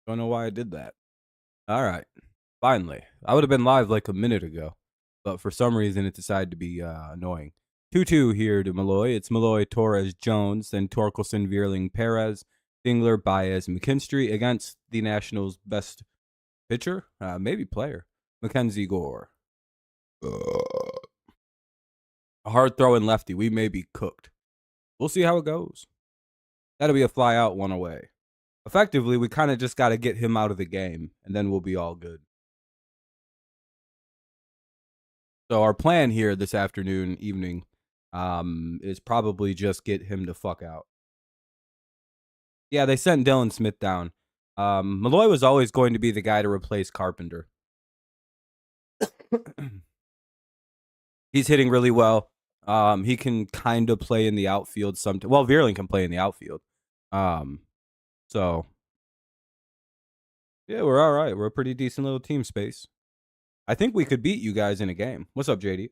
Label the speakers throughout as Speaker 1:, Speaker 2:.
Speaker 1: Don't know why I did that. All right. Finally. I would have been live like a minute ago, but for some reason it decided to be annoying. 2-2 here to Malloy. It's Malloy, Torres, Jones, then Torkelson, Vierling, Perez, Dingler, Baez, McKinstry against the Nationals' best pitcher, maybe player, Mackenzie Gore. A hard throwing lefty. We may be cooked. We'll see how it goes. That'll be a fly out, one away. Effectively, we kind of just got to get him out of the game, and then we'll be all good. So our plan here this afternoon, evening, is probably just get him to fuck out. Yeah, they sent Dylan Smith down. Malloy was always going to be the guy to replace Carpenter. He's hitting really well. He can kind of play in the outfield sometimes. Well, Vierling can play in the outfield. So yeah, we're all right. We're a pretty decent little team space. I think we could beat you guys in a game. What's up, JD?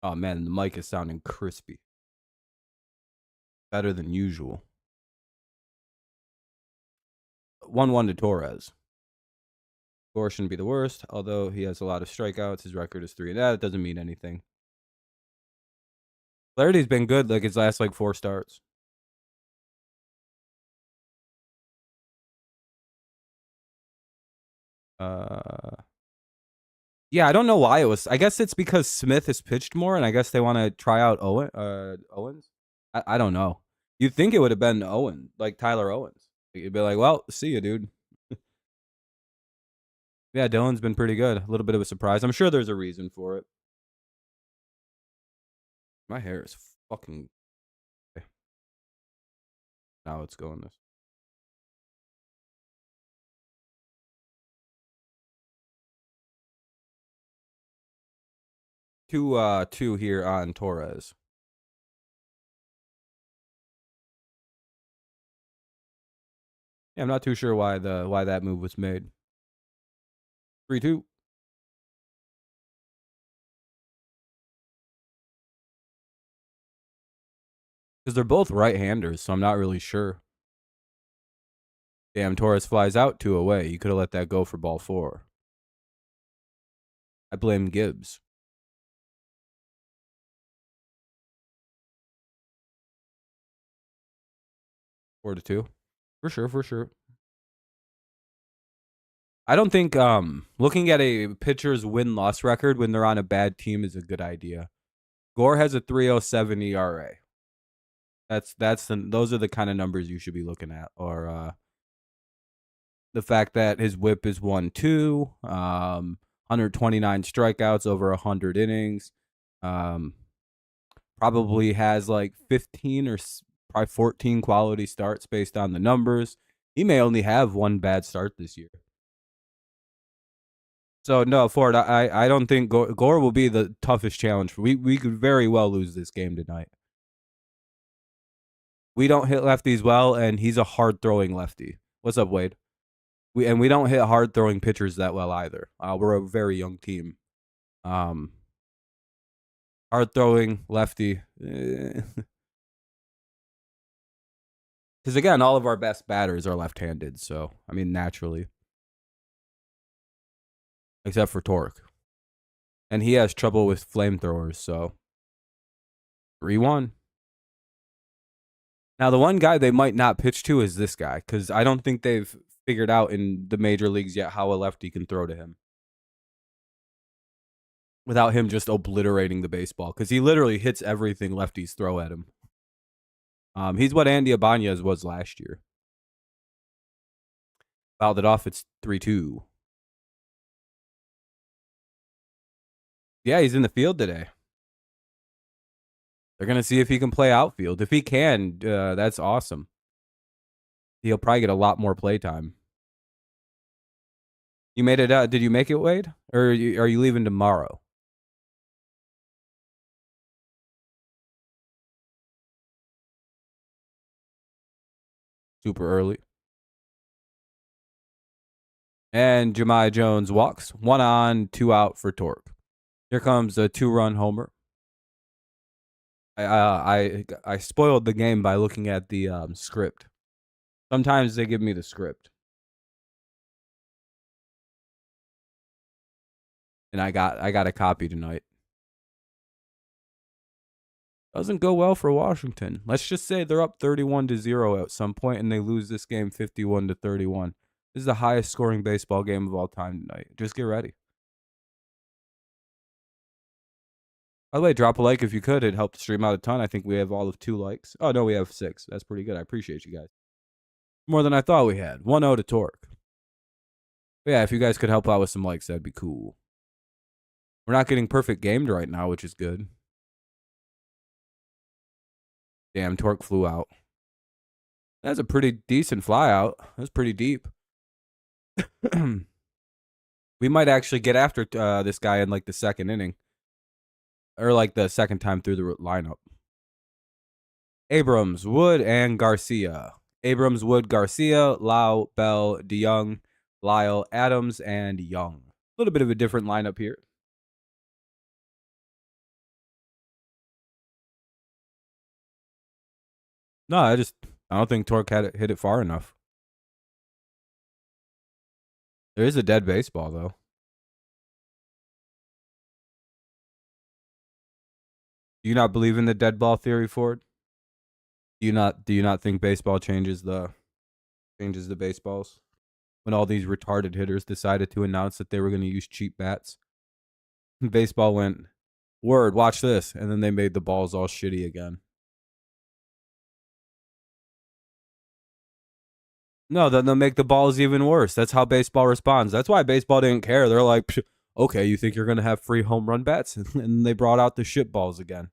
Speaker 1: Oh man, the mic is sounding crispy. Better than usual. 1-1 to Torres. Gore shouldn't be the worst, although he has a lot of strikeouts. His record is 3. That doesn't mean anything. Flaherty's been good, like his last 4 starts. Yeah, I don't know why it was. I guess it's because Smith has pitched more, and I guess they want to try out Owens. I don't know. You'd think it would have been Owen, like Tyler Owens. You'd be like, well, see you, dude. Yeah, Dylan's been pretty good. A little bit of a surprise. I'm sure there's a reason for it. My hair is fucking... Now it's going this. Two here on Torres. Yeah, I'm not too sure why that move was made. 3-2. Because they're both right-handers, so I'm not really sure. Damn, Torres flies out 2 away. You could have let that go for ball 4. I blame Gibbs. Four to 2. For sure. I don't think looking at a pitcher's win-loss record when they're on a bad team is a good idea. Gore has a 3.07 ERA. Those are the kind of numbers you should be looking at, or the fact that his WHIP is 1-2, 129 strikeouts over 100 innings, probably has 15 or probably 14 quality starts based on the numbers. He may only have 1 bad start this year. So no, Ford, I don't think Gore will be the toughest challenge. We could very well lose this game tonight. We don't hit lefties well, and he's a hard throwing lefty. What's up, Wade? We don't hit hard throwing pitchers that well either. We're a very young team. Hard throwing lefty. Because again, all of our best batters are left-handed. So I mean, naturally, except for Torque, and he has trouble with flamethrowers. So 3-1. Now, the one guy they might not pitch to is this guy, because I don't think they've figured out in the major leagues yet how a lefty can throw to him without him just obliterating the baseball, because he literally hits everything lefties throw at him. He's what Andy Ibanez was last year. Fouled it off. It's 3-2. Yeah, he's in the field today. They're going to see if he can play outfield. If he can, that's awesome. He'll probably get a lot more play time. You made it out. Did you make it, Wade? Or are you leaving tomorrow? Super early. And Jahmai Jones walks. 1 on, 2 out for Torque. Here comes a 2-run homer. I spoiled the game by looking at the script. Sometimes they give me the script. And I got a copy tonight. Doesn't go well for Washington. Let's just say they're up 31-0 at some point and they lose this game 51-31. This is the highest scoring baseball game of all time tonight. Just get ready. By the way, drop a like if you could. It helped the stream out a ton. I think we have all of 2 likes. Oh, no, we have 6. That's pretty good. I appreciate you guys. More than I thought we had. 1-0 to Torque. But yeah, if you guys could help out with some likes, that'd be cool. We're not getting perfect gamed right now, which is good. Damn, Torque flew out. That's a pretty decent fly out. That's pretty deep. We might actually get after this guy in like the second inning. Or like the second time through the lineup. Abrams, Wood, and Garcia. Abrams, Wood, Garcia, Lau, Bell, DeYoung, Lyle, Adams, and Young. A little bit of a different lineup here. No, I don't think Torque hit it far enough. There is a dead baseball, though. Do you not believe in the dead ball theory, Ford? Do you not think baseball changes the baseballs? When all these retarded hitters decided to announce that they were going to use cheap bats. Baseball went, word, watch this. And then they made the balls all shitty again. No, then they'll make the balls even worse. That's how baseball responds. That's why baseball didn't care. They're like, okay, you think you're going to have free home run bats? And they brought out the shit balls again.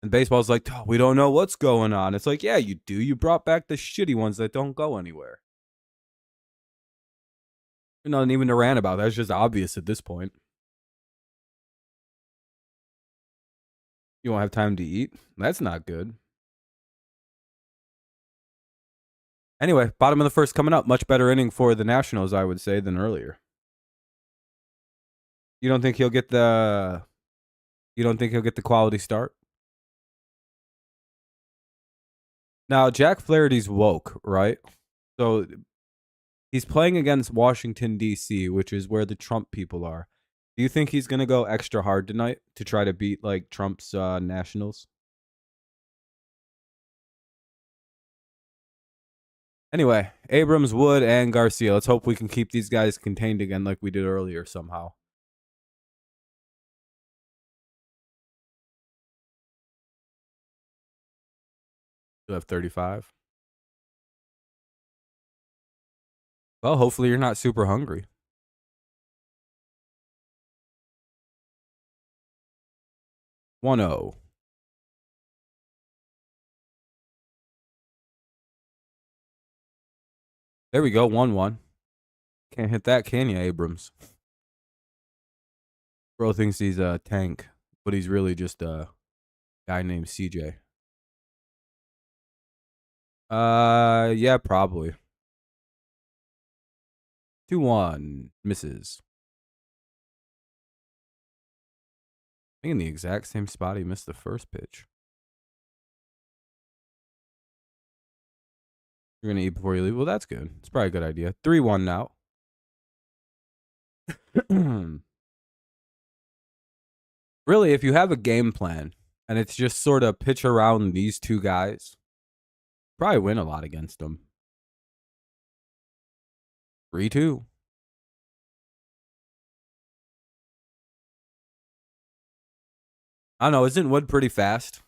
Speaker 1: And baseball's like, oh, we don't know what's going on. It's like, yeah, you do. You brought back the shitty ones that don't go anywhere. There's nothing even to rant about. That's just obvious at this point. You won't have time to eat? That's not good. Anyway, bottom of the first coming up. Much better inning for the Nationals, I would say, than earlier. You don't think he'll get the quality start? Now, Jack Flaherty's woke, right? So he's playing against Washington, D.C., which is where the Trump people are. Do you think he's going to go extra hard tonight to try to beat, like, Trump's Nationals? Anyway, Abrams, Wood, and Garcia. Let's hope we can keep these guys contained again like we did earlier somehow. You have 35. Well, hopefully you're not super hungry. 1-0. There we go, 1-1. Can't hit that, can you, Abrams? Bro thinks he's a tank, but he's really just a guy named CJ. Yeah, probably. 2-1. Misses. I think in the exact same spot he missed the first pitch. You're going to eat before you leave? Well, that's good. It's probably a good idea. 3-1 now. Really, if you have a game plan and it's just sort of pitch around these two guys, probably win a lot against them. 3-2. I don't know. Isn't Wood pretty fast?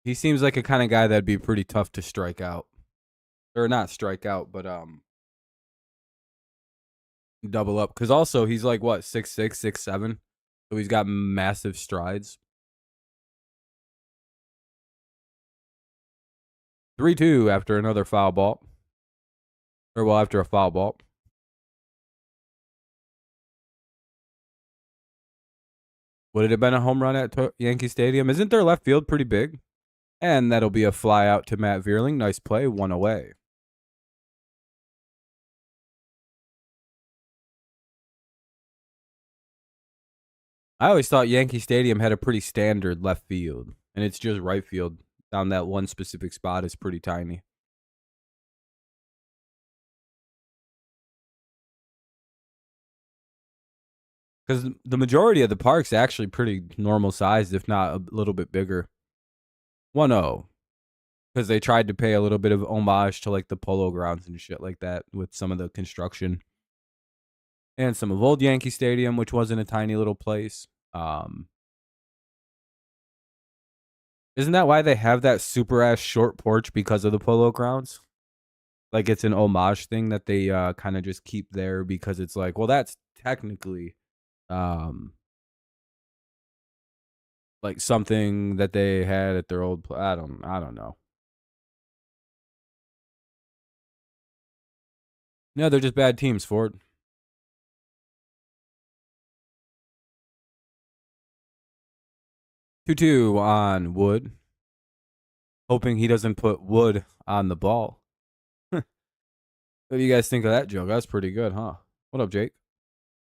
Speaker 1: He seems like a kind of guy that'd be pretty tough to strike out. Or not strike out, but double up. Because also, he's like, what, 6'6", 6'7"? So he's got massive strides. 3-2 after another foul ball. Or, well, after a foul ball. Would it have been a home run at Yankee Stadium? Isn't their left field pretty big? And that'll be a fly out to Matt Vierling. Nice play. 1 away. I always thought Yankee Stadium had a pretty standard left field, and it's just right field down that one specific spot is pretty tiny. Because the majority of the park's actually pretty normal sized, if not a little bit bigger. 1-0. Because they tried to pay a little bit of homage to like the Polo Grounds and shit like that with some of the construction. And some of old Yankee Stadium, which wasn't a tiny little place. Isn't that why they have that super ass short porch because of the Polo Grounds? Like it's an homage thing that they kind of just keep there because it's like, well, that's technically um like something that they had at their old I don't know. No, they're just bad teams, Ford. 2-2 on Wood. Hoping he doesn't put Wood on the ball. What do you guys think of that joke? That's pretty good, huh? What up, Jake?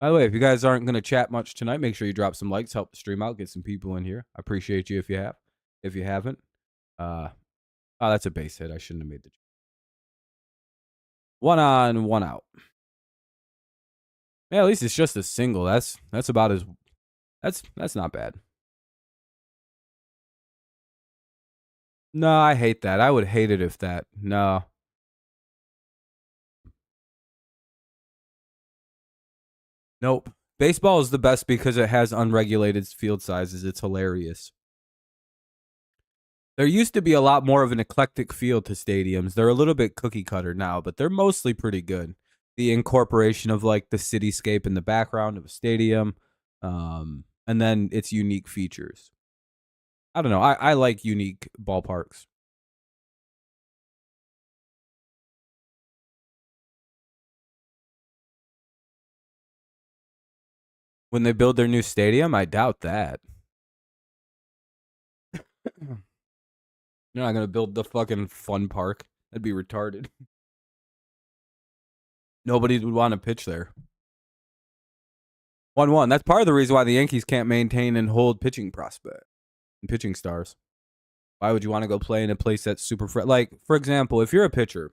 Speaker 1: By the way, if you guys aren't going to chat much tonight, make sure you drop some likes, help the stream out, get some people in here. I appreciate you if you have. If you haven't, oh, that's a base hit. I shouldn't have made the 1 on, 1 out. Yeah, at least it's just a single. That's about as that's not bad. No, I hate that. I would hate it if that. No. Nope. Baseball is the best because it has unregulated field sizes. It's hilarious. There used to be a lot more of an eclectic feel to stadiums. They're a little bit cookie cutter now, but they're mostly pretty good. The incorporation of like the cityscape in the background of a stadium, and then its unique features. I don't know. I like unique ballparks. When they build their new stadium, I doubt that. You're not gonna build the fucking fun park. That'd be retarded. Nobody would want to pitch there. 1-1. That's part of the reason why the Yankees can't maintain and hold pitching prospect and pitching stars. Why would you want to go play in a place that's super like, for example, if you're a pitcher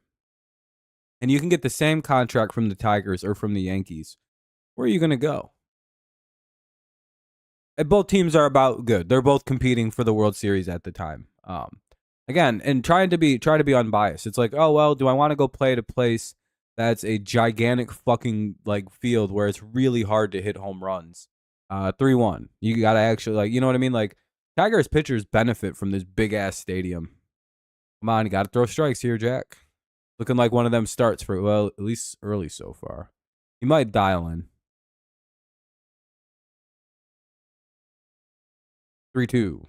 Speaker 1: and you can get the same contract from the Tigers or from the Yankees, where are you going to go? And both teams are about good. They're both competing for the World Series at the time. Again, and try to be unbiased. It's like, oh well, do I want to go play at a place that's a gigantic fucking like field where it's really hard to hit home runs? 3-1. You gotta actually like, you know what I mean? Like Tigers pitchers benefit from this big ass stadium. Come on, you gotta throw strikes here, Jack. Looking like one of them starts for well, at least early so far. He might dial in. 3-2.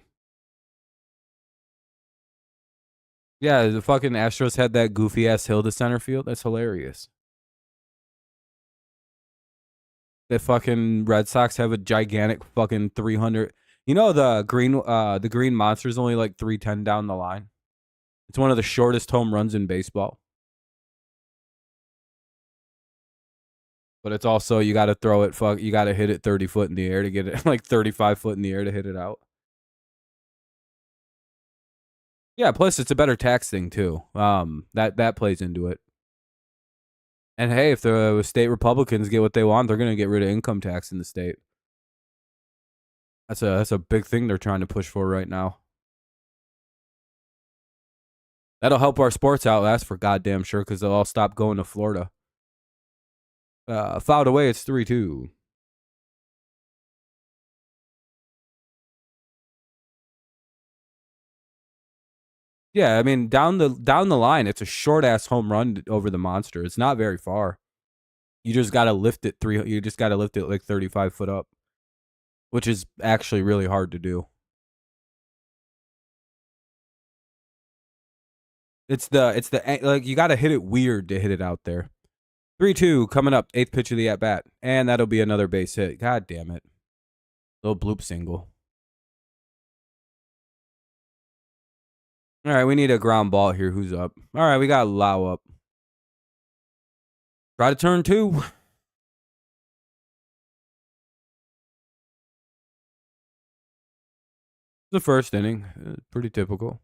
Speaker 1: Yeah, the fucking Astros had that goofy ass hill to center field. That's hilarious. The fucking Red Sox have a gigantic fucking 300. You know the green monster is only like 310 down the line. It's one of the shortest home runs in baseball. But it's also you got to throw it. You got to hit it 30 foot in the air to get it, like 35 foot in the air to hit it out. Yeah, plus it's a better tax thing too. That plays into it. And hey, if the state Republicans get what they want, they're gonna get rid of income tax in the state. That's a big thing they're trying to push for right now. That'll help our sports out. That's for goddamn sure, because they'll all stop going to Florida. Fouled away. It's 3-2. Yeah, I mean down the line, it's a short ass home run over the monster. It's not very far. You just gotta lift it You just gotta lift it like 35 foot up, which is actually really hard to do. It's the like you gotta hit it weird to hit it out there. 3-2 coming up. 8th pitch of the at bat, and that'll be another base hit. God damn it! Little bloop single. All right, we need a ground ball here. Who's up? All right, we got Lau up. Try to turn 2. The first inning, pretty typical.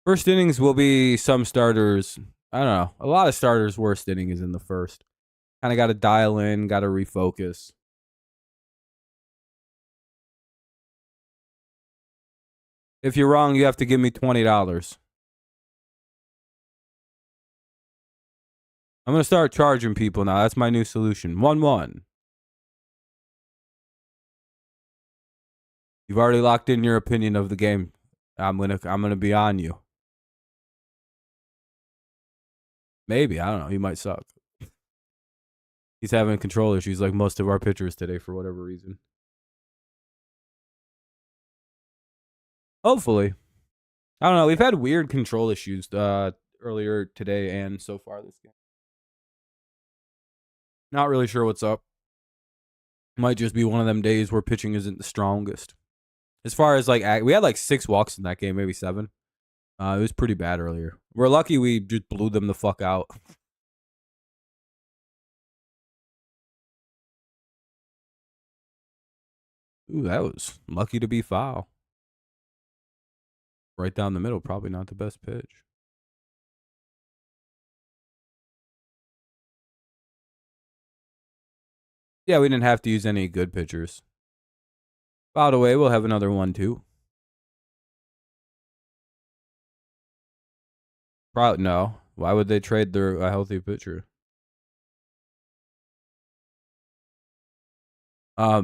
Speaker 1: First innings will be some starters. I don't know. A lot of starters' worst inning is in the first. Kind of got to dial in, got to refocus. If you're wrong, you have to give me $20. I'm gonna start charging people now. That's my new solution. 1-1. You've already locked in your opinion of the game. I'm gonna be on you. Maybe, I don't know. He might suck. He's having control issues like most of our pitchers today for whatever reason. Hopefully. I don't know. We've had weird control issues earlier today and so far this game. Not really sure what's up. Might just be one of them days where pitching isn't the strongest. As far as like, we had like 6 walks in that game, maybe 7. It was pretty bad earlier. We're lucky we just blew them the fuck out. Ooh, that was lucky to be foul. Right down the middle, probably not the best pitch. Yeah, we didn't have to use any good pitchers. By the way, we'll have another one too. Probably no. Why would they trade their healthy pitcher? I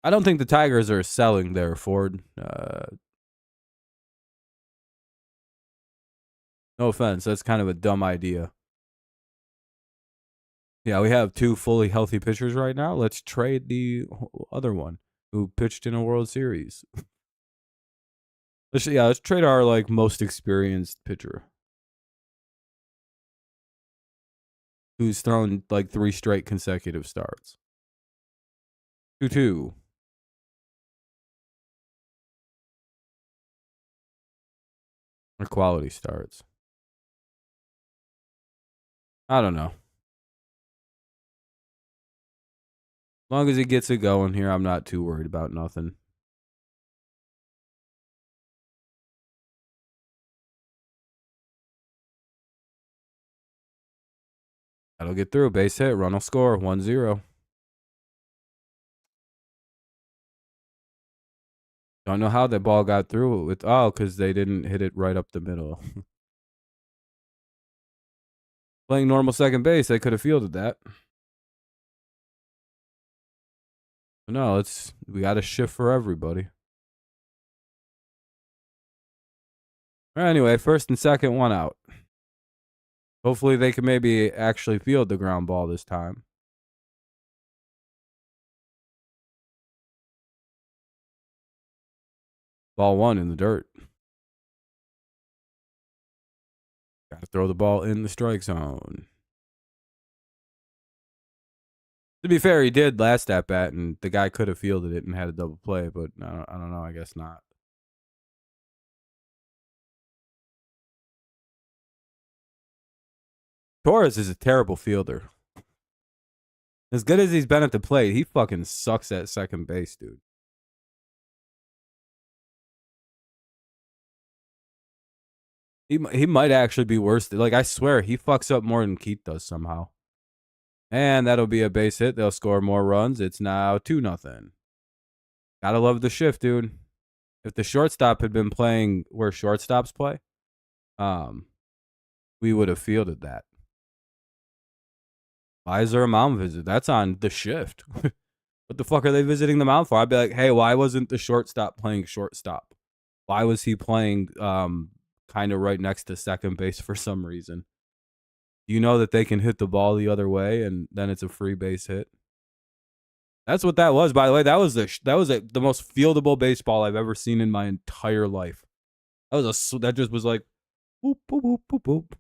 Speaker 1: don't think the Tigers are selling their Ford. No offense, that's kind of a dumb idea. Yeah, we have 2 fully healthy pitchers right now. Let's trade the other one who pitched in a World Series. Let's trade our like most experienced pitcher who's thrown like 3 straight consecutive starts. 2-2. Or quality starts. I don't know. As long as he gets it going here, I'm not too worried about nothing. That'll get through. Base hit. Run will score. 1-0. Don't know how that ball got through with because they didn't hit it right up the middle. Playing normal second base, they could have fielded that. No, we got to shift for everybody. Anyway, first and second, 1 out. Hopefully they can maybe actually field the ground ball this time. Ball 1 in the dirt. Got to throw the ball in the strike zone. To be fair, he did last at bat, and the guy could have fielded it and had a double play, but I don't know. I guess not. Torres is a terrible fielder. As good as he's been at the plate, he fucking sucks at second base, dude. He might actually be worse. Like, I swear, he fucks up more than Keith does somehow. And that'll be a base hit. They'll score more runs. It's now 2-0. Gotta love the shift, dude. If the shortstop had been playing where shortstops play, we would have fielded that. Why is there a mound visit? That's on the shift. What the fuck are they visiting the mound for? I'd be like, hey, why wasn't the shortstop playing shortstop? Why was he playing kind of right next to second base for some reason? You know that they can hit the ball the other way, and then it's a free base hit. That's what that was, by the way. That was the most fieldable baseball I've ever seen in my entire life. That just was like, boop, boop, boop, boop, boop.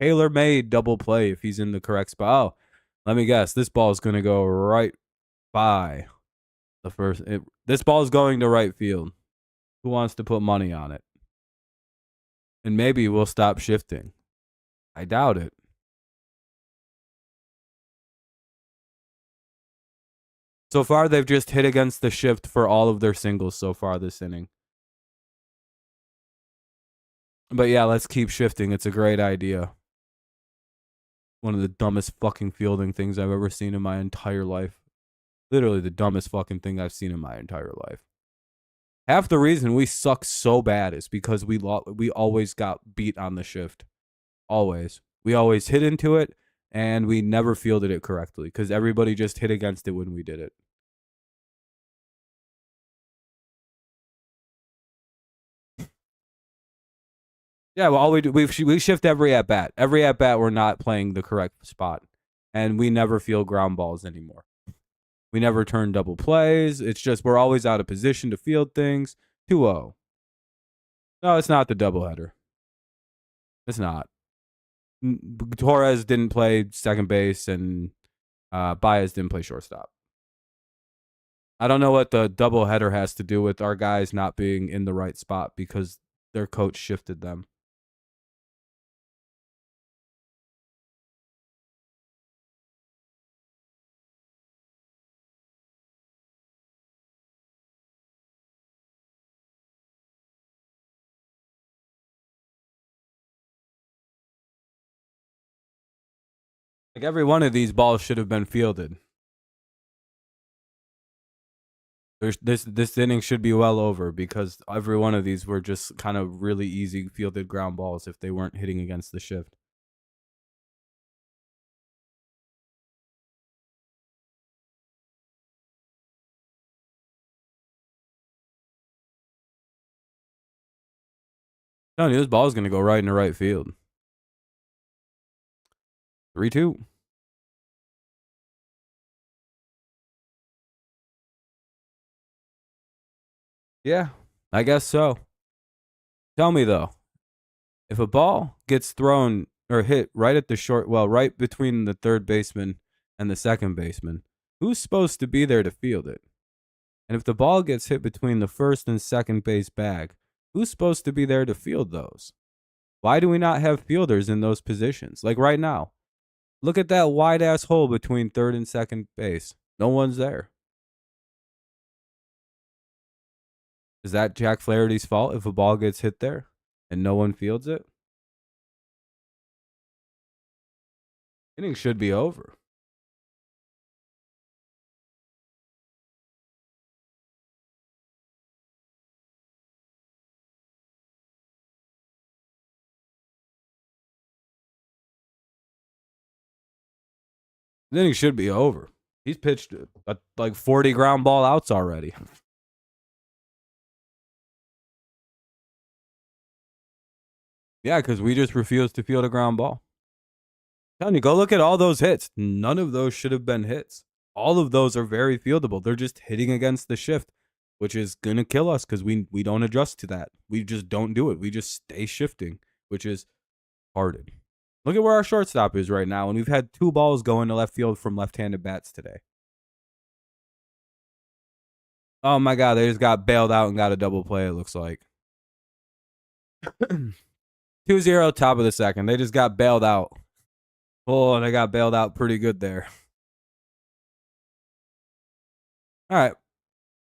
Speaker 1: Tailor-made double play if he's in the correct spot. Oh, let me guess. This ball is going to go right by the first. This ball is going to right field. Who wants to put money on it? And maybe we'll stop shifting. I doubt it. So far, they've just hit against the shift for all of their singles so far this inning. But yeah, let's keep shifting. It's a great idea. One of the dumbest fucking fielding things I've ever seen in my entire life. Literally the dumbest fucking thing I've seen in my entire life. Half the reason we suck so bad is because we always got beat on the shift. Always. We always hit into it, and we never fielded it correctly because everybody just hit against it when we did it. Yeah, well, all we do, we shift every at bat. Every at bat, we're not playing the correct spot, and we never field ground balls anymore. We never turn double plays. It's just we're always out of position to field things. 2-0. No, it's not the doubleheader. It's not. Torres didn't play second base, and Baez didn't play shortstop. I don't know what the doubleheader has to do with our guys not being in the right spot because their coach shifted them. Like every one of these balls should have been fielded. This inning should be well over because every one of these were just kind of really easy fielded ground balls if they weren't hitting against the shift. Telling you, this ball is going to go right into right field. 3-2. Yeah, I guess so. Tell me though, if a ball gets thrown or hit right at the short, well, right between the third baseman and the second baseman, who's supposed to be there to field it? And if the ball gets hit between the first and second base bag, who's supposed to be there to field those? Why do we not have fielders in those positions? Like right now, look at that wide ass hole between third and second base. No one's there. Is that Jack Flaherty's fault if a ball gets hit there and no one fields it? Inning should be over. The inning should be over. He's pitched like 40 ground ball outs already. Yeah, because we just refused to field a ground ball. I'm telling you, go look at all those hits. None of those should have been hits. All of those are very fieldable. They're just hitting against the shift, which is gonna kill us because we don't adjust to that. We just don't do it. We just stay shifting, which is hardened. Look at where our shortstop is right now, and we've had 2 balls go into left field from left-handed bats today. Oh my god, they just got bailed out and got a double play, it looks like. 2-0, top of the second. They just got bailed out. Oh, they got bailed out pretty good there. All right.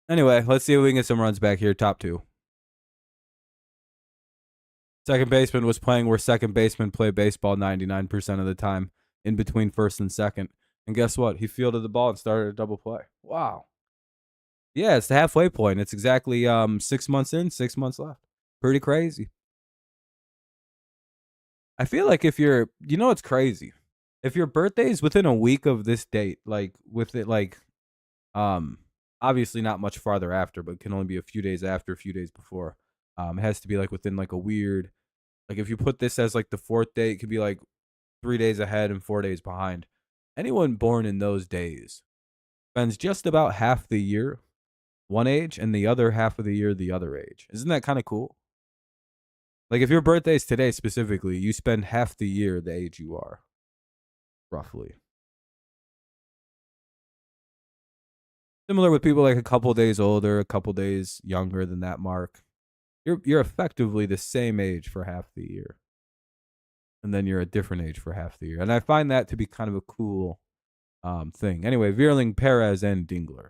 Speaker 1: Anyway, let's see if we can get some runs back here. Top 2. Second baseman was playing where second baseman play baseball 99% of the time in between first and second. And guess what? He fielded the ball and started a double play. Wow. Yeah, it's the halfway point. It's exactly 6 months in, 6 months left. Pretty crazy. I feel like if you're, you know, it's crazy. If your birthday is within a week of this date, like with it, like, obviously not much farther after, but can only be a few days after, a few days before. It has to be like within like a weird, like if you put this as like the 4th day, it could be like 3 days ahead and 4 days behind. Anyone born in those days spends just about half the year one age and the other half of the year the other age. Isn't that kind of cool? Like if your birthday is today specifically, you spend half the year the age you are, roughly. Similar with people like a couple days older, a couple days younger than that mark. You're effectively the same age for half the year. And then you're a different age for half the year. And I find that to be kind of a cool thing. Anyway, Veerling, Perez, and Dingler.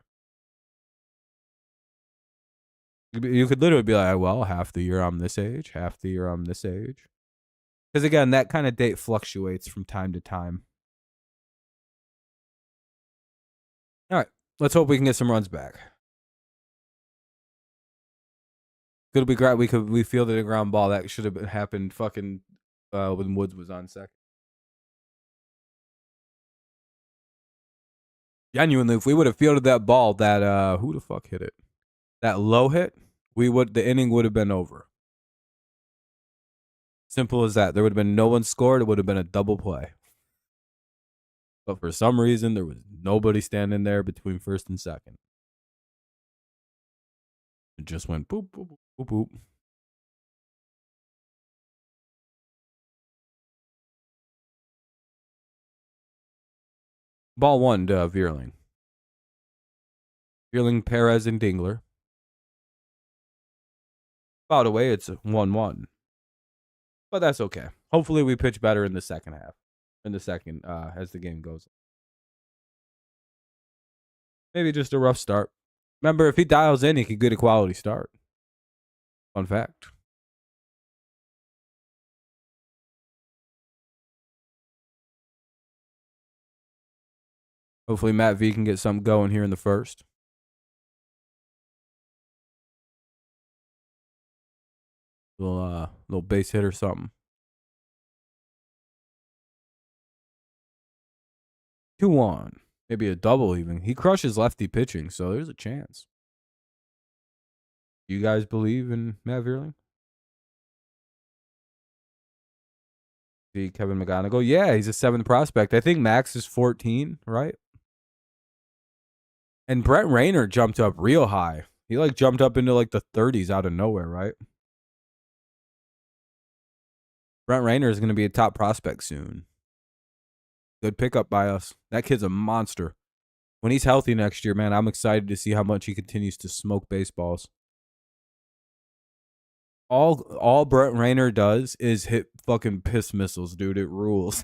Speaker 1: You could literally be like, well, half the year I'm this age, half the year I'm this age. Because again, that kind of date fluctuates from time to time. All right, let's hope we can get some runs back. Could be great. We fielded a ground ball that should have happened fucking when Woods was on second. Genuinely, if we would have fielded that ball, that who the fuck hit it? That low hit, the inning would have been over. Simple as that. There would have been no one scored. It would have been a double play. But for some reason, there was nobody standing there between first and second. It just went boop, boop, boop, boop, boop. Ball one to Veerling. Veerling, Perez, and Dingler. By the way, it's 1-1. But that's okay. Hopefully we pitch better in the second half. As the game goes. Maybe just a rough start. Remember, if he dials in, he could get a quality start. Fun fact. Hopefully Matt V can get something going here in the first. Little base hit or something. 2-1. Maybe a double even. He crushes lefty pitching, so there's a chance. You guys believe in Matt Veerling? See Kevin McGonigal? Yeah, he's a 7th prospect. I think Max is 14, right? And Brett Rayner jumped up real high. He jumped up into the 30s out of nowhere, right? Brett Rayner is going to be a top prospect soon. Good pickup by us. That kid's a monster. When he's healthy next year, man, I'm excited to see how much he continues to smoke baseballs. All Brett Rayner does is hit fucking piss missiles, dude. It rules.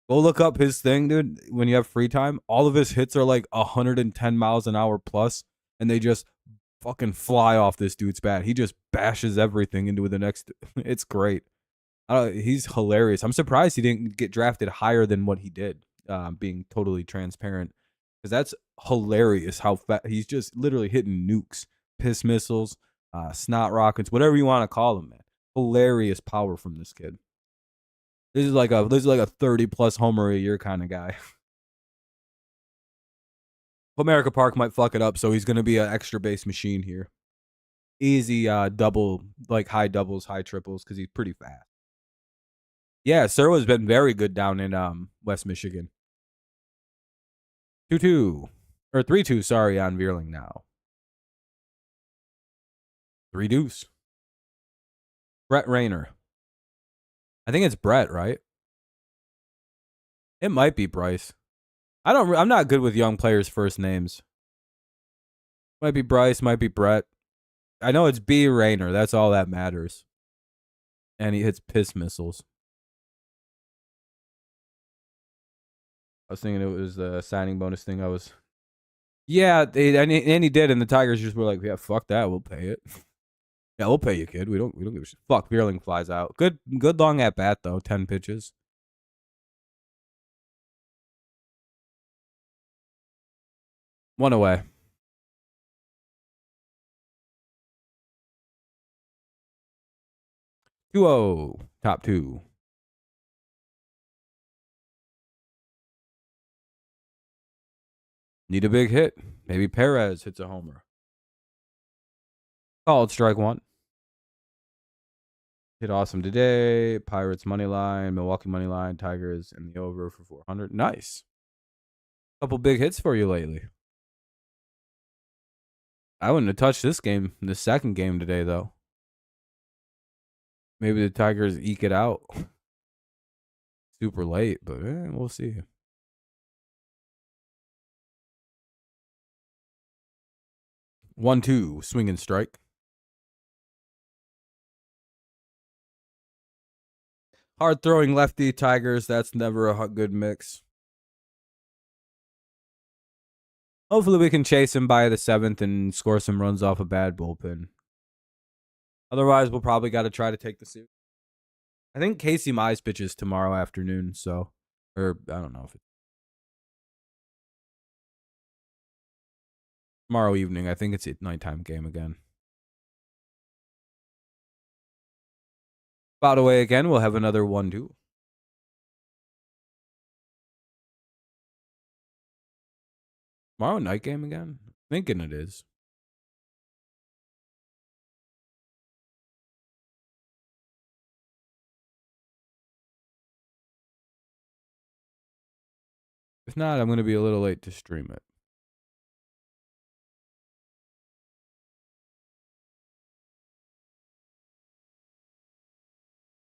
Speaker 1: Go look up his thing, dude. When you have free time, all of his hits are 110 miles an hour plus, and they just fucking fly off this dude's bat. He just bashes everything into the next. It's great. He's hilarious. I'm surprised he didn't get drafted higher than what he did. Being totally transparent, because that's hilarious. How he's just literally hitting nukes, piss missiles, snot rockets, whatever you want to call them, man. Hilarious power from this kid. This is like a 30+ homer a year kind of guy. America Park might fuck it up, so he's gonna be an extra base machine here. Easy double, high doubles, high triples, because he's pretty fast. Yeah, Serwa's been very good down in West Michigan. 2-2. Or 3-2, sorry, on Veerling now. 3-2. Brett Rayner. I think it's Brett, right? It might be Bryce. I'm not good with young players' first names. Might be Bryce, might be Brett. I know it's B. Rayner. That's all that matters. And he hits piss missiles. I was thinking it was the signing bonus thing. Yeah, and he did, and the Tigers just were like, yeah, fuck that, we'll pay it. Yeah, we'll pay you, kid. We don't give a shit. Fuck, Veerling flies out. Good long at bat though. 10 pitches. One away. 2-0. Top 2. Need a big hit. Maybe Perez hits a homer. Called strike 1. Hit awesome today. Pirates money line, Milwaukee money line, Tigers in the over for 400. Nice. Couple big hits for you lately. I wouldn't have touched this second game today, though. Maybe the Tigers eke it out. Super late, but we'll see. 1-2, swing and strike. Hard throwing lefty Tigers. That's never a good mix. Hopefully we can chase him by the 7th and score some runs off a bad bullpen. Otherwise, we'll probably got to try to take the series. I think Casey Mize pitches tomorrow afternoon, so, or I don't know if it's tomorrow evening. I think it's a nighttime game again. By the way, again, we'll have another 1-2. Tomorrow night game again? Thinking it is. If not, I'm going to be a little late to stream it.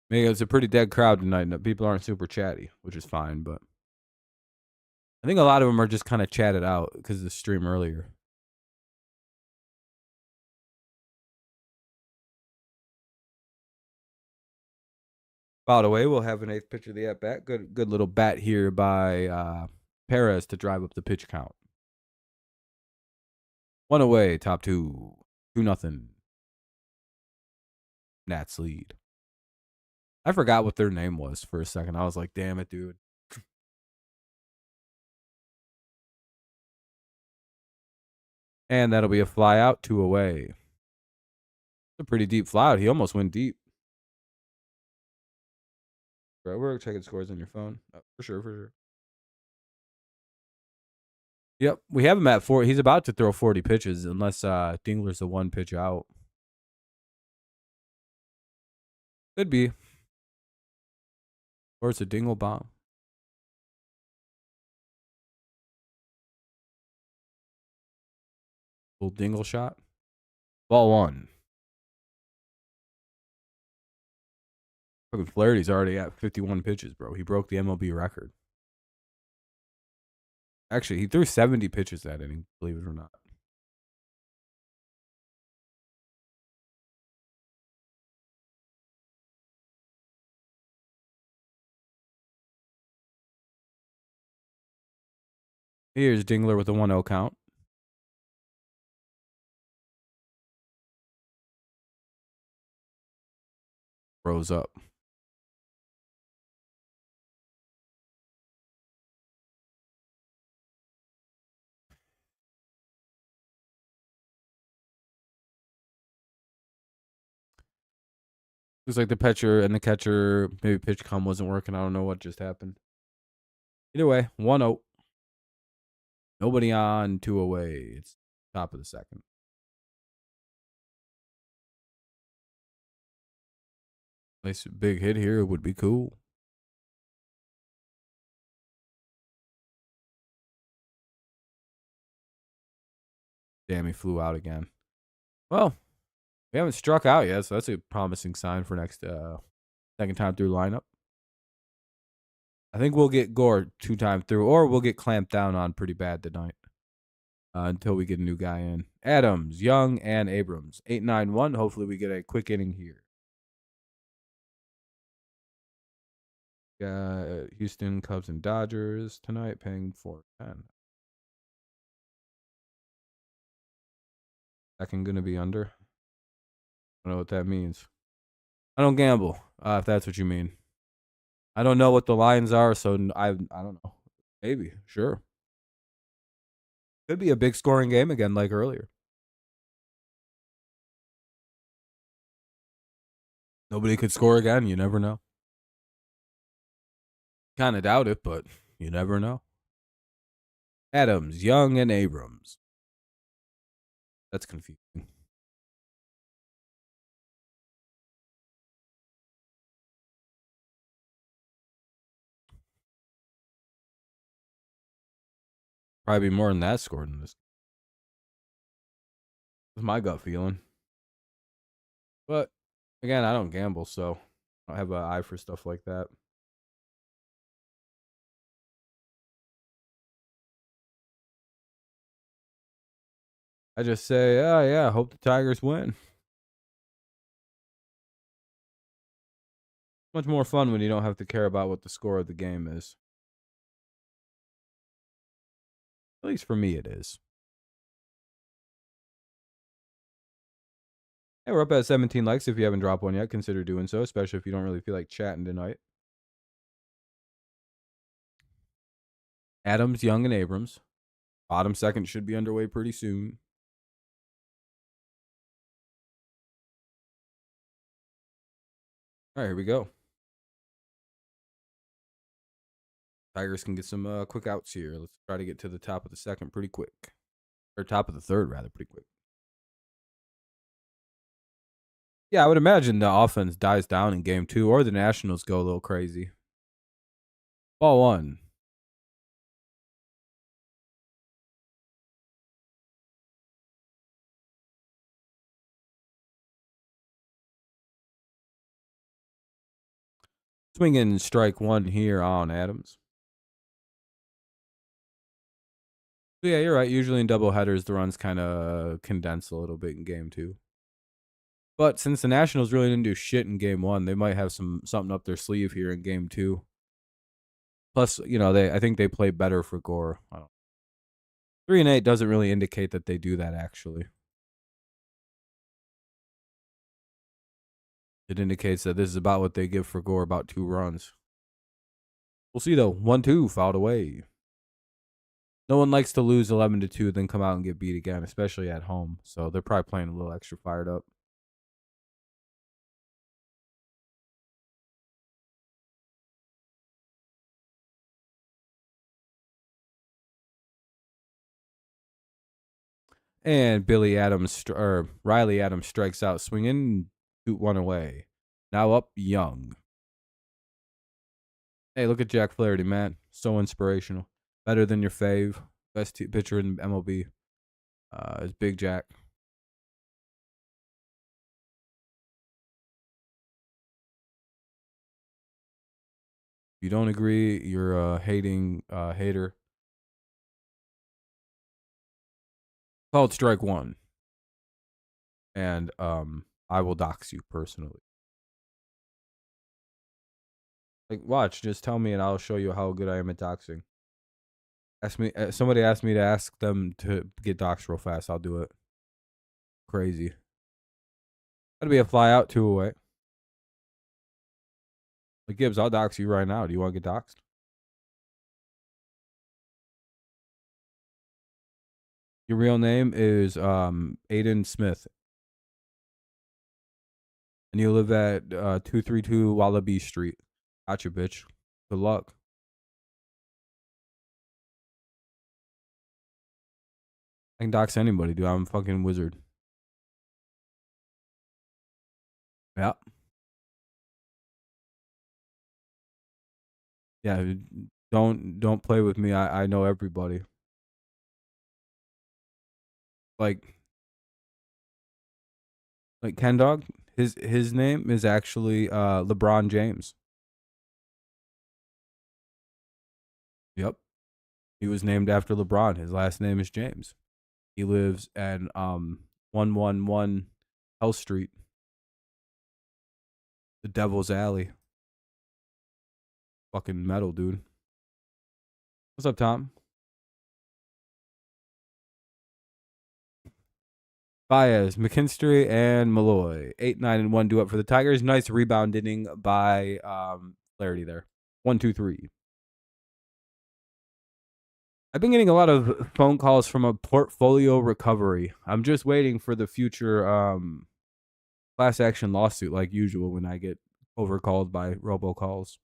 Speaker 1: Maybe it's a pretty dead crowd tonight. People aren't super chatty, which is fine, but I think a lot of them are just kind of chatted out because of the stream earlier. By the way, we'll have an 8th pitch of the at-bat. Good little bat here by Perez to drive up the pitch count. 1 away, top 2. 2-0. Nats lead. I forgot what their name was for a second. I was like, damn it, dude. And that'll be a fly out, 2 away. It's a pretty deep fly out. He almost went deep. Bro, we're checking scores on your phone. Oh, for sure. Yep, we have him at 4. He's about to throw 40 pitches unless Dingler's a 1 pitch out. Could be. Or it's a Dingle bomb. Little Dingle shot. Ball 1. Fucking Flaherty's already at 51 pitches, bro. He broke the MLB record. Actually, he threw 70 pitches that inning, believe it or not. Here's Dingler with a 1-0 count. Rose up. Looks like the pitcher and the catcher, maybe pitch com wasn't working. I don't know what just happened. Either way, 1-0. Nobody on, 2 away. It's top of the 2nd. Nice big hit here would be cool. Damn, he flew out again. Well, we haven't struck out yet, so that's a promising sign for next second time through lineup. I think we'll get Gore 2 time through, or we'll get clamped down on pretty bad tonight until we get a new guy in. Adams, Young, and Abrams. 8-9-1. Hopefully we get a quick inning here. Houston, Cubs, and Dodgers tonight, paying $4.10. Second going to be under. I don't know what that means. I don't gamble, if that's what you mean. I don't know what the lines are, so I don't know. Maybe, sure. Could be a big scoring game again, like earlier. Nobody could score again. You never know. Kind of doubt it, but you never know. Adams, Young, and Abrams. That's confusing. Probably be more than that scored in this. That's my gut feeling. But again, I don't gamble, so I don't have an eye for stuff like that. I just say, oh yeah, hope the Tigers win. Much more fun when you don't have to care about what the score of the game is. At least for me, it is. Hey, we're up at 17 likes. If you haven't dropped one yet, consider doing so, especially if you don't really feel like chatting tonight. Adams, Young, and Abrams. Bottom second should be underway pretty soon. All right, here we go. Tigers can get some quick outs here. Let's try to get to the top of the second pretty quick. Or top of the third, rather, pretty quick. Yeah, I would imagine the offense dies down in game 2, or the Nationals go a little crazy. Ball 1. Swinging strike 1 here on Adams. So yeah, you're right. Usually in doubleheaders, the runs kind of condense a little bit in game 2. But since the Nationals really didn't do shit in game 1, they might have something up their sleeve here in game 2. Plus, I think they play better for Gore. 3-8 doesn't really indicate that they do that, actually. It indicates that this is about what they give for Gore, about 2 runs. We'll see, though. 1-2, fouled away. No one likes to lose 11-2, then come out and get beat again, especially at home. So they're probably playing a little extra fired up. And Riley Adams strikes out, swinging, shoot 1 away. Now up Young. Hey, look at Jack Flaherty, man. So inspirational. Better than your fave. Best pitcher in MLB. Is Big Jack. If you don't agree, you're a hater. Called strike 1. And I will dox you personally. Like, watch, just tell me and I'll show you how good I am at doxing. Somebody asked me to ask them to get doxed real fast. I'll do it. Crazy. That'd be a fly out 2 away. Like, Gibbs, I'll dox you right now. Do you want to get doxed? Your real name is Aiden Smith. And you live at 232 Wallaby Street. Gotcha, bitch. Good luck. I can dox anybody, dude. I'm a fucking wizard. Yeah. Yeah, don't play with me. I know everybody. Like Ken Dog, his name is actually LeBron James. Yep. He was named after LeBron. His last name is James. He lives at 111 Hell Street. The Devil's Alley. Fucking metal, dude. What's up, Tom? Baez, McKinstry, and Malloy. 8, 9, and 1 do up for the Tigers. Nice rebound inning by Flaherty there. 1, 2, 3. I've been getting a lot of phone calls from a portfolio recovery. I'm just waiting for the future class action lawsuit, like usual, when I get overcalled by robocalls.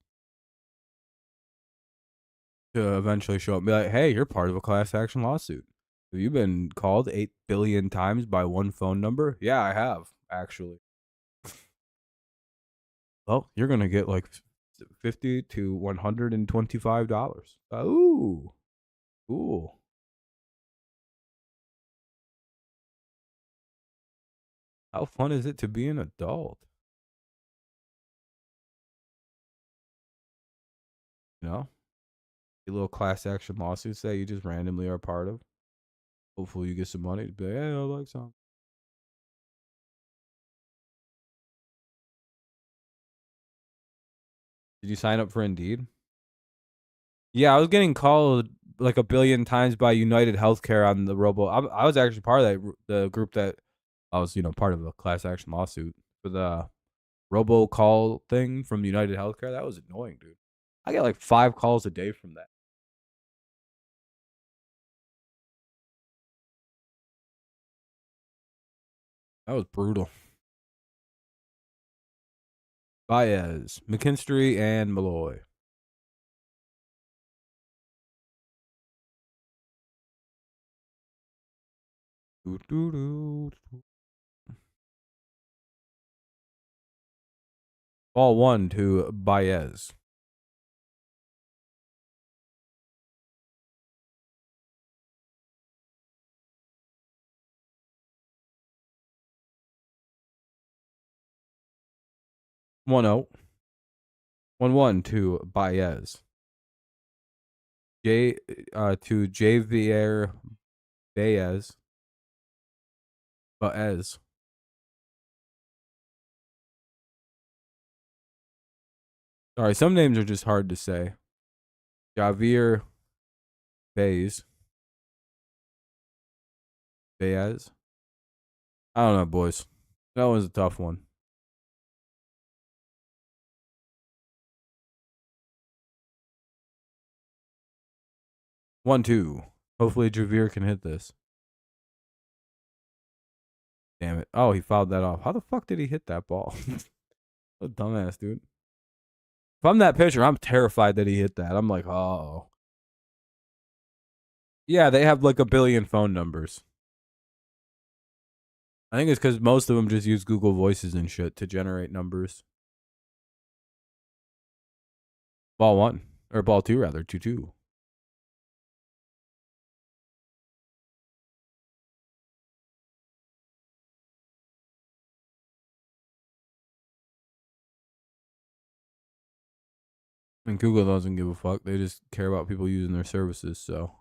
Speaker 1: To eventually show up and be like, hey, you're part of a class action lawsuit. Have you been called 8 billion times by one phone number? Yeah, I have, actually. Well, you're going to get like $50 to $125. Ooh. Cool. How fun is it to be an adult? You know? A little class action lawsuits that you just randomly are a part of. Hopefully you get some money to be like, hey, I like some. Did you sign up for Indeed? Yeah, I was getting called like a billion times by United Healthcare on the robo. I was actually part of the group that I was, part of a class action lawsuit for the robocall thing from United Healthcare. That was annoying, dude. I get like 5 calls a day from that. That was brutal. Baez, McKinstry, and Malloy. Ball 1 to Baez. One 0. 1-1 to Baez. To Javier Baez. Baez. Sorry, some names are just hard to say. Javier Baez. Baez. I don't know, boys. That was a tough one. One, two. Hopefully Javier can hit this. Damn it. Oh, he fouled that off. How the fuck did he hit that ball? What a dumbass, dude. If I'm that pitcher, I'm terrified that he hit that. I'm like, oh. Yeah, they have like a billion phone numbers. I think it's because most of them just use Google Voices and shit to generate numbers. Ball 1. Or ball 2, rather. 2-2. And Google doesn't give a fuck. They just care about people using their services, so.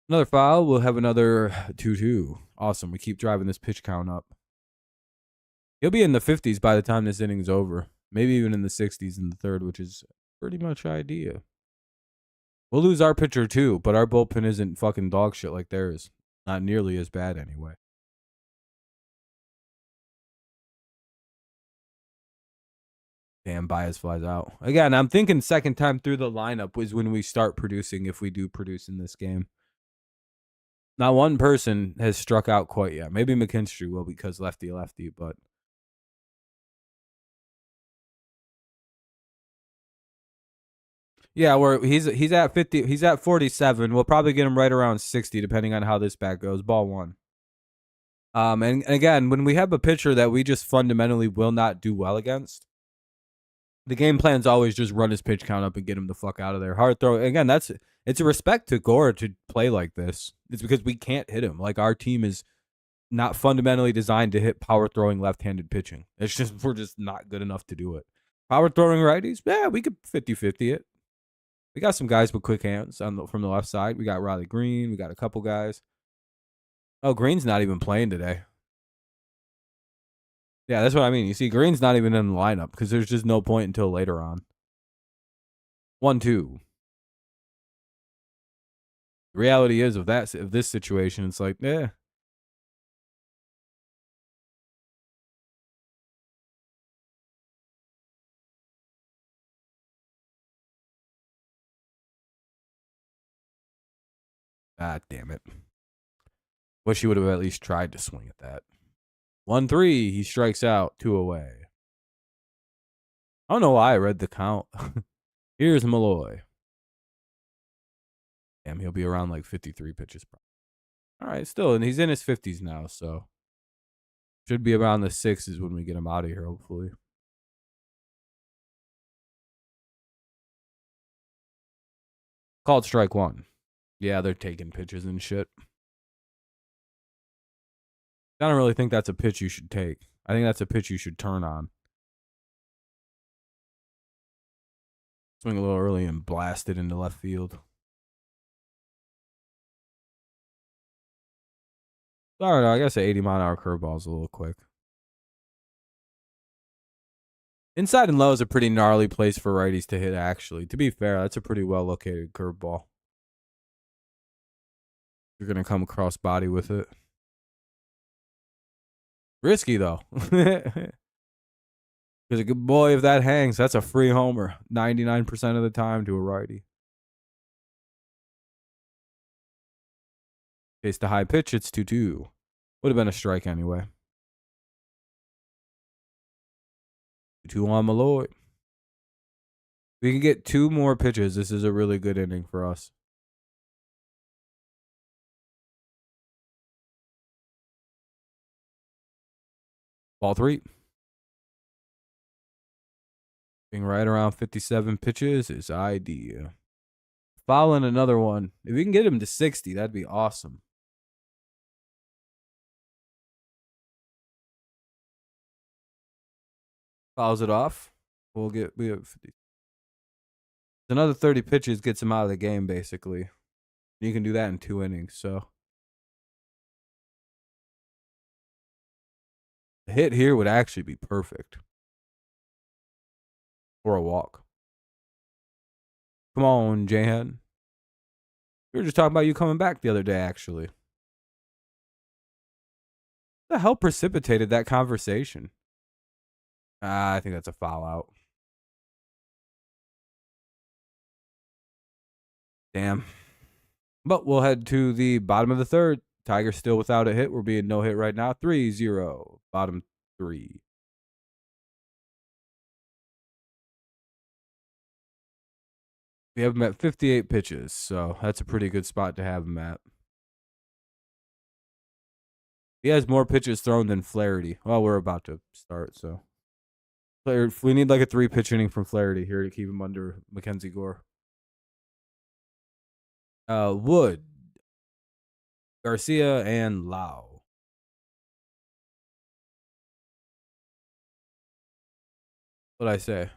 Speaker 1: Another foul. We'll have another 2-2. Awesome. We keep driving this pitch count up. He'll be in the 50s by the time this inning's over. Maybe even in the 60s in the third, which is pretty much idea. We'll lose our pitcher too, but our bullpen isn't fucking dog shit like theirs. Not nearly as bad anyway. Damn, Baez flies out. Again, I'm thinking second time through the lineup was when we start producing, if we do produce in this game. Not one person has struck out quite yet. Maybe McKinstry will because lefty, but yeah, he's at 50. He's at 47. We'll probably get him right around 60, depending on how this bat goes. Ball 1. And again, when we have a pitcher that we just fundamentally will not do well against, the game plan's always just run his pitch count up and get him the fuck out of there. Hard throw. Again, it's a respect to Gore to play like this. It's because we can't hit him. Like, our team is not fundamentally designed to hit power throwing left-handed pitching. It's just we're just not good enough to do it. Power throwing righties, yeah, we could 50-50 it. We got some guys with quick hands from the left side. We got Riley Greene. We got a couple guys. Oh, Green's not even playing today. Yeah, that's what I mean. You see, Green's not even in the lineup because there's just no point until later on. 1-2. The reality is of this situation, it's like, ah, damn it. Wish he would have at least tried to swing at that. 1-3. He strikes out. 2 away. I don't know why I read the count. Here's Malloy. Damn, he'll be around like 53 pitches. All right, still, and he's in his 50s now, so should be around the 6s when we get him out of here, hopefully. Called strike 1. Yeah, they're taking pitches and shit. I don't really think that's a pitch you should take. I think that's a pitch you should turn on. Swing a little early and blast it into left field. Sorry, I guess an 80-mile-an-hour curveball is a little quick. Inside and low is a pretty gnarly place for righties to hit, actually. To be fair, that's a pretty well-located curveball. You're going to come cross body with it. Risky though. Because a good boy, if that hangs, that's a free homer 99% of the time to a righty. Chase the high pitch, it's 2-2. Would have been a strike anyway. 2 on Malloy. We can get 2 more pitches. This is a really good inning for us. Ball 3. Being right around 57 pitches is ideal. Fouling another one. If we can get him to 60, that'd be awesome. Fouls it off. We have 50. Another 30 pitches gets him out of the game, basically. You can do that in 2 innings, so. A hit here would actually be perfect. Or a walk. Come on, Jahan. We were just talking about you coming back the other day, actually. What the hell precipitated that conversation? I think that's a foul out. Damn. But we'll head to the bottom of the 3rd. Tigers still without a hit. We're being no hit right now. 3-0. Bottom 3. We have him at 58 pitches, so that's a pretty good spot to have him at. He has more pitches thrown than Flaherty. Well, we're about to start, so. We need like a 3-pitch inning from Flaherty here to keep him under Mackenzie Gore. Wood, Garcia, and Lau. What'd I say?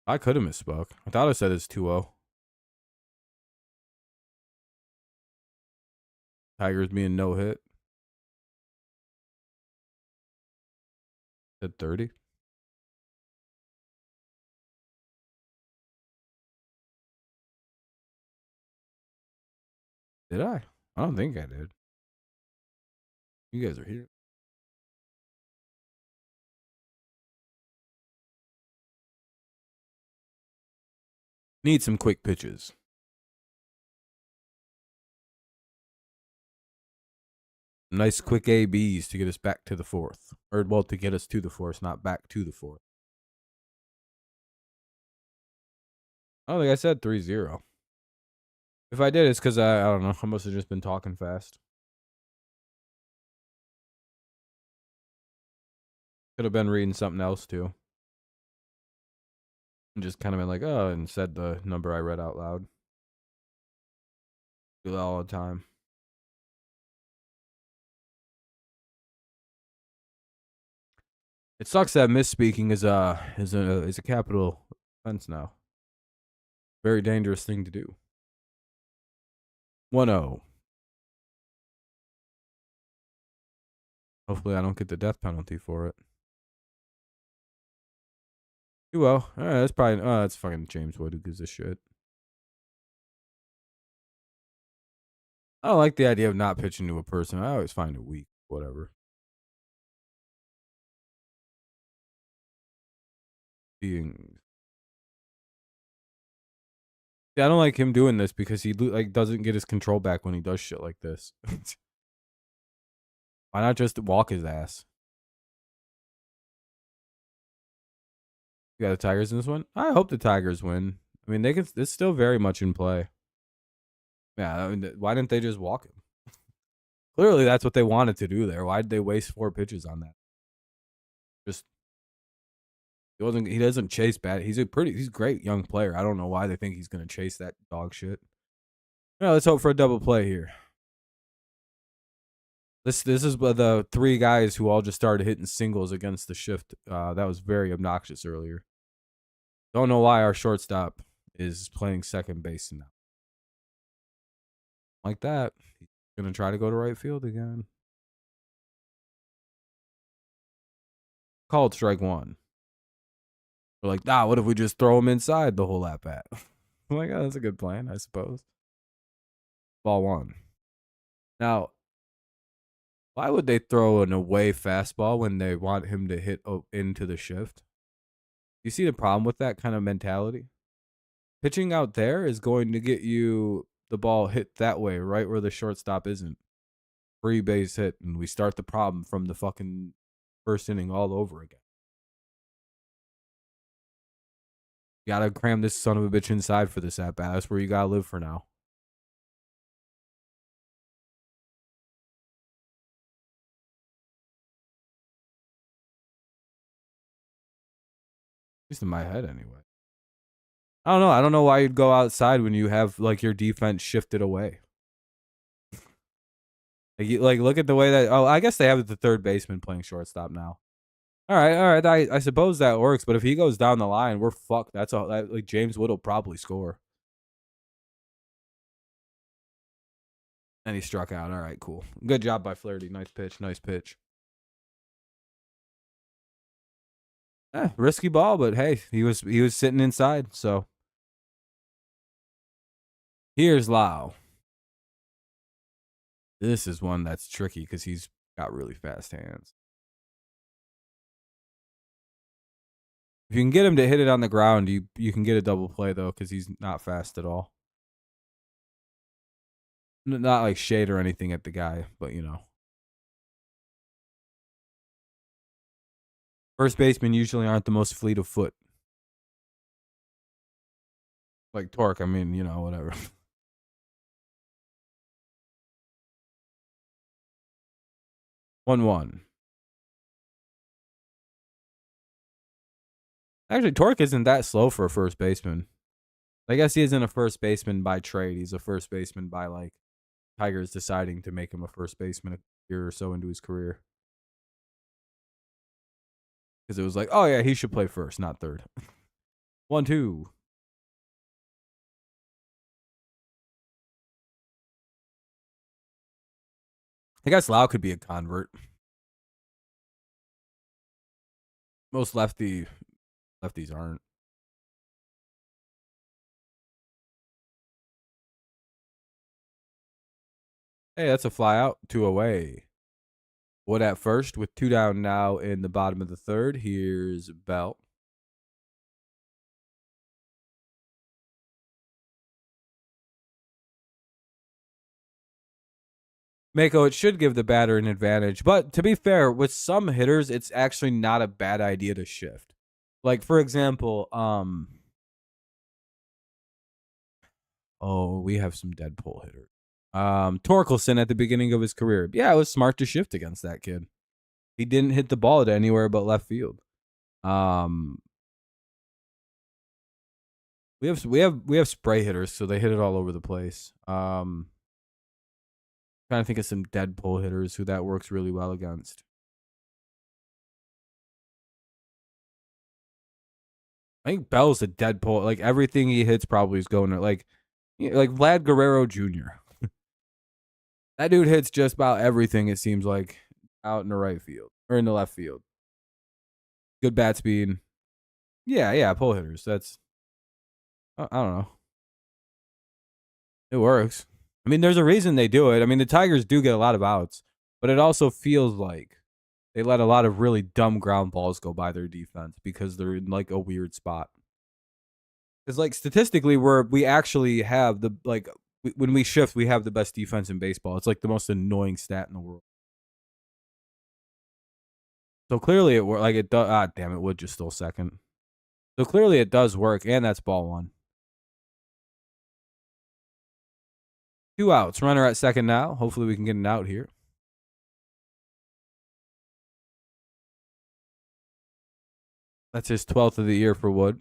Speaker 1: I could have misspoke. I thought I said it's 2-0. Tigers being no hit. Said 30. Did I? I don't think I did. You guys are here. Need some quick pitches. Nice quick ABs to get us back to the 4th. Or, well, to get us to the 4th, not back to the 4th. I don't think I said 3-0. If I did, it's because I don't know. I must have just been talking fast. Could have been reading something else, too. And just kind of been like, oh, and said the number I read out loud. Do that all the time. It sucks that misspeaking is a capital offense now. Very dangerous thing to do. 1-0. Hopefully I don't get the death penalty for it. 2-0. All right, that's probably that's fucking James Wood who gives a shit. I don't like the idea of not pitching to a person. I always find it weak. Whatever. Being. Yeah, I don't like him doing this because he like doesn't get his control back when he does shit like this. Why not just walk his ass? You got the Tigers in this one? I hope the Tigers win. I mean, it's still very much in play. Yeah, I mean, why didn't they just walk him? Clearly, that's what they wanted to do there. Why did they waste 4 pitches on that? Just he doesn't chase bad. He's a great young player. I don't know why they think he's gonna chase that dog shit. Yeah, let's hope for a double play here. This is the 3 guys who all just started hitting singles against the shift. That was very obnoxious earlier. Don't know why our shortstop is playing second base now. Like that. He's gonna try to go to right field again. Called strike 1. We're like, what if we just throw him inside the whole at bat? I'm like, oh, that's a good plan, I suppose. Ball one. Now, why would they throw an away fastball when they want him to hit into the shift? You see the problem with that kind of mentality? Pitching out there is going to get you the ball hit that way, right where the shortstop isn't. Free base hit, and we start the problem from the fucking first inning all over again. You gotta cram this son of a bitch inside for this at bat. That's where you gotta live for now. At least in my head, anyway. I don't know. I don't know why you'd go outside when you have like your defense shifted away. Like look at the way that. Oh, I guess they have the third baseman playing shortstop now. All right. I suppose that works. But if he goes down the line, we're fucked. That's all. Like James Wood will probably score. And he struck out. All right, cool. Good job by Flaherty. Nice pitch. Nice pitch. Risky ball, but hey, he was sitting inside. So here's Lau. This is one that's tricky because he's got really fast hands. If you can get him to hit it on the ground, you can get a double play though because he's not fast at all. Not like shade or anything at the guy, but you know. First basemen usually aren't the most fleet of foot. Like Torque, I mean, you know, whatever. 1-1. Actually, Torque isn't that slow for a first baseman. I guess he isn't a first baseman by trade. He's a first baseman by like Tigers deciding to make him a first baseman a year or so into his career. Because it was like, oh yeah, he should play first, not third. 1-2. I guess Lau could be a convert. Most lefties aren't. Hey, that's a fly out, 2 away. Wood at first with 2 down now in the bottom of the third. Here's Bell. Mako, it should give the batter an advantage. But to be fair, with some hitters, it's actually not a bad idea to shift. Like, for example, we have some Deadpool hitters. Torkelson at the beginning of his career. Yeah, it was smart to shift against that kid. He didn't hit the ball at anywhere but left field. We have spray hitters, so they hit it all over the place. Trying to think of some Deadpool hitters who that works really well against. I think Bell's a Deadpool. Like everything he hits probably is going to like Vlad Guerrero Jr. That dude hits just about everything, it seems like, out in the right field or in the left field. Good bat speed. Yeah, pull hitters. That's I don't know. It works. I mean, there's a reason they do it. I mean, the Tigers do get a lot of outs, but it also feels like they let a lot of really dumb ground balls go by their defense because they're in like a weird spot. Because like statistically, we actually have the like when we shift, we have the best defense in baseball. It's like the most annoying stat in the world. So clearly it worked. Like it does. Ah, damn it! Wood just stole second. So clearly it does work, and that's ball one. 2 outs. Runner at second now. Hopefully we can get an out here. That's his 12th of the year for Wood.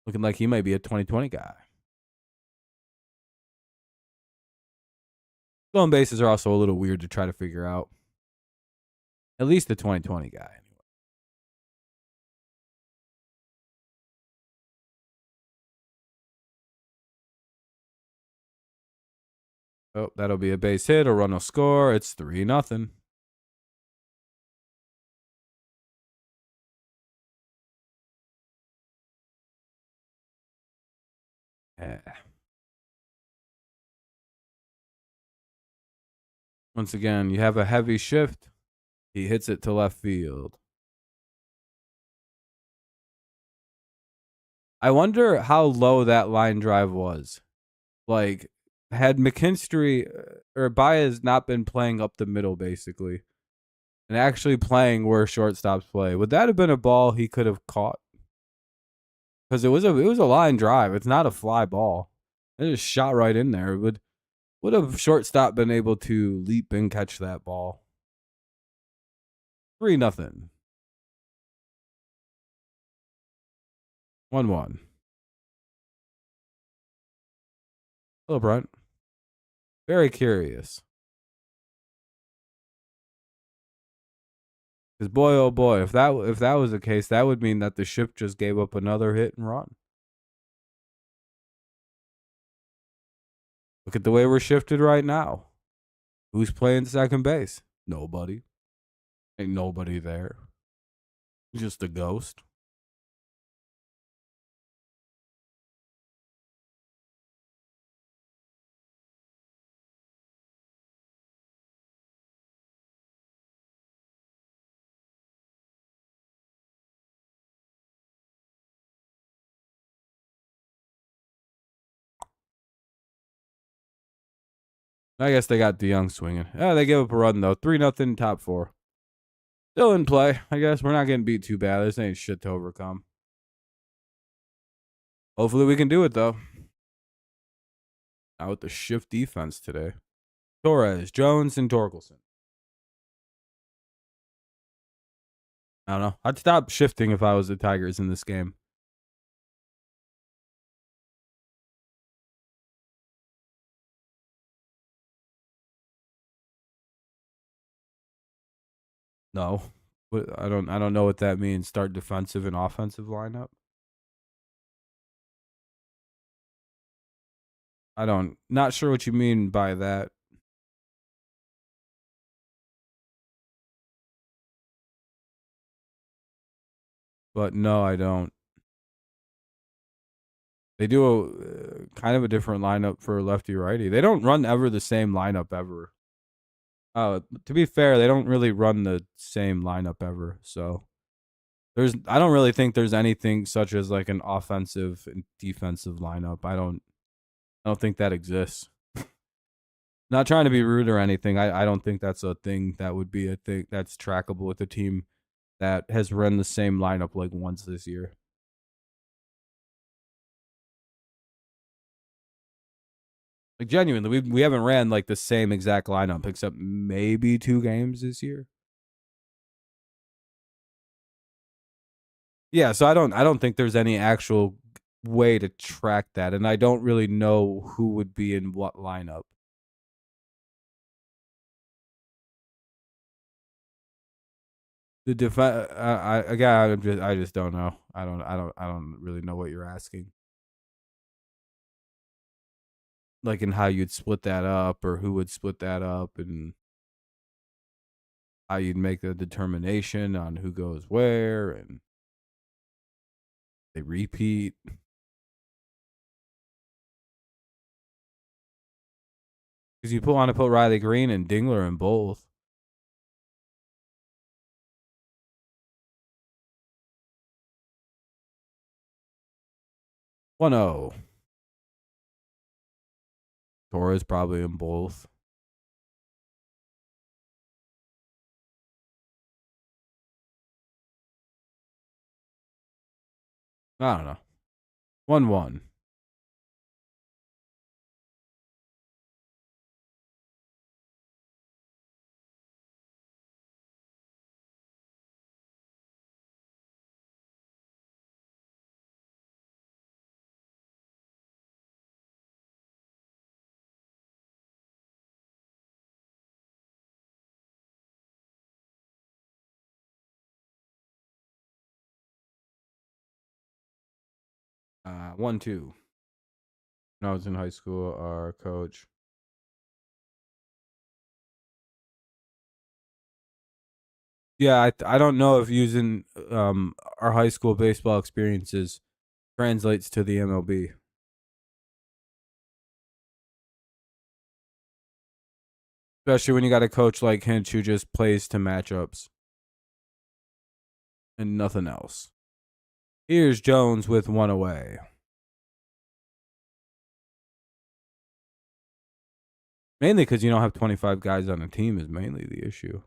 Speaker 1: Looking like he might be a 2020 guy. Stolen bases are also a little weird to try to figure out. At least the 2020 guy. Oh, that'll be a base hit. A run will score. It's 3-0. Yeah. Once again, you have a heavy shift. He hits it to left field. I wonder how low that line drive was. Like, had McKinstry or Baez not been playing up the middle, basically, and actually playing where shortstops play, would that have been a ball he could have caught? Because it was a line drive. It's not a fly ball. It just shot right in there. Would have shortstop been able to leap and catch that ball? 3-0. 1-1. Hello, Brent. Very curious. Because boy, oh boy, if that was the case, that would mean that the ship just gave up another hit and run. Look at the way we're shifted right now. Who's playing second base? Nobody. Ain't nobody there. Just a ghost. I guess they got DeYoung swinging. Yeah, they gave up a run though. 3-0, top four. Still in play. I guess we're not getting beat too bad. This ain't shit to overcome. Hopefully we can do it though. Out with the shift defense today. Torres, Jones, and Torkelson. I don't know. I'd stop shifting if I was the Tigers in this game. No. I don't know what that means. Start defensive and offensive lineup. Not sure what you mean by that. But no, I don't. They do a kind of a different lineup for lefty righty. They don't run ever the same lineup ever. To be fair, they don't really run the same lineup ever. So I don't really think there's anything such as like an offensive and defensive lineup. I don't think that exists. Not trying to be rude or anything. I don't think that's a thing that would be a thing that's trackable with a team that has run the same lineup like once this year. Like genuinely, we haven't ran like the same exact lineup except maybe 2 games this year. Yeah, so I don't think there's any actual way to track that, and I don't really know who would be in what lineup. The defense, I just don't know. I don't really know what you're asking. Like in how you'd split that up, or who would split that up, and how you'd make the determination on who goes where, and they repeat. Because you want to put Riley Greene and Dingler in both. One zero. Torres probably in both. I don't know. 1-1. Uh, 1-2. When I was in high school, our coach. Yeah, I don't know if using our high school baseball experiences translates to the MLB. Especially when you got a coach like Hinch who just plays to matchups and nothing else. Here's Jones with one away. Mainly because you don't have 25 guys on a team is mainly the issue.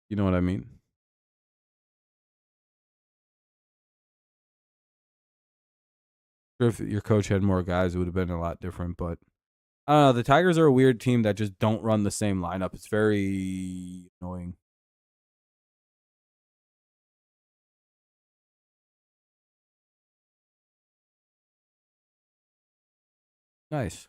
Speaker 1: You know what I mean? If your coach had more guys, it would have been a lot different. But I don't know. The Tigers are a weird team that just don't run the same lineup. It's very annoying. Nice.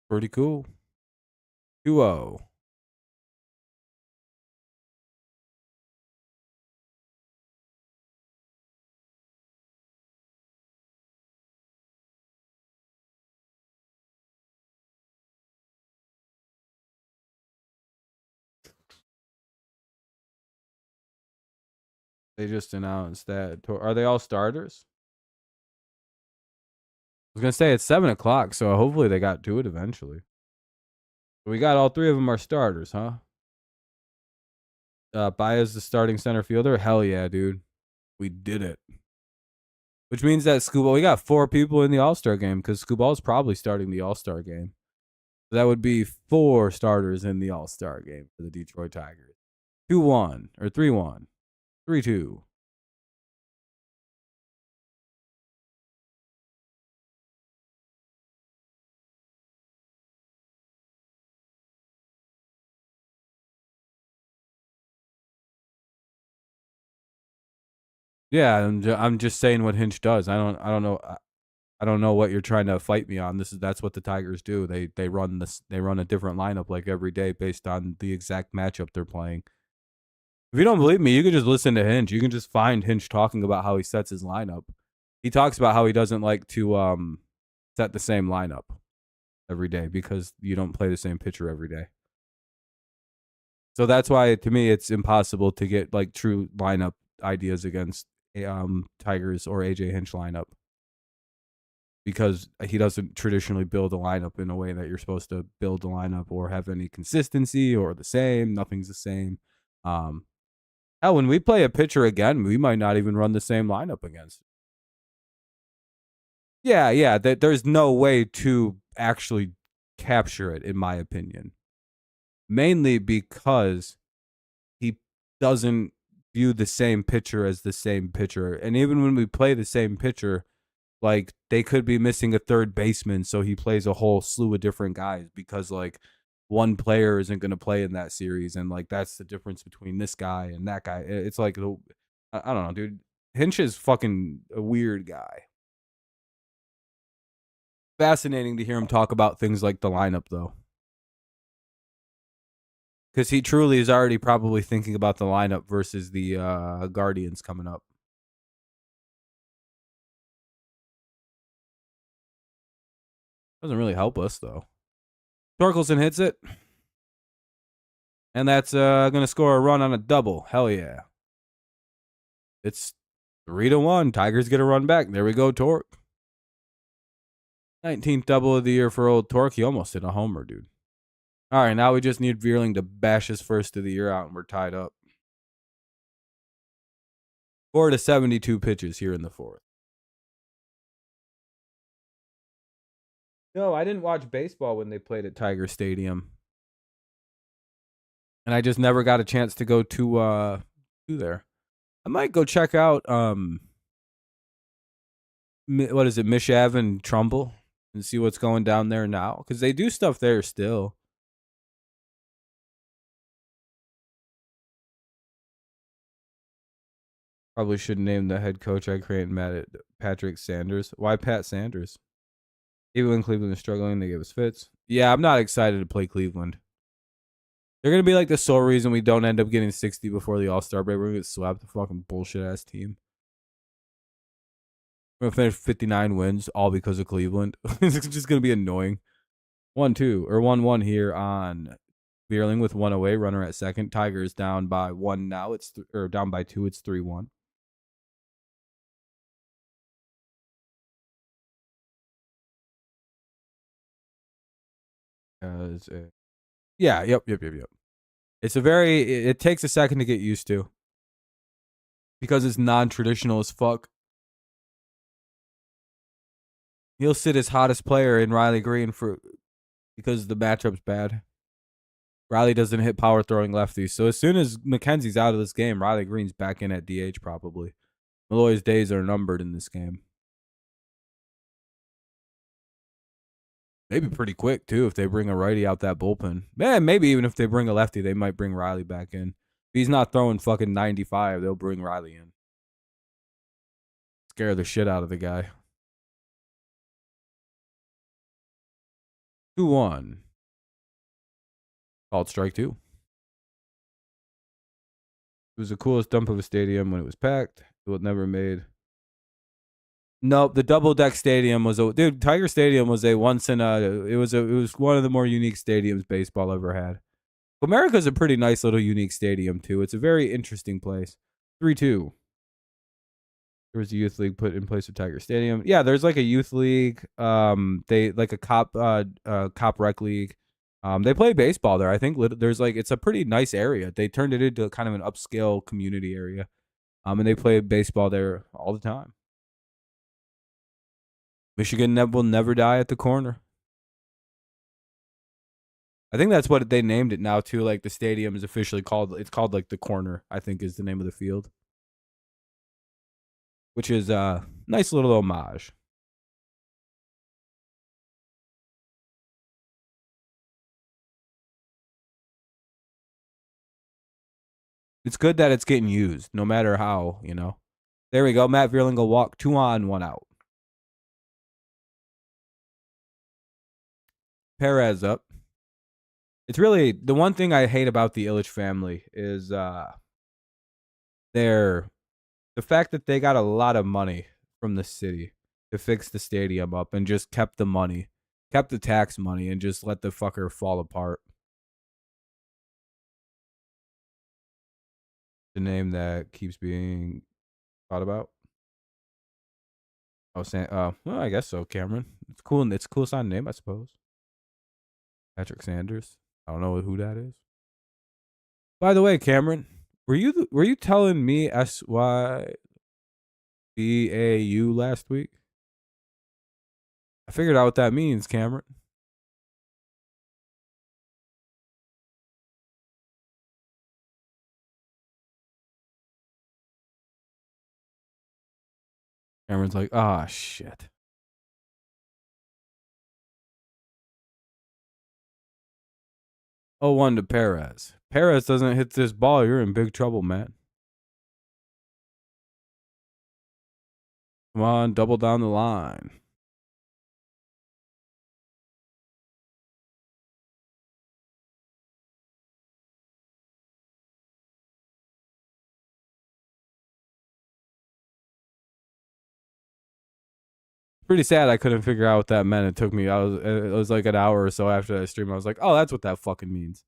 Speaker 1: Pretty cool. 2-0. They just announced that. Are they all starters? I was going to say it's 7 o'clock, so hopefully they got to it eventually. We got all three of them are starters, huh? Baez the starting center fielder. Hell yeah, dude. We did it. Which means that Scooball, we got 4 people in the All-Star game because Scooball's probably starting the All-Star game. So that would be 4 starters in the All-Star game for the Detroit Tigers. 2-1 or 3-1. 3-2. Yeah, I'm just saying what Hinch does. I don't know. I don't know what you're trying to fight me on. That's what the Tigers do. They run a different lineup like every day based on the exact matchup they're playing. If you don't believe me, you can just listen to Hinch. You can just find Hinch talking about how he sets his lineup. He talks about how he doesn't like to set the same lineup every day because you don't play the same pitcher every day. So that's why to me it's impossible to get like true lineup ideas against Tigers or AJ Hinch lineup because he doesn't traditionally build a lineup in a way that you're supposed to build a lineup or have any consistency or the same. Nothing's the same. Hell, when we play a pitcher again, we might not even run the same lineup against. Yeah. There's no way to actually capture it, in my opinion. Mainly because he doesn't view the same pitcher as the same pitcher. And even when we play the same pitcher, like they could be missing a third baseman, so he plays a whole slew of different guys because like one player isn't going to play in that series, and like that's the difference between this guy and that guy. It's like I don't know, dude. Hinch is fucking a weird guy. Fascinating to hear him talk about things like the lineup, though. Because he truly is already probably thinking about the lineup versus the Guardians coming up. Doesn't really help us, though. Torkelson hits it. And that's going to score a run on a double. Hell yeah. It's 3-1. Tigers get a run back. There we go, Torque. 19th double of the year for old Torque. He almost hit a homer, dude. All right, now we just need Veerling to bash his first of the year out, and we're tied up. 4 to 72 pitches here in the 4th. No, I didn't watch baseball when they played at Tiger Stadium. And I just never got a chance to go to there. I might go check out what is it, Mish Ave and Trumbull and see what's going down there now because they do stuff there still. Probably should name the head coach I create Patrick Sanders. Why Pat Sanders? Even when Cleveland is struggling, they give us fits. Yeah, I'm not excited to play Cleveland. They're going to be like the sole reason we don't end up getting 60 before the All-Star break. We're going to get swept. The fucking bullshit-ass team. We're going to finish 59 wins, all because of Cleveland. It's just going to be annoying. 1-2, or 1-1 here on Veerling with one away, runner at second. Tigers down by one now. It's or down by two. It's 3-1. Yeah, yep. It's a very. It takes a second to get used to because it's non-traditional as fuck. He'll sit his hottest player in Riley Greene for because the matchup's bad. Riley doesn't hit power throwing lefties. So as soon as McKenzie's out of this game, Riley Greene's back in at DH probably. Malloy's days are numbered in this game. Maybe pretty quick too if they bring a righty out that bullpen. Man, maybe even if they bring a lefty, they might bring Riley back in. If he's not throwing fucking 95, they'll bring Riley in. Scare the shit out of the guy. 2-1. Called strike two. It was the coolest dump of a stadium when it was packed. It was never made. Nope, the double deck stadium was Tiger Stadium was a once in a. It was one of the more unique stadiums baseball ever had. America's a pretty nice little unique stadium too. It's a very interesting place. 3-2. There was a youth league put in place with Tiger Stadium. Yeah, there's like a youth league. They like a cop rec league. They play baseball there. I think there's like it's a pretty nice area. They turned it into kind of an upscale community area. And they play baseball there all the time. Michigan will never die at the corner. I think that's what they named it now too. Like the stadium is officially called. It's called like the Corner. I think is the name of the field, which is a nice little homage. It's good that it's getting used, no matter how, you know. There we go. Matt Vierling will walk 2 on, 1 out. Perez up. It's really the one thing I hate about the Illich family is the fact that they got a lot of money from the city to fix the stadium up and just kept the money, kept the tax money, and just let the fucker fall apart. The name that keeps being thought about. Well, I guess so, Cameron. It's cool. It's a cool sounding name, I suppose. Patrick Sanders. I don't know who that is. By the way, Cameron, were you telling me SYBAU last week? I figured out what that means, Cameron. Cameron's like, ah, shit. Oh, 1 to Perez. Perez doesn't hit this ball, you're in big trouble, man. Come on, double down the line. Pretty sad I couldn't figure out what that meant. It took me, it was like an hour or so after that stream. I was like, oh, that's what that fucking means.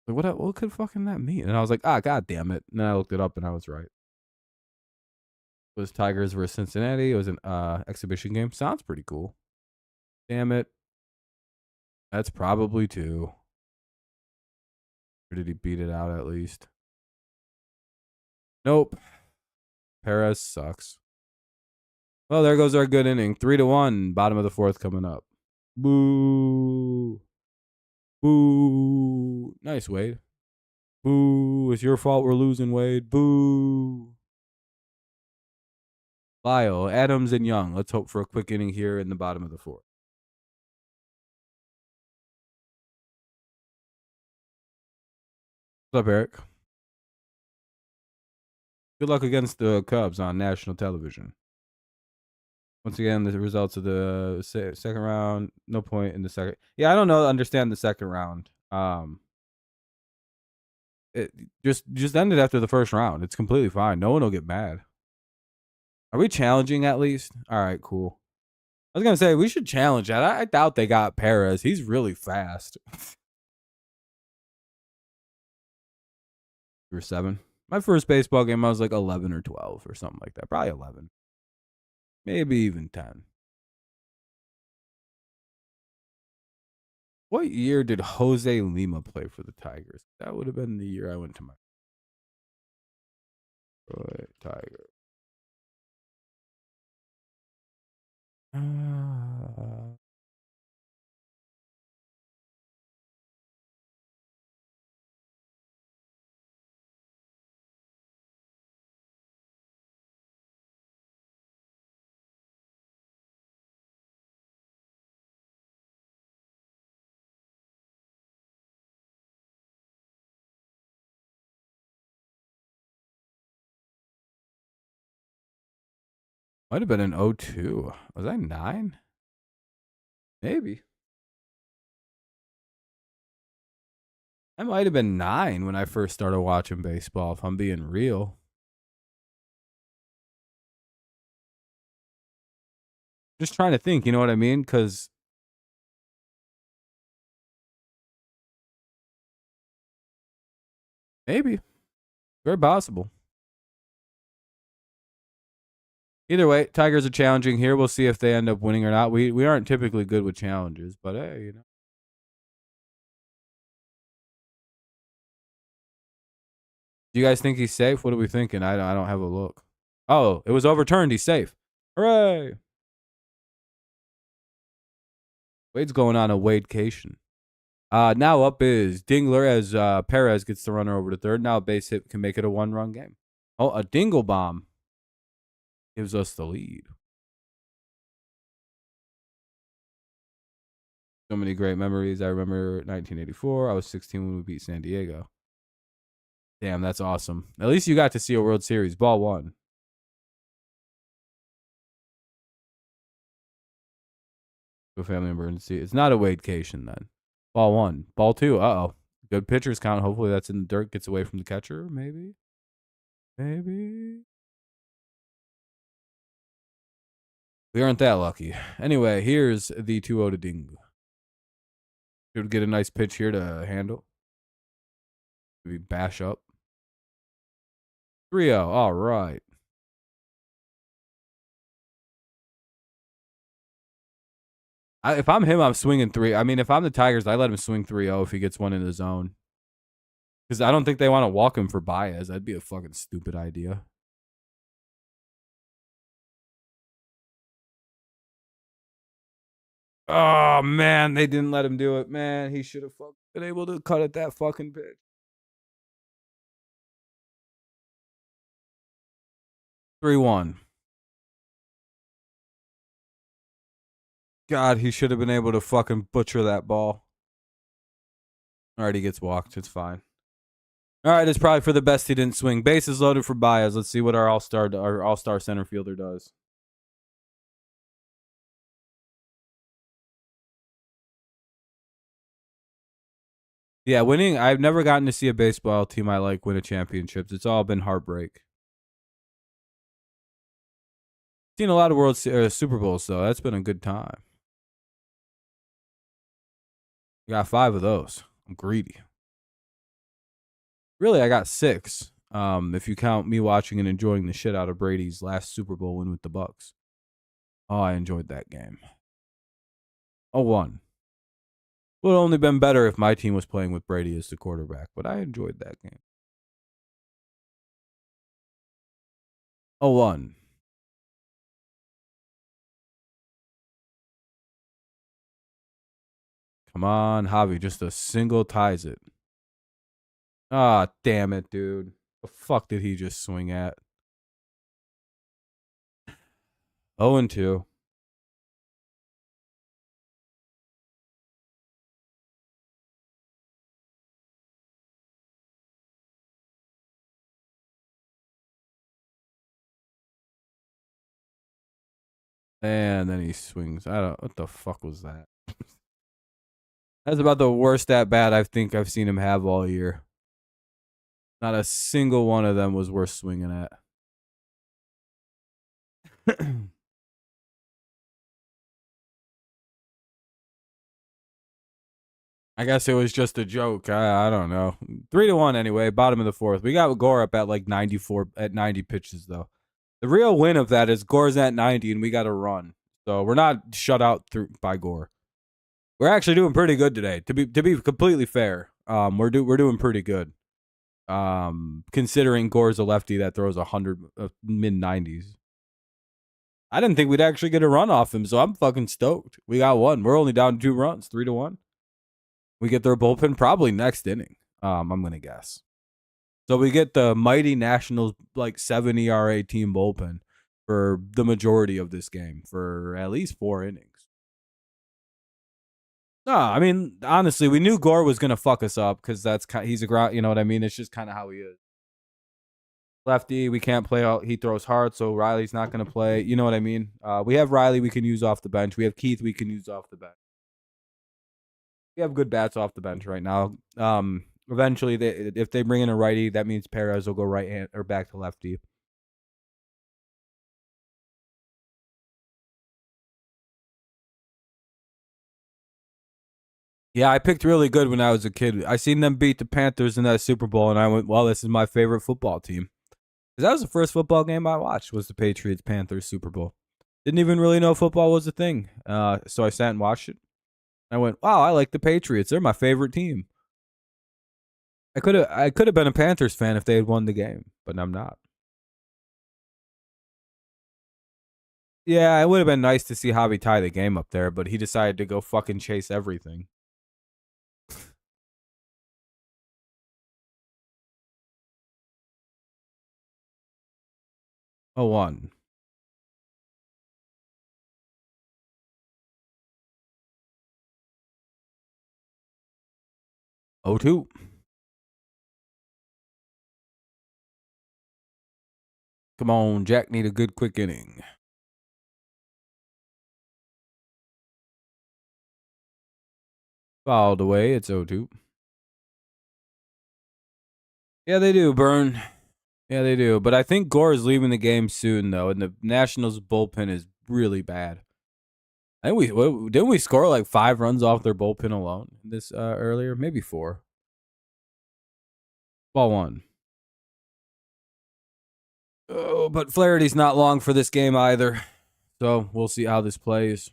Speaker 1: Like, what could fucking that mean? And I was like, god damn it. And then I looked it up and I was right. It was Tigers versus Cincinnati. It was an exhibition game. Sounds pretty cool. Damn it. That's probably 2. Or did he beat it out at least? Nope. Perez sucks. Well, there goes our good inning. 3-1. Bottom of the 4th coming up. Boo. Boo. Nice, Wade. Boo. It's your fault we're losing, Wade. Boo. Lyle, Adams, and Young. Let's hope for a quick inning here in the bottom of the 4th. What's up, Eric? Good luck against the Cubs on national television. Once again, the results of the second round. No point in the second. Yeah, I don't understand the second round. It just ended after the first round. It's completely fine. No one will get mad. Are we challenging at least? All right, cool. I was gonna say we should challenge that. I doubt they got Perez. He's really fast. Or 7. My first baseball game, I was like 11 or 12 or something like that. Probably 11. Maybe even 10. What year did Jose Lima play for the Tigers? That would have been the year I went to my Tiger. Might have been in 02. Was I 9? Maybe. I might have been 9 when I first started watching baseball, if I'm being real. Just trying to think, you know what I mean? Because maybe. Very possible. Either way, Tigers are challenging here. We'll see if they end up winning or not. We aren't typically good with challenges, but hey, you know. Do you guys think he's safe? What are we thinking? I don't have a look. Oh, it was overturned. He's safe. Hooray! Wade's going on a Wadecation. Now up is Dingler as Perez gets the runner over to third. Now a base hit can make it a 1-run game. Oh, a dingle bomb gives us the lead. So many great memories. I remember 1984. I was 16 when we beat San Diego. Damn, that's awesome. At least you got to see a World Series. Ball 1. A family emergency. It's not a Wadecation then. Ball 1. Ball 2. Uh-oh. Good pitchers count. Hopefully that's in the dirt. Gets away from the catcher. Maybe. Maybe. We aren't that lucky. Anyway, here's the 2-0 to Ding. Should get a nice pitch here to handle. Maybe bash up. 3-0. All right. If I'm him, I'm swinging 3. I mean, if I'm the Tigers, I let him swing 3-0 if he gets one in the zone. Because I don't think they want to walk him for Baez. That'd be a fucking stupid idea. Oh, man. They didn't let him do it. Man, he should have been able to cut at that fucking pitch. 3-1. God, he should have been able to fucking butcher that ball. All right, he gets walked. It's fine. All right, it's probably for the best he didn't swing. Bases loaded for Baez. Let's see what our all-star center fielder does. Yeah, winning. I've never gotten to see a baseball team I like win a championships. It's all been heartbreak. Seen a lot of Super Bowls though. That's been a good time. Got 5 of those. I'm greedy. Really, I got 6. If you count me watching and enjoying the shit out of Brady's last Super Bowl win with the Bucks. Oh, I enjoyed that game. 0-1. Would have only been better if my team was playing with Brady as the quarterback, but I enjoyed that game. 0-1. Come on, Javi. Just a single ties it. Ah, damn it, dude. The fuck did he just swing at? 0-2. And then he swings. What the fuck was that? That's about the worst at bat I think I've seen him have all year. Not a single one of them was worth swinging at. I guess it was just a joke. I don't know. 3-1 anyway. Bottom of the fourth. We got Gore up at like 94 at 90 pitches though. The real win of that is Gore's at 90 and we got a run. So we're not shut out through by Gore. We're actually doing pretty good today. To be completely fair, we're doing pretty good. Considering Gore's a lefty that throws 100 mid 90s. I didn't think we'd actually get a run off him, so I'm fucking stoked. We got one. We're only down 2 runs, 3-1. We get their bullpen probably next inning. I'm gonna guess. So we get the mighty Nationals like 7 ERA team bullpen for the majority of this game for at least 4 innings. No, I mean honestly, we knew Gore was gonna fuck us up because he's a ground. You know what I mean? It's just kind of how he is. Lefty, we can't play out. He throws hard, so Riley's not gonna play. You know what I mean? We have Riley we can use off the bench. We have Keith we can use off the bench. We have good bats off the bench right now. Eventually, if they bring in a righty, that means Perez will go right hand or back to lefty. Yeah, I picked really good when I was a kid. I seen them beat the Panthers in that Super Bowl, and I went, "Well, this is my favorite football team." Because that was the first football game I watched was the Patriots Panthers Super Bowl. Didn't even really know football was a thing, so I sat and watched it. I went, "Wow, I like the Patriots. They're my favorite team." I could have been a Panthers fan if they had won the game, but I'm not. Yeah, it would have been nice to see Javi tie the game up there, but he decided to go fucking chase everything. Oh, 1. Oh, 2. Come on, Jack need a good quick inning. Fouled away, it's 0-2. Yeah, they do, Burn. Yeah, they do. But I think Gore is leaving the game soon, though, and the Nationals bullpen is really bad. I think didn't we score like 5 runs off their bullpen alone this earlier? Maybe 4. Ball 1. Oh, but Flaherty's not long for this game either. So we'll see how this plays.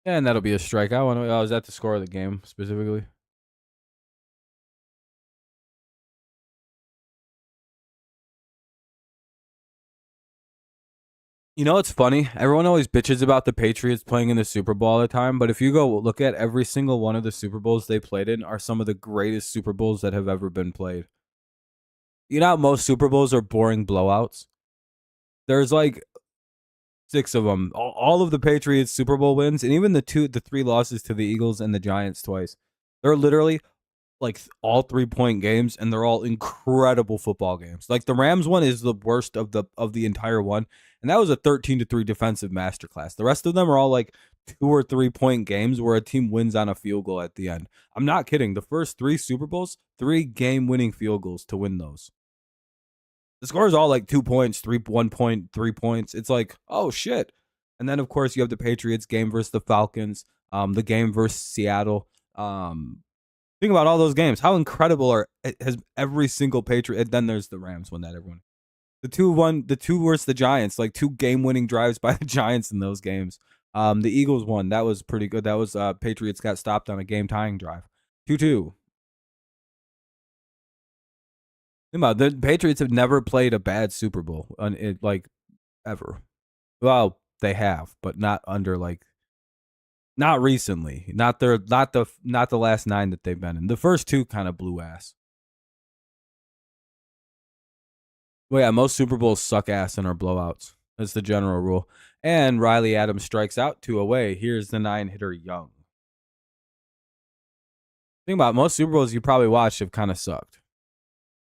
Speaker 1: And that'll be a strikeout. Oh, is that the score of the game specifically? You know what's funny? Everyone always bitches about the Patriots playing in the Super Bowl all the time, but if you go look at every single one of the Super Bowls they played in are some of the greatest Super Bowls that have ever been played. You know how most Super Bowls are boring blowouts? There's like 6 of them. All of the Patriots Super Bowl wins and even the 3 losses to the Eagles and the Giants twice. They're literally like all 3-point games, and they're all incredible football games. Like the Rams one is the worst of the entire one, and that was a 13-3 defensive masterclass. The rest of them are all like 2 or 3-point games where a team wins on a field goal at the end. I'm not kidding. The first 3 Super Bowls, 3 game-winning field goals to win those. The score is all like 2 points, 1 point, 3 points. It's like, oh shit. And then of course you have the Patriots game versus the Falcons, the game versus Seattle. Think about all those games. How incredible has every single Patriot? And then there's the Rams when that everyone. The two versus the Giants, like 2 game-winning drives by the Giants in those games. The Eagles won. That was pretty good. That was Patriots got stopped on a game-tying drive. 2-2. Think about it, the Patriots have never played a bad Super Bowl, like ever. Well, they have, but not under like not recently. Not the last 9 that they've been in. The first 2 kind of blew ass. Well, yeah, most Super Bowls suck ass and are blowouts. That's the general rule. And Riley Adams strikes out 2 away. Here's the 9-hitter Young. Think about it, most Super Bowls you probably watched have kind of sucked.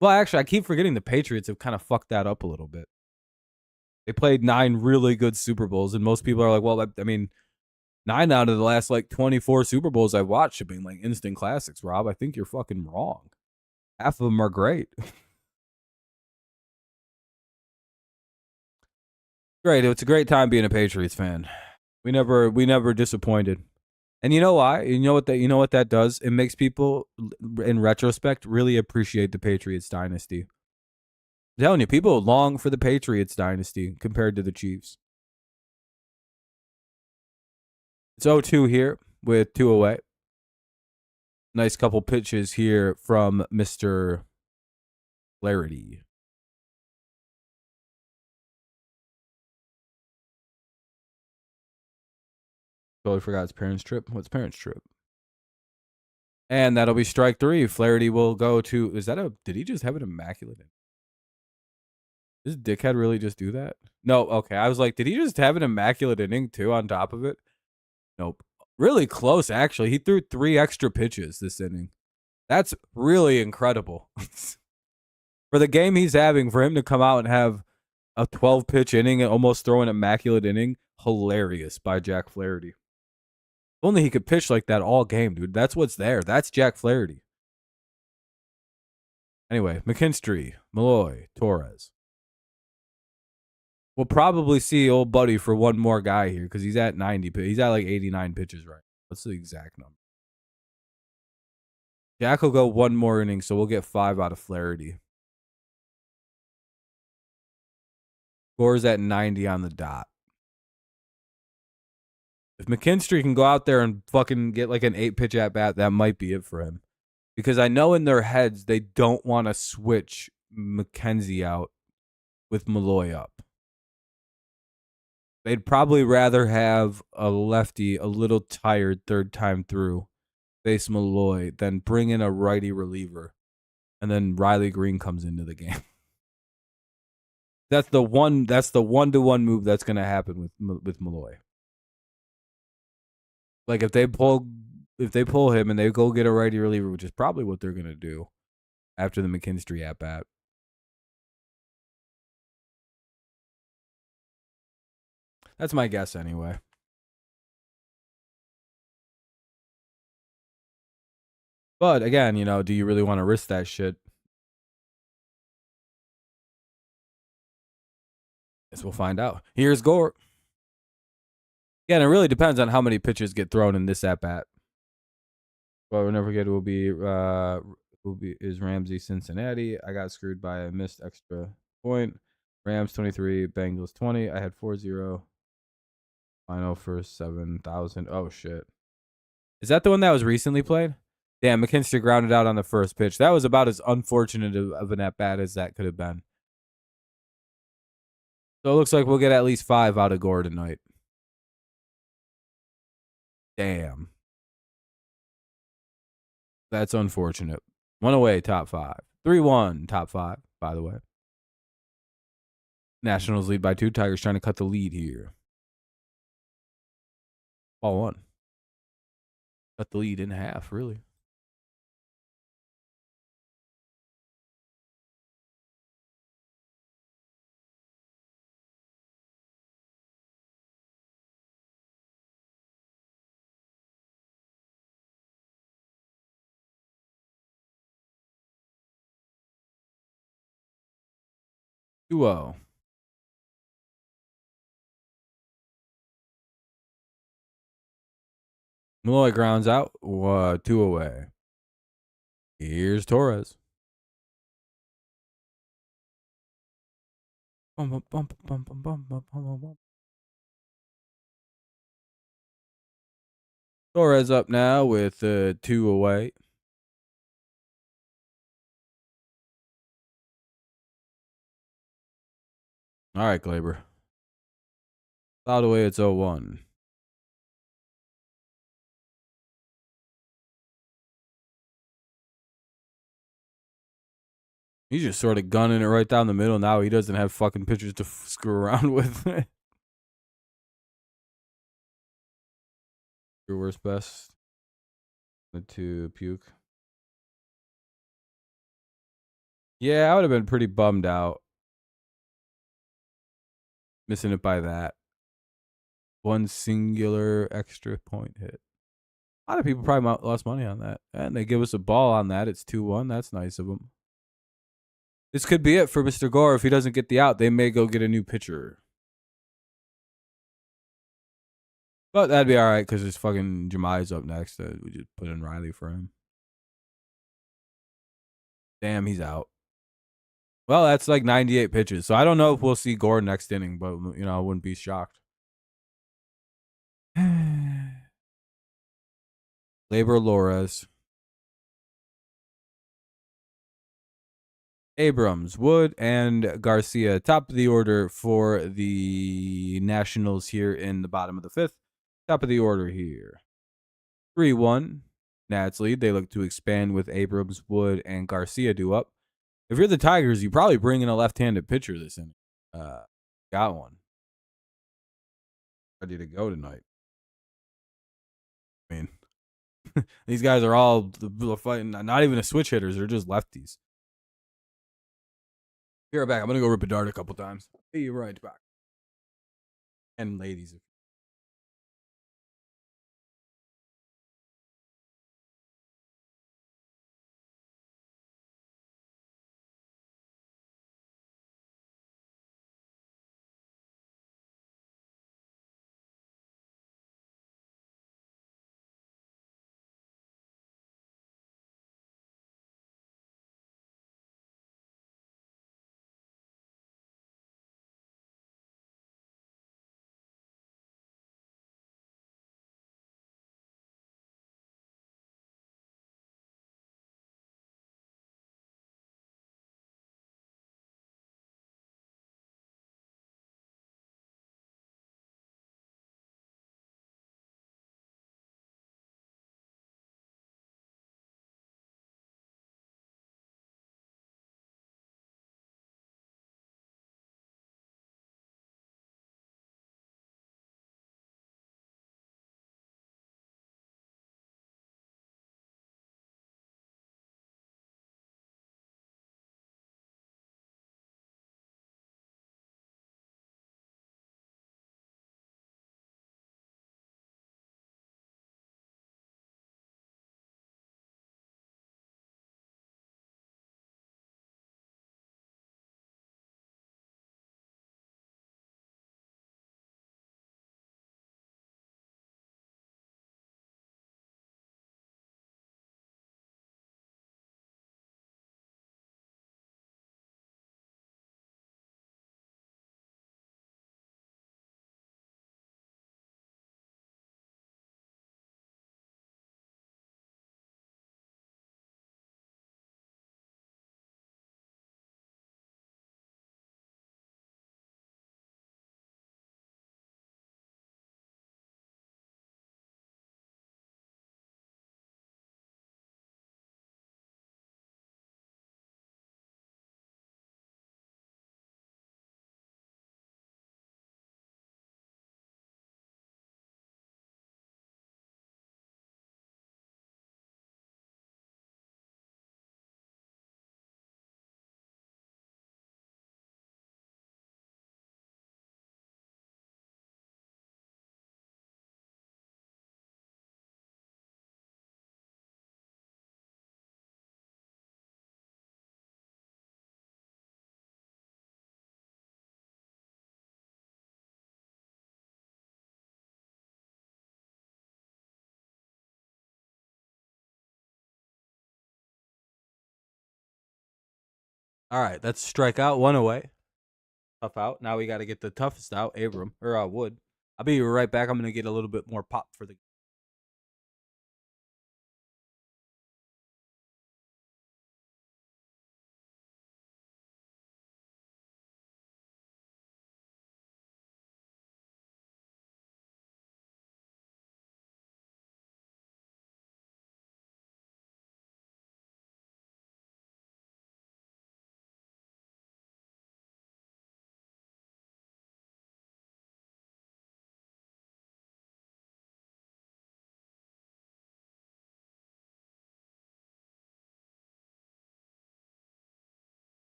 Speaker 1: Well, actually, I keep forgetting the Patriots have kind of fucked that up a little bit. They played 9 really good Super Bowls, and most people are like, well, I mean, 9 out of the last like 24 Super Bowls I've watched have been like instant classics, Rob. I think you're fucking wrong. Half of them are great. Great. It's a great time being a Patriots fan. We never disappointed. And you know why? You know what that does? It makes people in retrospect really appreciate the Patriots dynasty. I'm telling you, people long for the Patriots dynasty compared to the Chiefs. It's 0-2 here with 2 away. Nice couple pitches here from Mr. Flaherty. Totally forgot his parents' trip. What's parents' trip? And that'll be strike 3. Flaherty will go to. Did he just have an immaculate inning? Does dickhead really just do that? No, okay. I was like, did he just have an immaculate inning too on top of it? Nope. Really close, actually. He threw 3 extra pitches this inning. That's really incredible. For the game he's having, for him to come out and have a 12-pitch inning and almost throw an immaculate inning, hilarious by Jack Flaherty. Only he could pitch like that all game, dude. That's what's there. That's Jack Flaherty. Anyway, McKinstry, Malloy, Torres. We'll probably see old buddy for one more guy here because he's at 90. He's at like 89 pitches right. What's the exact number? Jack will go one more inning, so we'll get 5 out of Flaherty. Gore's at 90 on the dot. If McKinstry can go out there and fucking get like an 8-pitch at bat, that might be it for him. Because I know in their heads they don't want to switch McKenzie out with Malloy up. They'd probably rather have a lefty a little tired third time through face Malloy than bring in a righty reliever. And then Riley Greene comes into the game. That's the one-to-one move that's going to happen with Malloy. Like if they pull him and they go get a righty reliever, which is probably what they're going to do after the McKinstry at bat. That's my guess anyway. But again, do you really want to risk that shit? Guess we'll find out. Here's Gore. Again, it really depends on how many pitches get thrown in this at bat. Well, we'll never forget it will be Ramsey Cincinnati. I got screwed by a missed extra point. Rams 23, Bengals 20. I had 4-0. Final for 7,000. Oh shit. Is that the one that was recently played? Damn, McKinstry grounded out on the first pitch. That was about as unfortunate of an at bat as that could have been. So it looks like we'll get at least 5 out of Gore tonight. Damn. That's unfortunate. 1 away, top 5. 3-1, top 5, by the way. Nationals lead by 2. Tigers trying to cut the lead here. Ball 1. Cut the lead in half, really. Duo. Malloy grounds out. 2 away. Here's Torres. Torres up now with 2 away. All right, Glaber. Fouled away, it's 0-1. He's just sort of gunning it right down the middle now. He doesn't have fucking pitchers to screw around with. Your worst best. To puke. Yeah, I would have been pretty bummed out. Missing it by that. One singular extra point hit. A lot of people probably lost money on that. And they give us a ball on that. It's 2-1. That's nice of them. This could be it for Mr. Gore. If he doesn't get the out, they may go get a new pitcher. But that'd be all right because his fucking Jemi's up next. We just put in Riley for him. Damn, he's out. Well, that's like 98 pitches. So I don't know if we'll see Gore next inning, but, you know, I wouldn't be shocked. Labor Lores. Abrams, Wood, and Garcia. Top of the order for the Nationals here in the bottom of the fifth. Top of the order here. 3-1. Nats lead. They look to expand with Abrams, Wood, and Garcia due up. If you're the Tigers, you probably bring in a left-handed pitcher this inning. Got one. Ready to go tonight. I mean, these guys are all fighting, not even a switch hitters. They're just lefties. Be right back. I'm going to go rip a dart a couple times. Be right back. And ladies. All right, that's strikeout, one away. Tough out. Now we got to get the toughest out, Wood. I'll be right back. I'm going to get a little bit more pop for the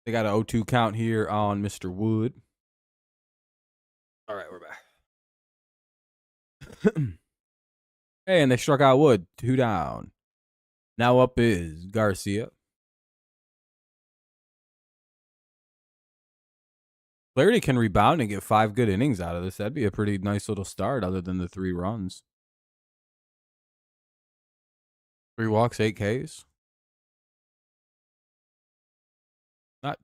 Speaker 1: They got an 0-2 count here on Mr. Wood. All right, we're back. Hey, and they struck out Wood. 2 down. Now up is Garcia. Flaherty can rebound and get 5 good innings out of this. That'd be a pretty nice little start other than the 3 runs. 3 walks, 8 Ks. Not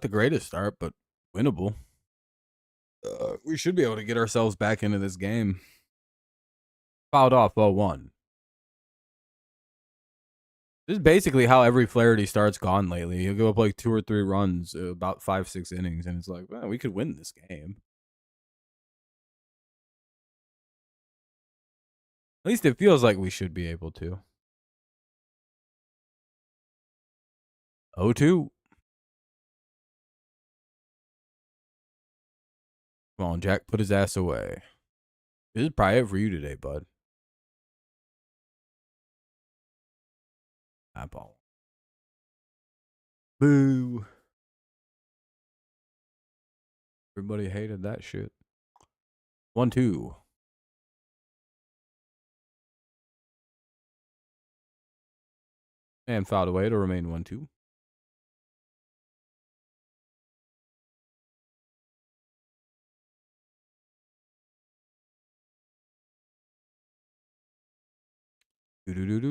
Speaker 1: the greatest start, but winnable. We should be able to get ourselves back into this game. Fouled off 0-1. This is basically how every Flaherty start's gone lately. He'll go up like 2 or 3 runs, about 5-6 innings, and it's like, well, we could win this game. At least it feels like we should be able to. 0-2. Come on, Jack, put his ass away. This is probably it for you today, bud. That ball. Boo. Everybody hated that shit. 1-2. And fouled away to remain 1-2. Pitch.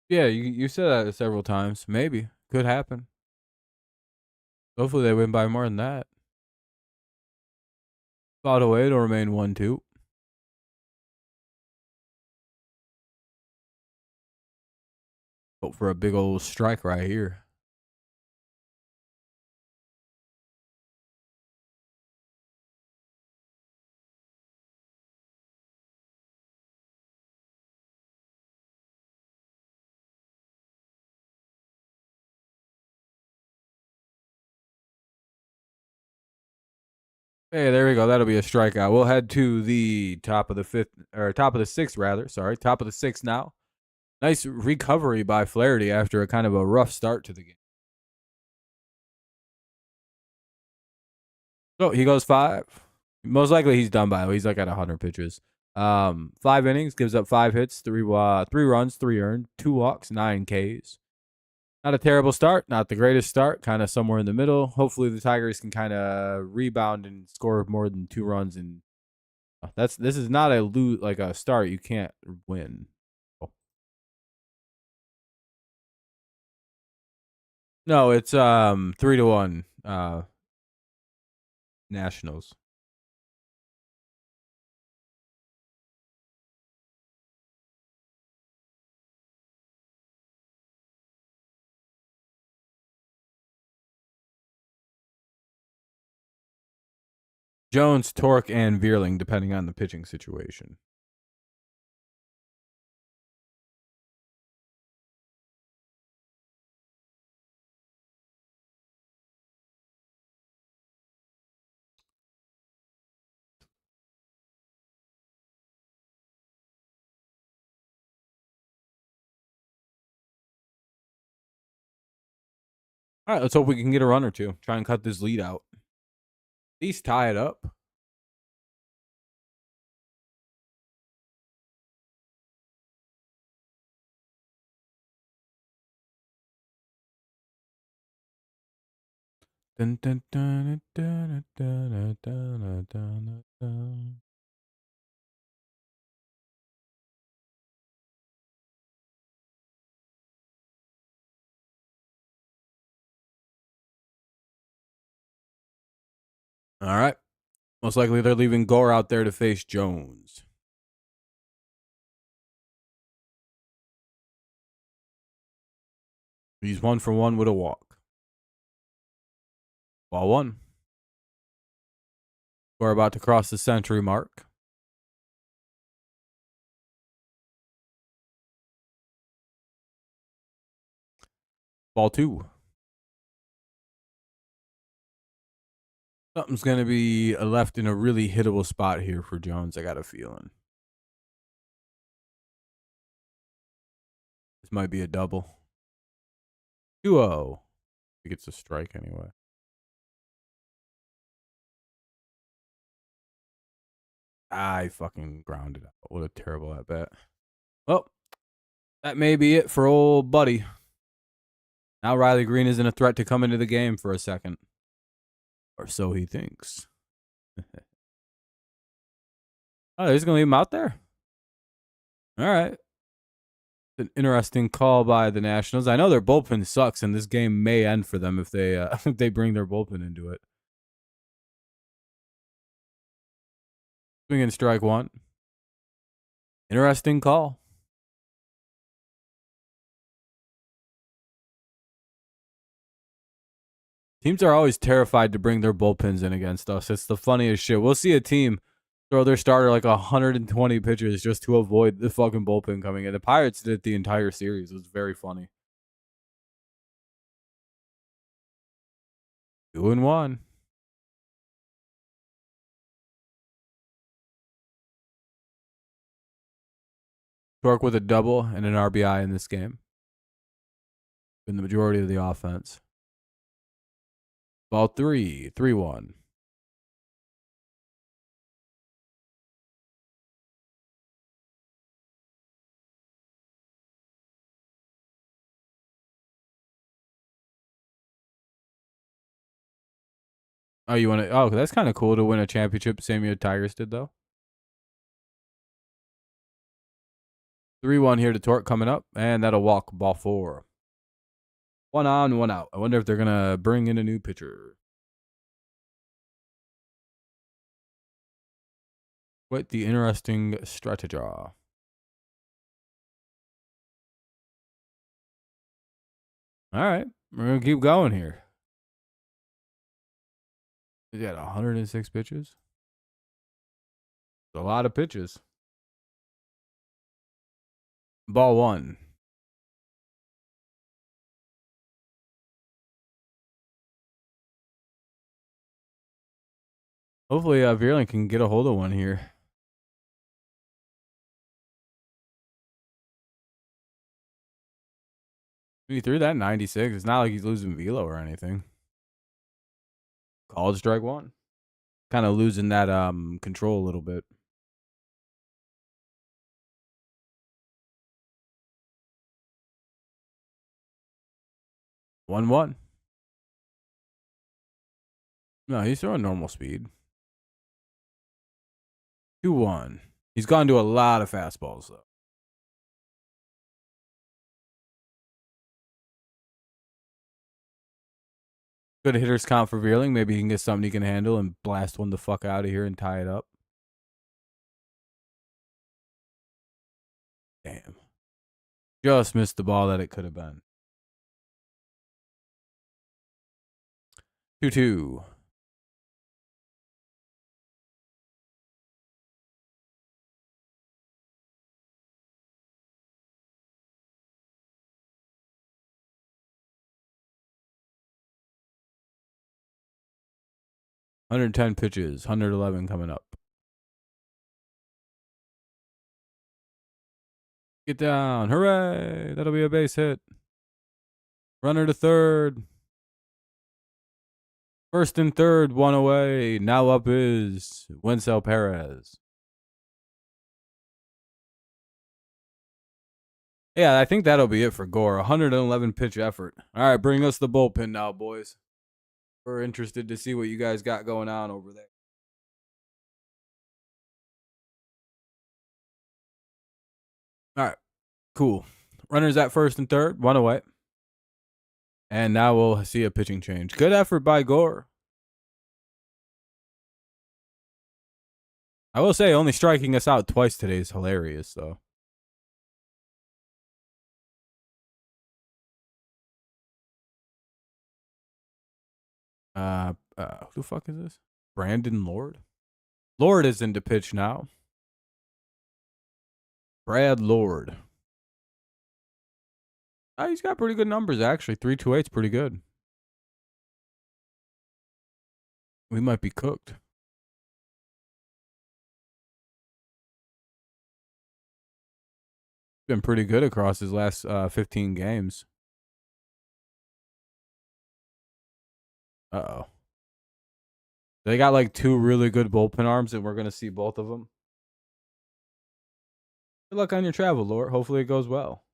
Speaker 1: Yeah, you said that several times. Maybe. Could happen. Hopefully they win by more than that. Fouled away to remain 1-2. Hope for a big old strike right here. Hey, there we go. That'll be a strikeout. We'll head to the top of the 5th, or top of the 6th, rather. Sorry, top of the 6th now. Nice recovery by Flaherty after a kind of a rough start to the game. So he goes 5. Most likely he's done by. He's like at 100 pitches. 5 innings, gives up 5 hits, 3 runs, 3 earned, 2 walks, 9 Ks. Not a terrible start, not the greatest start, kind of somewhere in the middle. Hopefully the Tigers can kind of rebound and score more than 2 runs. And this is not a start you can't win. No, it's 3-1 Nationals. Jones, Torque, and Veerling, depending on the pitching situation. All right, let's hope we can get a run or two. Try and cut this lead out. At least tie it up. Dun, dun, dun, dun, dun, dun, dun, dun. All right. Most likely they're leaving Gore out there to face Jones. He's 1 for 1 with a walk. Ball 1. We're about to cross the century mark. Ball 2. Something's going to be left in a really hittable spot here for Jones, I got a feeling. This might be a double. 2-0. He gets a strike anyway. I fucking grounded out. What a terrible at bat. Well, that may be it for old buddy. Now Riley Greene isn't a threat to come into the game for a second. Or so he thinks. Oh, he's going to leave him out there? All right. An interesting call by the Nationals. I know their bullpen sucks, and this game may end for them if they if they bring their bullpen into it. Swing and strike one. Interesting call. Teams are always terrified to bring their bullpens in against us. It's the funniest shit. We'll see a team throw their starter like 120 pitches just to avoid the fucking bullpen coming in. The Pirates did it the entire series. It was very funny. 2-1. Torque with a double and an RBI in this game. In the majority of the offense. Ball 3, 3-1. Oh, you want to? Oh, that's kind of cool to win a championship. Same year Tigers did, though. 3-1 here to Torque coming up, and that'll walk ball 4. 1 on, 1 out. I wonder if they're going to bring in a new pitcher. Quite the interesting strategy. All right, we're going to keep going here. He got 106 pitches. A lot of pitches. Ball 1. Hopefully, Vierling can get a hold of one here. He threw that 96. It's not like he's losing velo or anything. Called strike 1. Kind of losing that control a little bit. One. No, he's throwing normal speed. 2-1. He's gone to a lot of fastballs, though. Good hitters count for Vierling. Maybe he can get something he can handle and blast one the fuck out of here and tie it up. Damn. Just missed the ball that it could have been. 2-2. $110 pitches, 111 coming up. Get down. Hooray. That'll be a base hit. Runner to third. First and third, 1 away. Now up is Wencel Perez. Yeah, I think that'll be it for Gore. 111 pitch effort. All right, bring us the bullpen now, boys. We're interested to see what you guys got going on over there. All right, cool. Runners at first and third, 1 away. And now we'll see a pitching change. Good effort by Gore. I will say, only striking us out twice today is hilarious, though. Who the fuck is this? Brandon Lord? Lord is into pitch now. Brad Lord. Oh, he's got pretty good numbers, actually. 3.28's pretty good. We might be cooked. Been pretty good across his last 15 games. Uh-oh. They got like two really good bullpen arms, and we're going to see both of them. Good luck on your travel, Lord. Hopefully it goes well.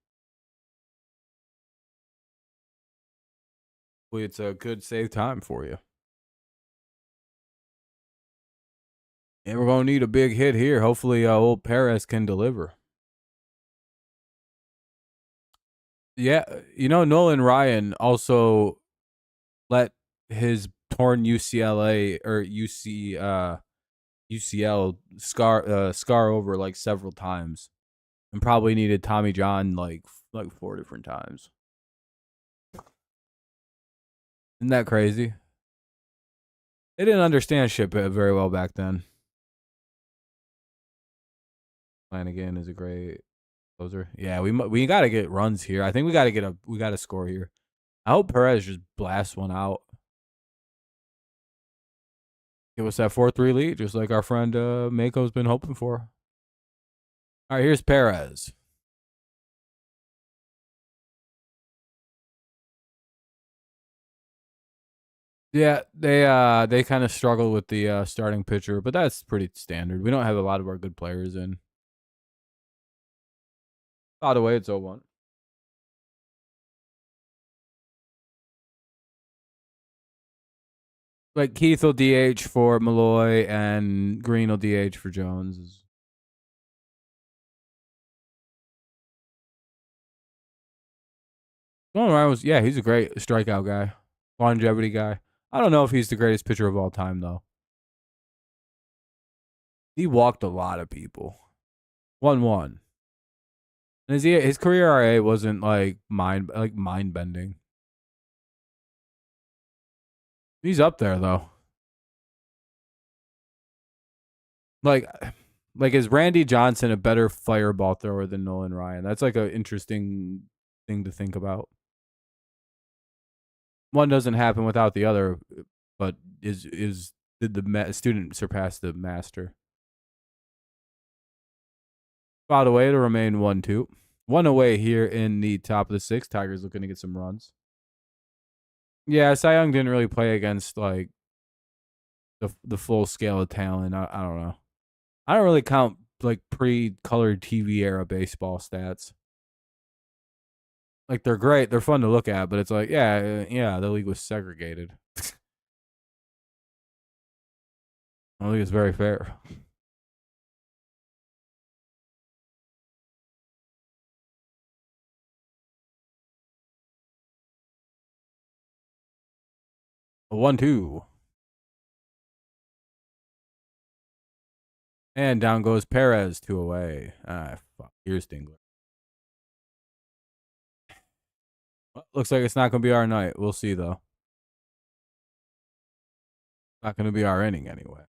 Speaker 1: Hopefully it's a good save time for you. And we're going to need a big hit here. Hopefully old Perez can deliver. Yeah, Nolan Ryan also let his torn UCLA or UCL scar over like several times, and probably needed Tommy John like 4 different times. Isn't that crazy? They didn't understand shit very well back then. Flanagan is a great closer. Yeah, we got to get runs here. I think we got to score here. I hope Perez just blasts one out. Give us that 4-3 lead, just like our friend Mako's been hoping for. All right, here's Perez. Yeah, they kind of struggle with the starting pitcher, but that's pretty standard. We don't have a lot of our good players in. By the way, it's 0-1. Like Keith will DH for Malloy and Greene will DH for Jones. Nolan Ryan he's a great strikeout guy, longevity guy. I don't know if he's the greatest pitcher of all time though. He walked a lot of people. 1-1. And his career RA wasn't like mind bending. He's up there though. Like is Randy Johnson a better fireball thrower than Nolan Ryan? That's like an interesting thing to think about. One doesn't happen without the other, but did the student surpass the master? By the way, to remain 1-2. One away here in the top of the sixth. Tigers looking to get some runs. Yeah, Cy Young didn't really play against like the full scale of talent. I don't know. I don't really count like pre-colored TV era baseball stats. Like they're great, they're fun to look at, but it's like yeah, the league was segregated. I don't think it's very fair. A 1-2. And down goes Perez, 2 away. Fuck. Here's Dingler. Well, looks like it's not going to be our night. We'll see, though. Not going to be our inning anyway.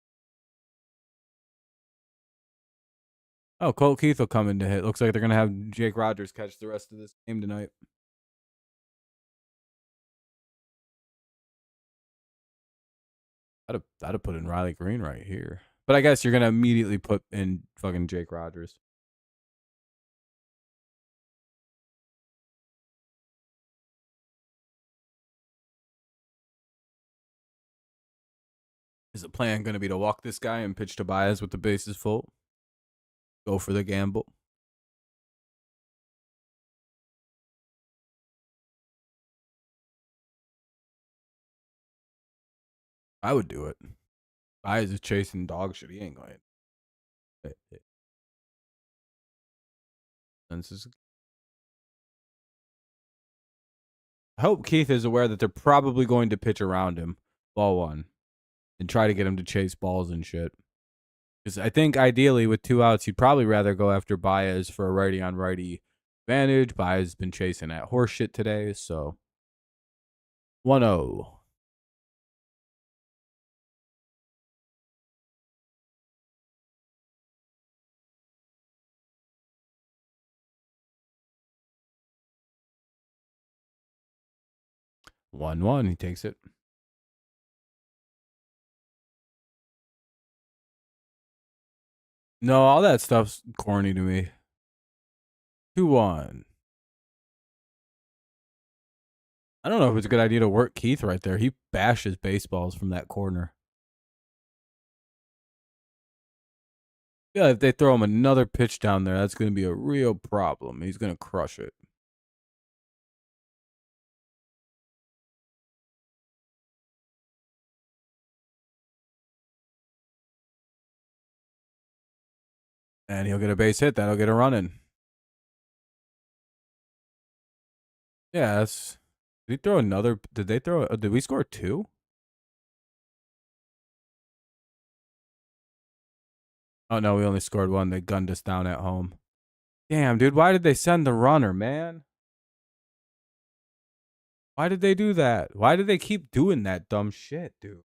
Speaker 1: Oh, Colt Keith will come in to hit. Looks like they're going to have Jake Rogers catch the rest of this game tonight. I'd have put in Riley Greene right here. But I guess you're going to immediately put in fucking Jake Rogers. Is the plan going to be to walk this guy and pitch to Baez with the bases full? Go for the gamble. I would do it. Baez is chasing dog shit. He ain't going. I hope Keith is aware that they're probably going to pitch around him, ball one, and try to get him to chase balls and shit. Because I think ideally with 2 outs, you'd probably rather go after Baez for a righty on righty advantage. Baez has been chasing that horse shit today, so 1-0. He takes it. No, all that stuff's corny to me. 2-1. I don't know if it's a good idea to work Keith right there. He bashes baseballs from that corner. Yeah, if they throw him another pitch down there, that's going to be a real problem. He's going to crush it. And he'll get a base hit. That'll get a run in. Yeah, that's... Did he throw another... Did they throw... Did we score 2? Oh, no, we only scored 1. They gunned us down at home. Damn, dude, why did they send the runner, man? Why did they do that? Why did they keep doing that dumb shit, dude?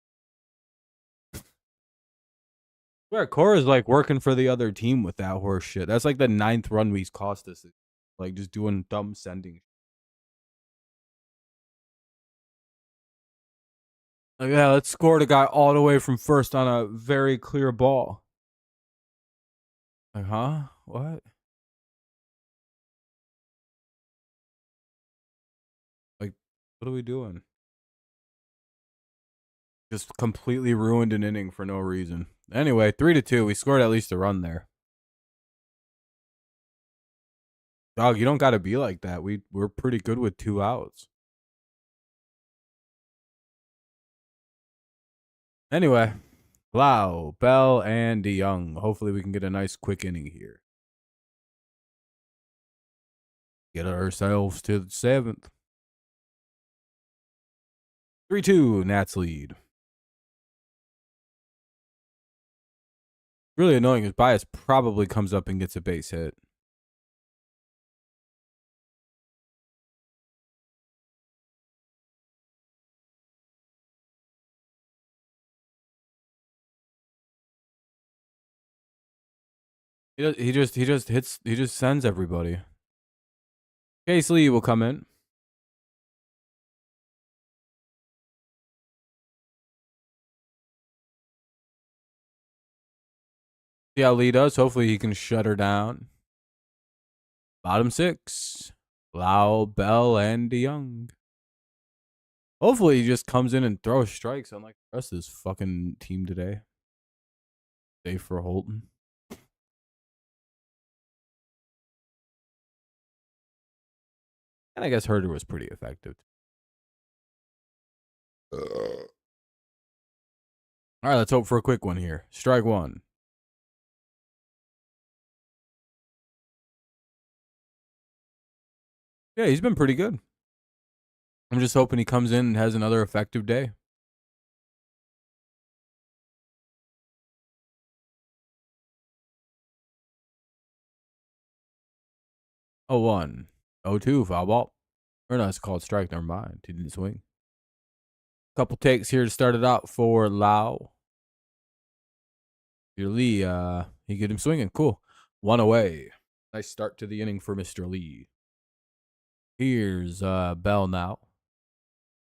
Speaker 1: Where Gore is like working for the other team with that horse shit. That's like the 9th run we cost us. Like just doing dumb sending. Like, yeah, let's score the guy all the way from first on a very clear ball. Like, huh? What? Like, what are we doing? Just completely ruined an inning for no reason. Anyway, 3-2. We scored at least a run there. Dog, you don't got to be like that. We're pretty good with 2 outs. Anyway, Lau, Bell, and DeYoung. Hopefully we can get a nice quick inning here. Get ourselves to the 7th. 3-2, Nats lead. Really annoying is Bias probably comes up and gets a base hit. He just sends everybody. Case Lee will come in. See how Lee does. Hopefully he can shut her down. Bottom 6. Lau, Bell, and DeYoung. Hopefully he just comes in and throws strikes unlike the rest of this fucking team today. Safe for Holton. And I guess Herder was pretty effective. All right, let's hope for a quick one here. Strike 1. Yeah, he's been pretty good. I'm just hoping he comes in and has another effective day. Oh, 1. 0-2, foul ball. Or no, it's called strike. Never mind. He didn't swing. Couple takes here to start it out for Lau. Your Lee, he get him swinging. Cool. 1 away. Nice start to the inning for Mr. Lee. Here's Bell now.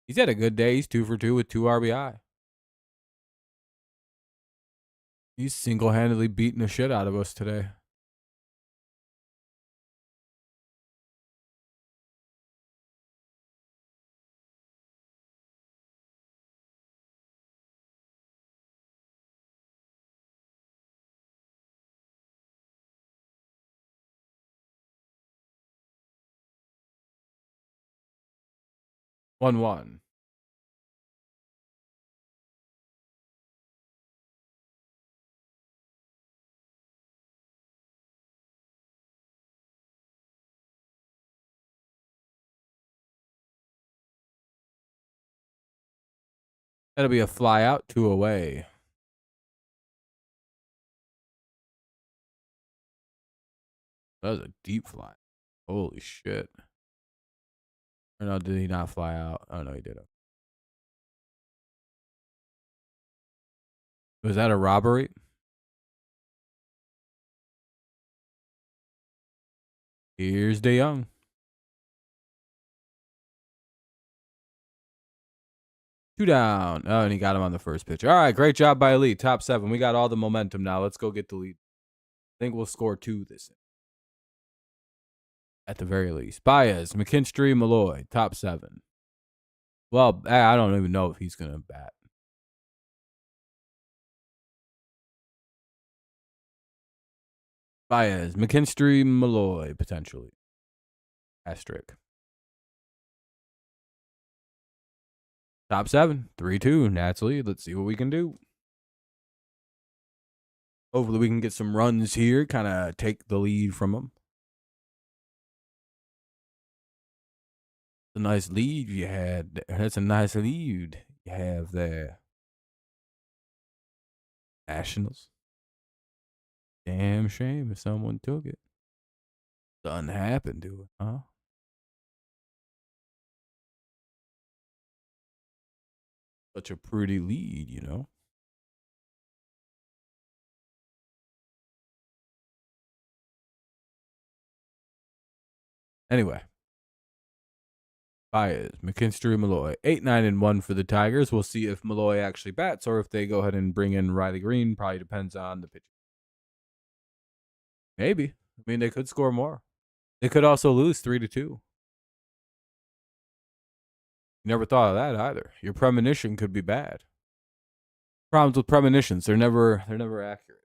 Speaker 1: He's had a good day. He's 2 for 2 with 2 RBI. He's single-handedly beating the shit out of us today. One one. That'll be a fly out, 2 away. That was a deep fly. Holy shit. Or no, did he not fly out? Oh, no, he did. Was that a robbery? Here's DeYoung. 2 down. Oh, and he got him on the first pitch. All right, great job by Lee. Top 7. We got all the momentum now. Let's go get the lead. I think we'll score 2 this inning. at the very least. Baez, McKinstry, Malloy, top 7. Well, I don't even know if he's going to bat. Baez, McKinstry, Malloy, potentially. Asterisk. Top 7, 3-2, Nats lead. Let's see what we can do. Hopefully we can get some runs here, kind of take the lead from them. A nice lead you had. That's a nice lead you have there. Nationals. Damn shame if someone took it. Something happened to it, huh? Such a pretty lead, you know? Anyway. Baez, McKinstry, Malloy. 8-9-1 for the Tigers. We'll see if Malloy actually bats or if they go ahead and bring in Riley Greene. Probably depends on the pitcher. Maybe. I mean, they could score more. They could also lose 3-2. You never thought of that either. Your premonition could be bad. Problems with premonitions, they're never accurate.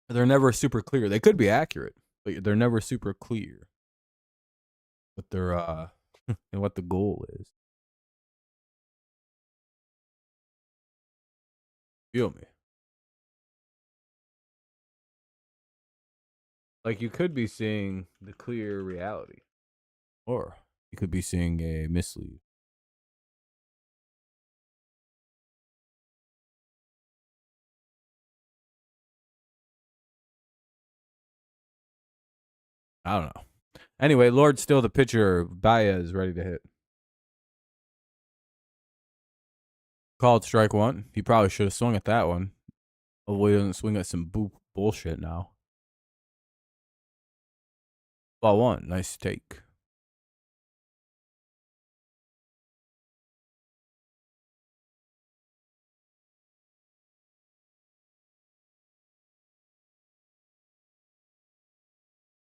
Speaker 1: They're never super clear. They could be accurate, but they're never super clear. What their and what the goal is. Feel me? Like you could be seeing the clear reality, or you could be seeing a mislead. I don't know. Anyway, Lord's still the pitcher. Baez ready to hit. Called strike 1. He probably should have swung at that one. Hopefully he doesn't swing at some bullshit now. Ball 1. Nice take.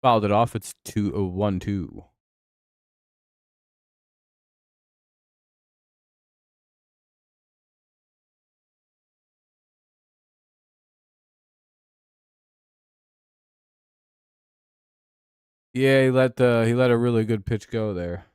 Speaker 1: Fouled it off. It's 1-2. Yeah, he let a really good pitch go there.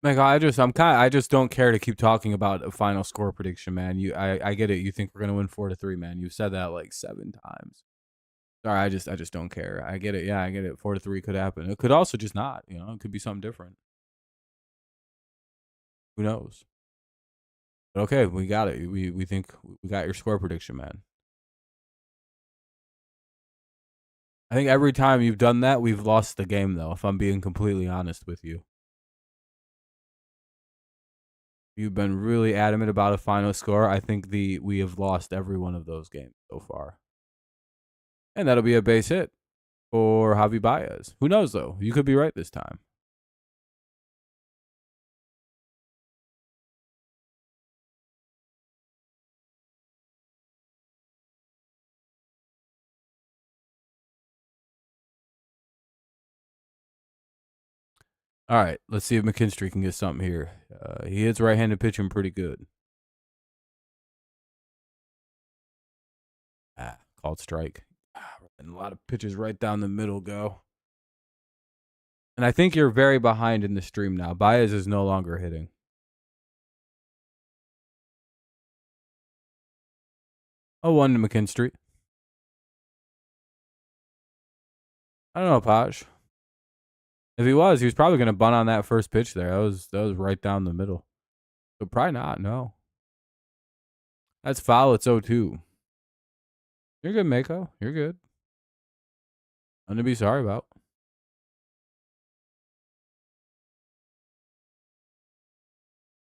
Speaker 1: Like I just don't care to keep talking about a final score prediction, man. I get it. You think we're gonna win 4-3, man. You've said that like 7 times. Sorry, I just don't care. I get it. Yeah, I get it. 4-3 could happen. It could also just not. You know, it could be something different. Who knows? But okay, we got it. We think we got your score prediction, man. I think every time you've done that, we've lost the game, though. If I'm being completely honest with you, you've been really adamant about a final score. I think we have lost every one of those games so far, and that'll be a base hit for Javi Baez. Who knows though? You could be right this time. All right, let's see if McKinstry can get something here. He hits right-handed pitching pretty good. Called strike. And a lot of pitches right down the middle go. And I think you're very behind in the stream now. Baez is no longer hitting. Oh, 1 to McKinstry. I don't know, Paj. If he was probably going to bunt on that first pitch there. That was right down the middle. But probably not, no. That's foul. It's 0-2. You're good, Mako. You're good. Nothing to be sorry about.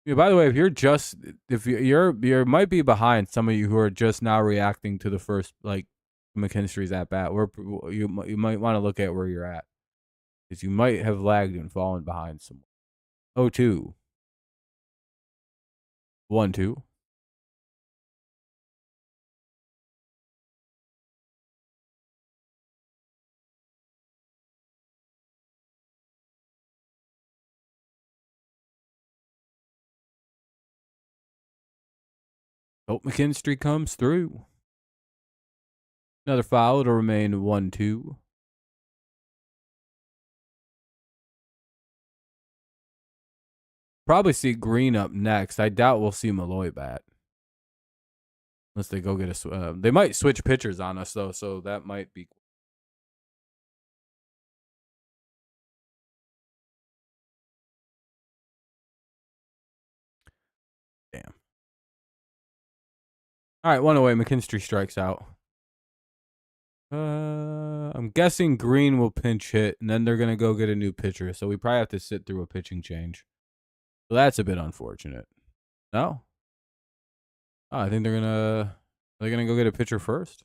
Speaker 1: Yeah, by the way, if you might be behind some of you who are just now reacting to the first like McKinstry's at bat. You might want to look at where you're at because you might have lagged and fallen behind someone. 0-2. 1-2. Hope McKinstry comes through. Another foul. It'll remain 1-2. Probably see Greene up next. I doubt we'll see Malloy bat. Unless they go get a... they might switch pitchers on us, though, so that might be... Damn. All right, 1 away. McKinstry strikes out. I'm guessing Greene will pinch hit, and then they're going to go get a new pitcher, so we probably have to sit through a pitching change. So that's a bit unfortunate. No? Oh, I think they're gonna go get a pitcher first.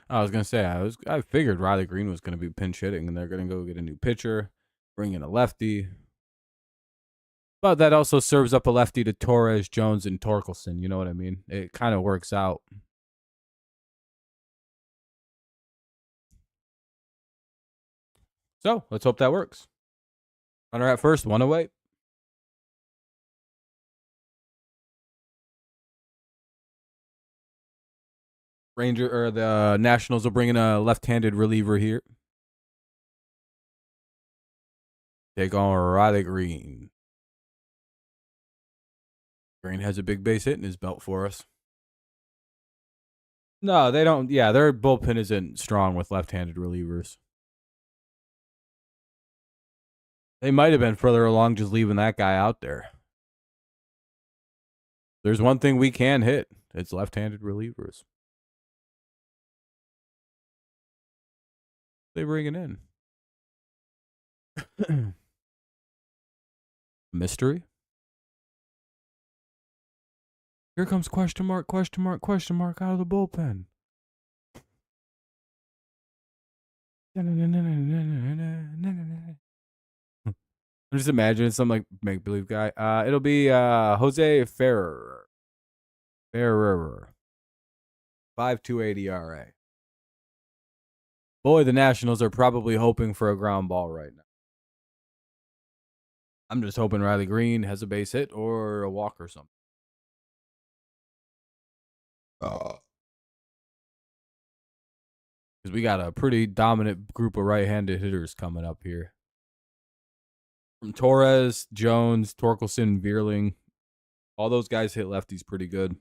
Speaker 1: I was gonna say I figured Riley Greene was gonna be pinch hitting, and they're gonna go get a new pitcher, bring in a lefty. But that also serves up a lefty to Torres, Jones, and Torkelson. You know what I mean? It kind of works out. So let's hope that works. Runner at first, 1 away. The Nationals will bring in a left-handed reliever here. Take on Riley Greene. Greene has a big base hit in his belt for us. No, they don't. Yeah, their bullpen isn't strong with left-handed relievers. They might have been further along just leaving that guy out there. There's one thing we can hit. It's left-handed relievers. They bring it in. Mystery. Here comes question mark, question mark, question mark out of the bullpen. I'm just imagining some like make-believe guy. It'll be Jose Ferrer. 5.28 ERA. Boy, the Nationals are probably hoping for a ground ball right now. I'm just hoping Riley Greene has a base hit or a walk or something. Because we got a pretty dominant group of right-handed hitters coming up here. From Torres, Jones, Torkelson, Veerling. All those guys hit lefties pretty good.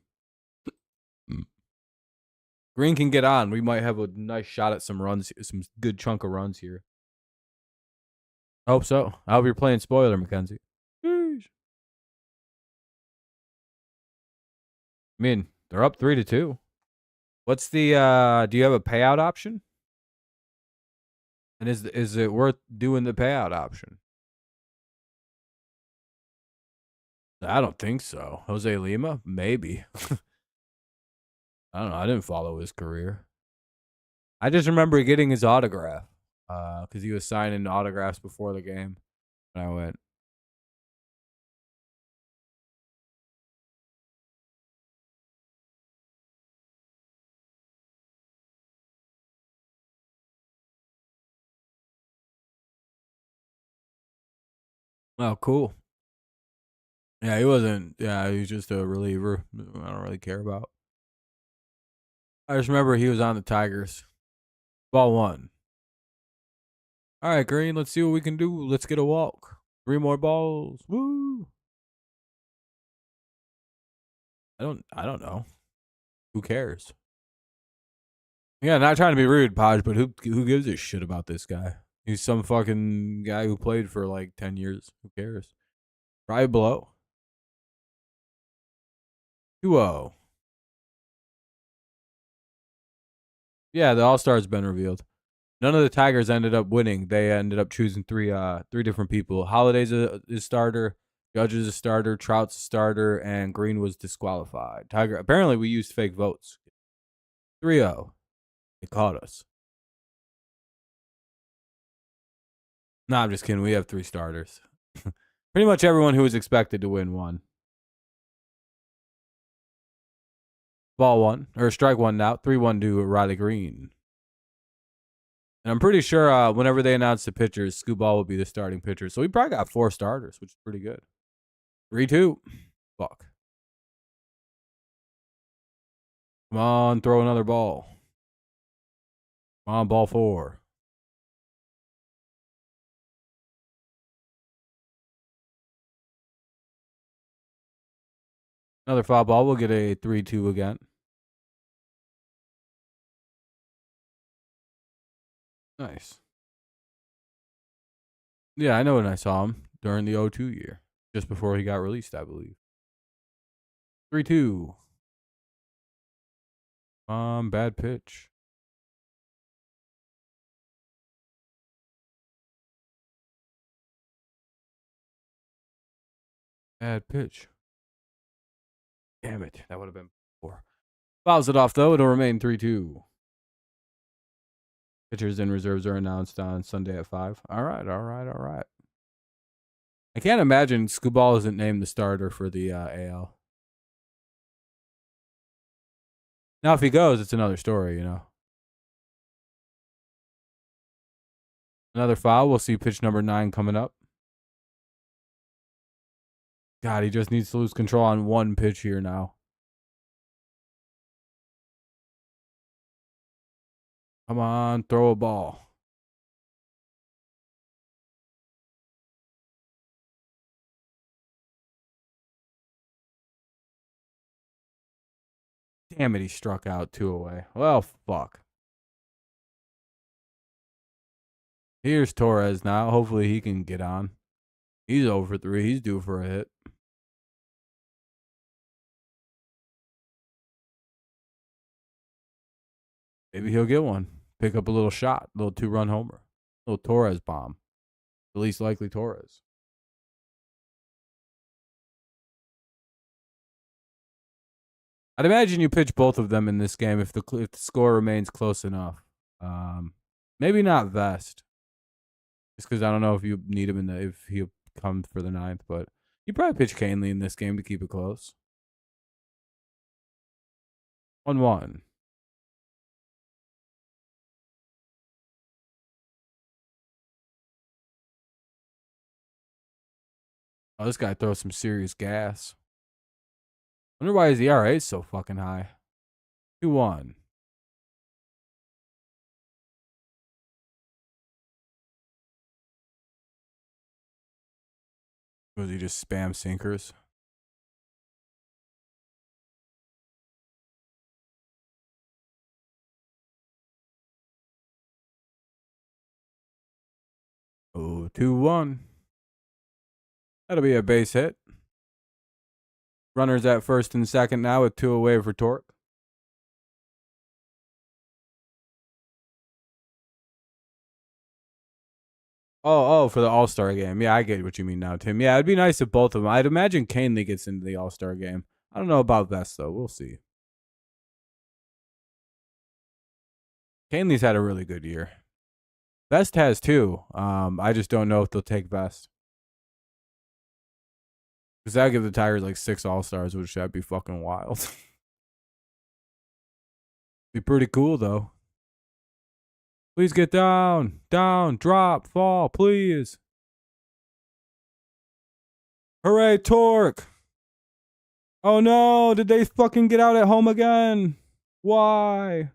Speaker 1: Greene can get on. We might have a nice shot at some runs, some good chunk of runs here. I hope so. I hope you're playing spoiler, Mackenzie. I mean, they're up 3-2. What's the do you have a payout option? And is it worth doing the payout option? I don't think so. Jose Lima? Maybe. I don't know. I didn't follow his career. I just remember getting his autograph because he was signing autographs before the game. And I went. Oh, cool. Yeah, he wasn't. Yeah, he was just a reliever. I don't really care about. I just remember he was on the Tigers. Ball 1. All right, Greene, let's see what we can do. Let's get a walk. 3 more balls. Woo! I don't know. Who cares? Yeah, not trying to be rude, Podge, but who gives a shit about this guy? He's some fucking guy who played for like 10 years. Who cares? Probably below. 2-0. Yeah, the All-Star's been revealed. None of the Tigers ended up winning. They ended up choosing three different people. Holiday's a starter, Judge is a starter, Trout's a starter, and Greene was disqualified. Apparently we used fake votes. 3-0. They caught us. No, I'm just kidding. We have 3 starters. Pretty much everyone who was expected to win won. Ball 1, or strike 1 now. 3-1 to Riley Greene. And I'm pretty sure whenever they announce the pitchers, Scooball will be the starting pitcher. So we probably got 4 starters, which is pretty good. 3-2. Fuck. Come on, throw another ball. Come on, ball 4. Another foul ball. We'll get a 3-2 again. Nice. Yeah, I know when I saw him during the 0-2 year. Just before he got released, I believe. 3-2. Bad pitch. Bad pitch. Damn it. That would have been 4. Fouls it off, though. It'll remain 3-2. Pitchers and reserves are announced on Sunday at 5. All right. I can't imagine Scooball isn't named the starter for the AL. Now, if he goes, it's another story, you know. Another foul. We'll see pitch number 9 coming up. God, he just needs to lose control on one pitch here now. Come on, throw a ball. Damn it, he struck out 2 away. Well, fuck. Here's Torres now. Hopefully he can get on. He's over 3. He's due for a hit. Maybe he'll get one. Pick up a little shot. A little 2-run homer. A little Torres bomb. The least likely Torres. I'd imagine you pitch both of them in this game if the score remains close enough. Maybe not Vest. Just because I don't know if you need him if he'll come for the 9th, but you probably pitch Canely in this game to keep it close. 1-1. Oh, this guy throws some serious gas. Wonder why his ERA is so fucking high. 2-1. Was he just spam sinkers? Oh, 2-1. That'll be a base hit. Runners at first and second now with 2 away for Torque. Oh, for the All-Star game. Yeah, I get what you mean now, Tim. Yeah, it'd be nice if both of them. I'd imagine Canely gets into the All-Star game. I don't know about Vest, though. We'll see. Canely's had a really good year. Vest has too. I just don't know if they'll take Vest. Because that'd give the Tigers like 6 All-Stars, which that'd be fucking wild. Be pretty cool, though. Please get down, drop, fall, please. Hooray, Torque. Oh no, did they fucking get out at home again? Why?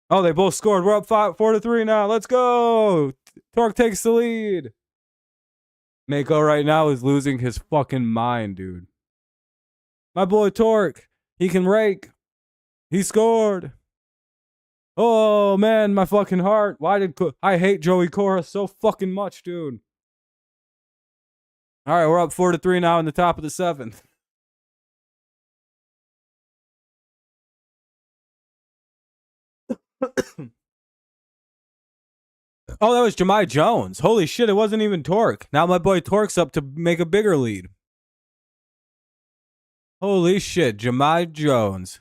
Speaker 1: Oh, they both scored. We're up 4-3 now. Let's go. Torque takes the lead. Mako right now is losing his fucking mind, dude. My boy Torque, he can rake. He scored. Oh, man, my fucking heart. I hate Joey Cora so fucking much, dude. All right, we're up 4-3 now in the top of the 7th. Oh, that was Jahmai Jones. Holy shit, it wasn't even Torque. Now my boy Torque's up to make a bigger lead. Holy shit, Jahmai Jones,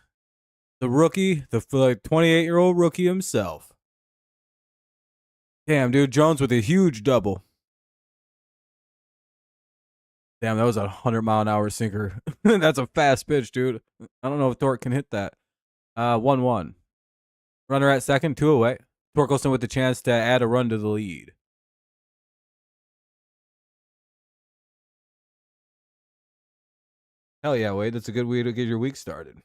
Speaker 1: the rookie, the 28-year-old rookie himself. Damn, dude, Jones with a huge double. Damn, that was a 100-mile-an-hour sinker. That's a fast pitch, dude. I don't know if Torque can hit that. 1-1. Runner at second, 2 away. Torkelson with the chance to add a run to the lead. Hell yeah, Wade. That's a good way to get your week started.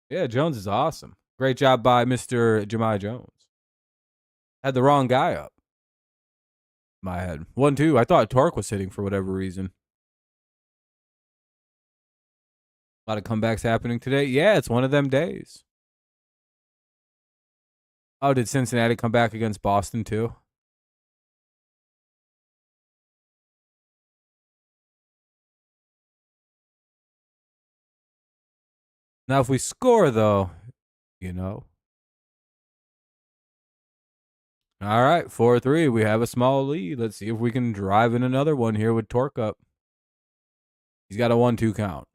Speaker 1: Yeah, Jones is awesome. Great job by Mr. Jahmai Jones. Had the wrong guy up. My head. 1-2. I thought Torque was hitting for whatever reason. A lot of comebacks happening today. Yeah, it's one of them days. Oh, did Cincinnati come back against Boston too? Now, if we score, though, you know. All right, 4-3. We have a small lead. Let's see if we can drive in another one here with Torque up. He's got a 1-2 count.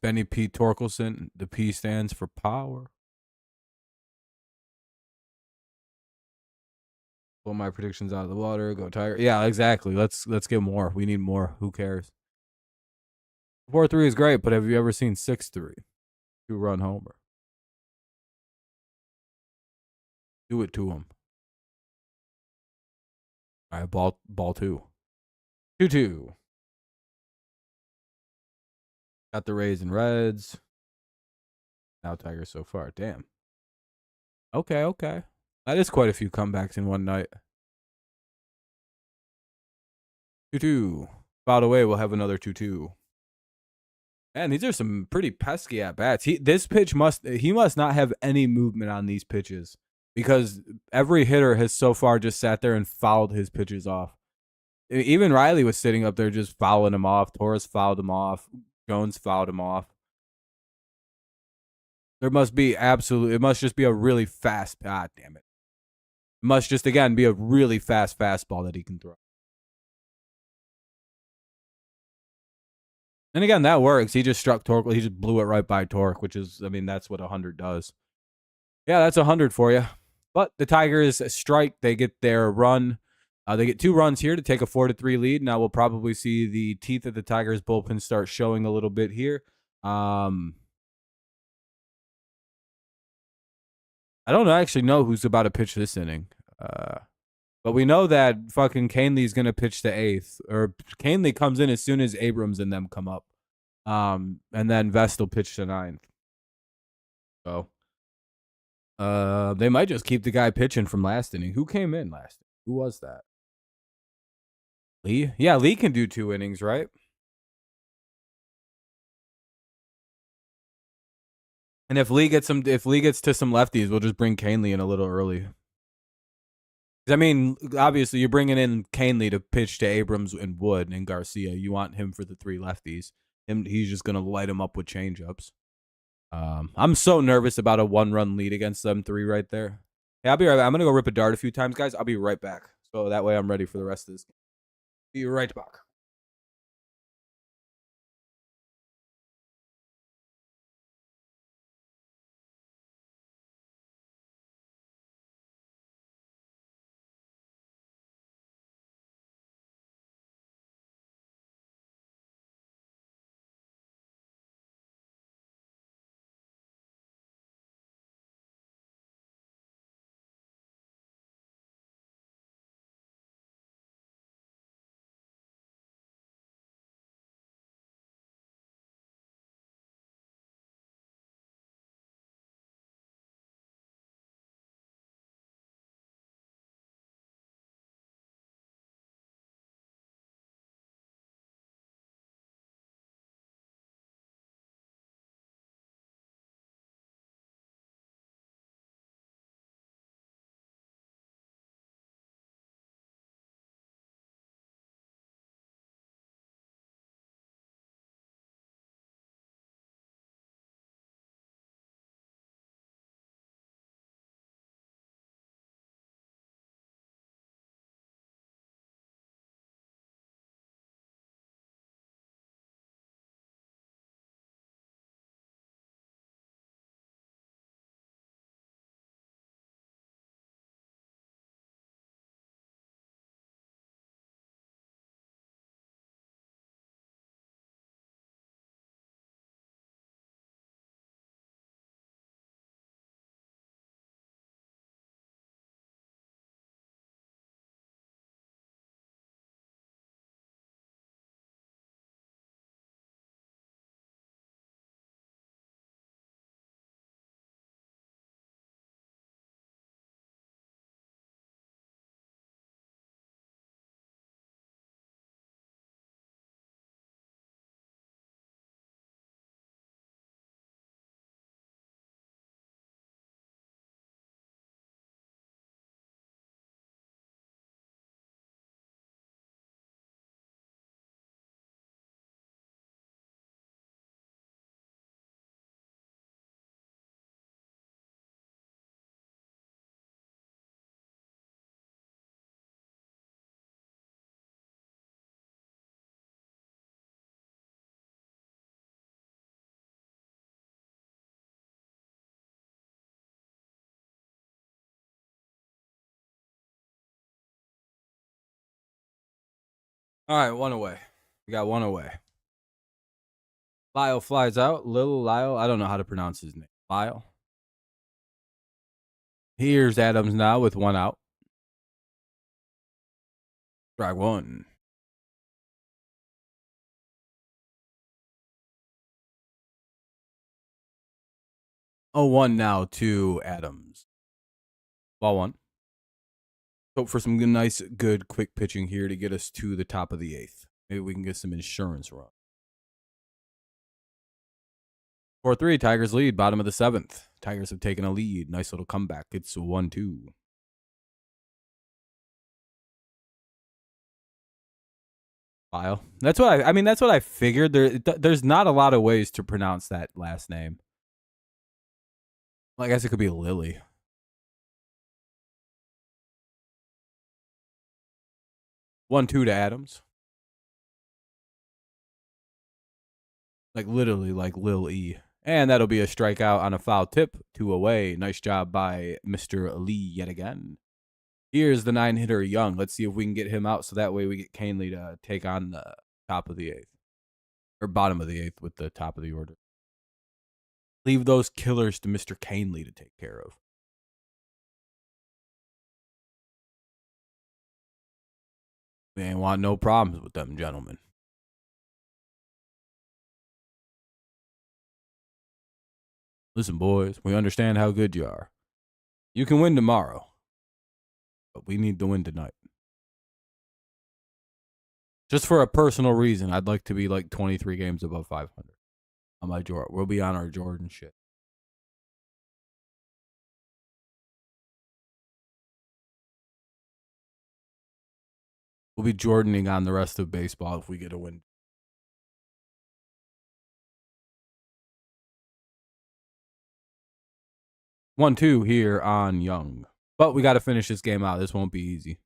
Speaker 1: Benny P. Torkelson. The P stands for power. Pull my predictions out of the water. Go Tiger. Yeah, exactly. Let's get more. We need more. Who cares? 4-3 is great, but have you ever seen 6-3? 2-run homer. Do it to him. All right, ball 2. 2-2. Got the Rays and Reds. Now Tigers so far. Damn. Okay. That is quite a few comebacks in one night. 2-2. By the way, we'll have another 2-2. Man, these are some pretty pesky at bats. He must not have any movement on these pitches because every hitter has so far just sat there and fouled his pitches off. Even Riley was sitting up there just fouling him off. Torres fouled him off. Jones fouled him off. It must just be a really fast. God damn it. It must just again be a really fast fastball that he can throw. And again, that works. He just struck Torque. He just blew it right by Torque, which is, I mean, that's what 100 does. Yeah, that's 100 for you. But the Tigers strike. They get their run. They get 2 runs here to take a 4-3 lead. Now we'll probably see the teeth of the Tigers bullpen start showing a little bit here. I don't actually know who's about to pitch this inning. But we know that fucking Canley's going to pitch the 8th. Or Canley comes in as soon as Abrams and them come up. And then Vest will pitch the 9th. So they might just keep the guy pitching from last inning. Who came in last inning? Who was that? Lee? Yeah, Lee can do 2 innings, right? And if Lee gets to some lefties, we'll just bring Canley in a little early. I mean, obviously, you're bringing in Canley to pitch to Abrams and Wood and Garcia. You want him for the 3 lefties. He's just gonna light him up with changeups. I'm so nervous about a 1-run lead against them 3 right there. Yeah, I'll be right back. I'm gonna go rip a dart a few times, guys. I'll be right back. So that way I'm ready for the rest of this. Be right back. All right, one away. We got one away. Lyle flies out. Lil Lyle. I don't know how to pronounce his name. Lyle. Here's Adams now with one out. Strike one. 0-1 now to Adams. Ball one. Hope for some nice, good, quick pitching here to get us to the top of the eighth. Maybe we can get some insurance run. 4-3, Tigers lead, bottom of the seventh. Tigers have taken a lead. Nice little comeback. It's 1-2. Lyle. That's what I mean. That's what I figured. There's not a lot of ways to pronounce that last name. Well, I guess it could be Lily. 1-2 to Adams. Like literally like Lil E. And that'll be a strikeout on a foul tip. 2 away. Nice job by Mr. Lee yet again. Here's the 9-hitter Young. Let's see if we can get him out so that way we get Canely to take on the top of the eighth. Or bottom of the eighth with the top of the order. Leave those killers to Mr. Canely to take care of. We ain't want no problems with them, gentlemen. Listen, boys, we understand how good you are. You can win tomorrow, but we need to win tonight. Just for a personal reason, I'd like to be like 23 games above 500. On my Jordan. We'll be on our Jordan shit. We'll be Jordaning on the rest of baseball if we get a win. One, two here on Young. But we got to finish this game out. This won't be easy.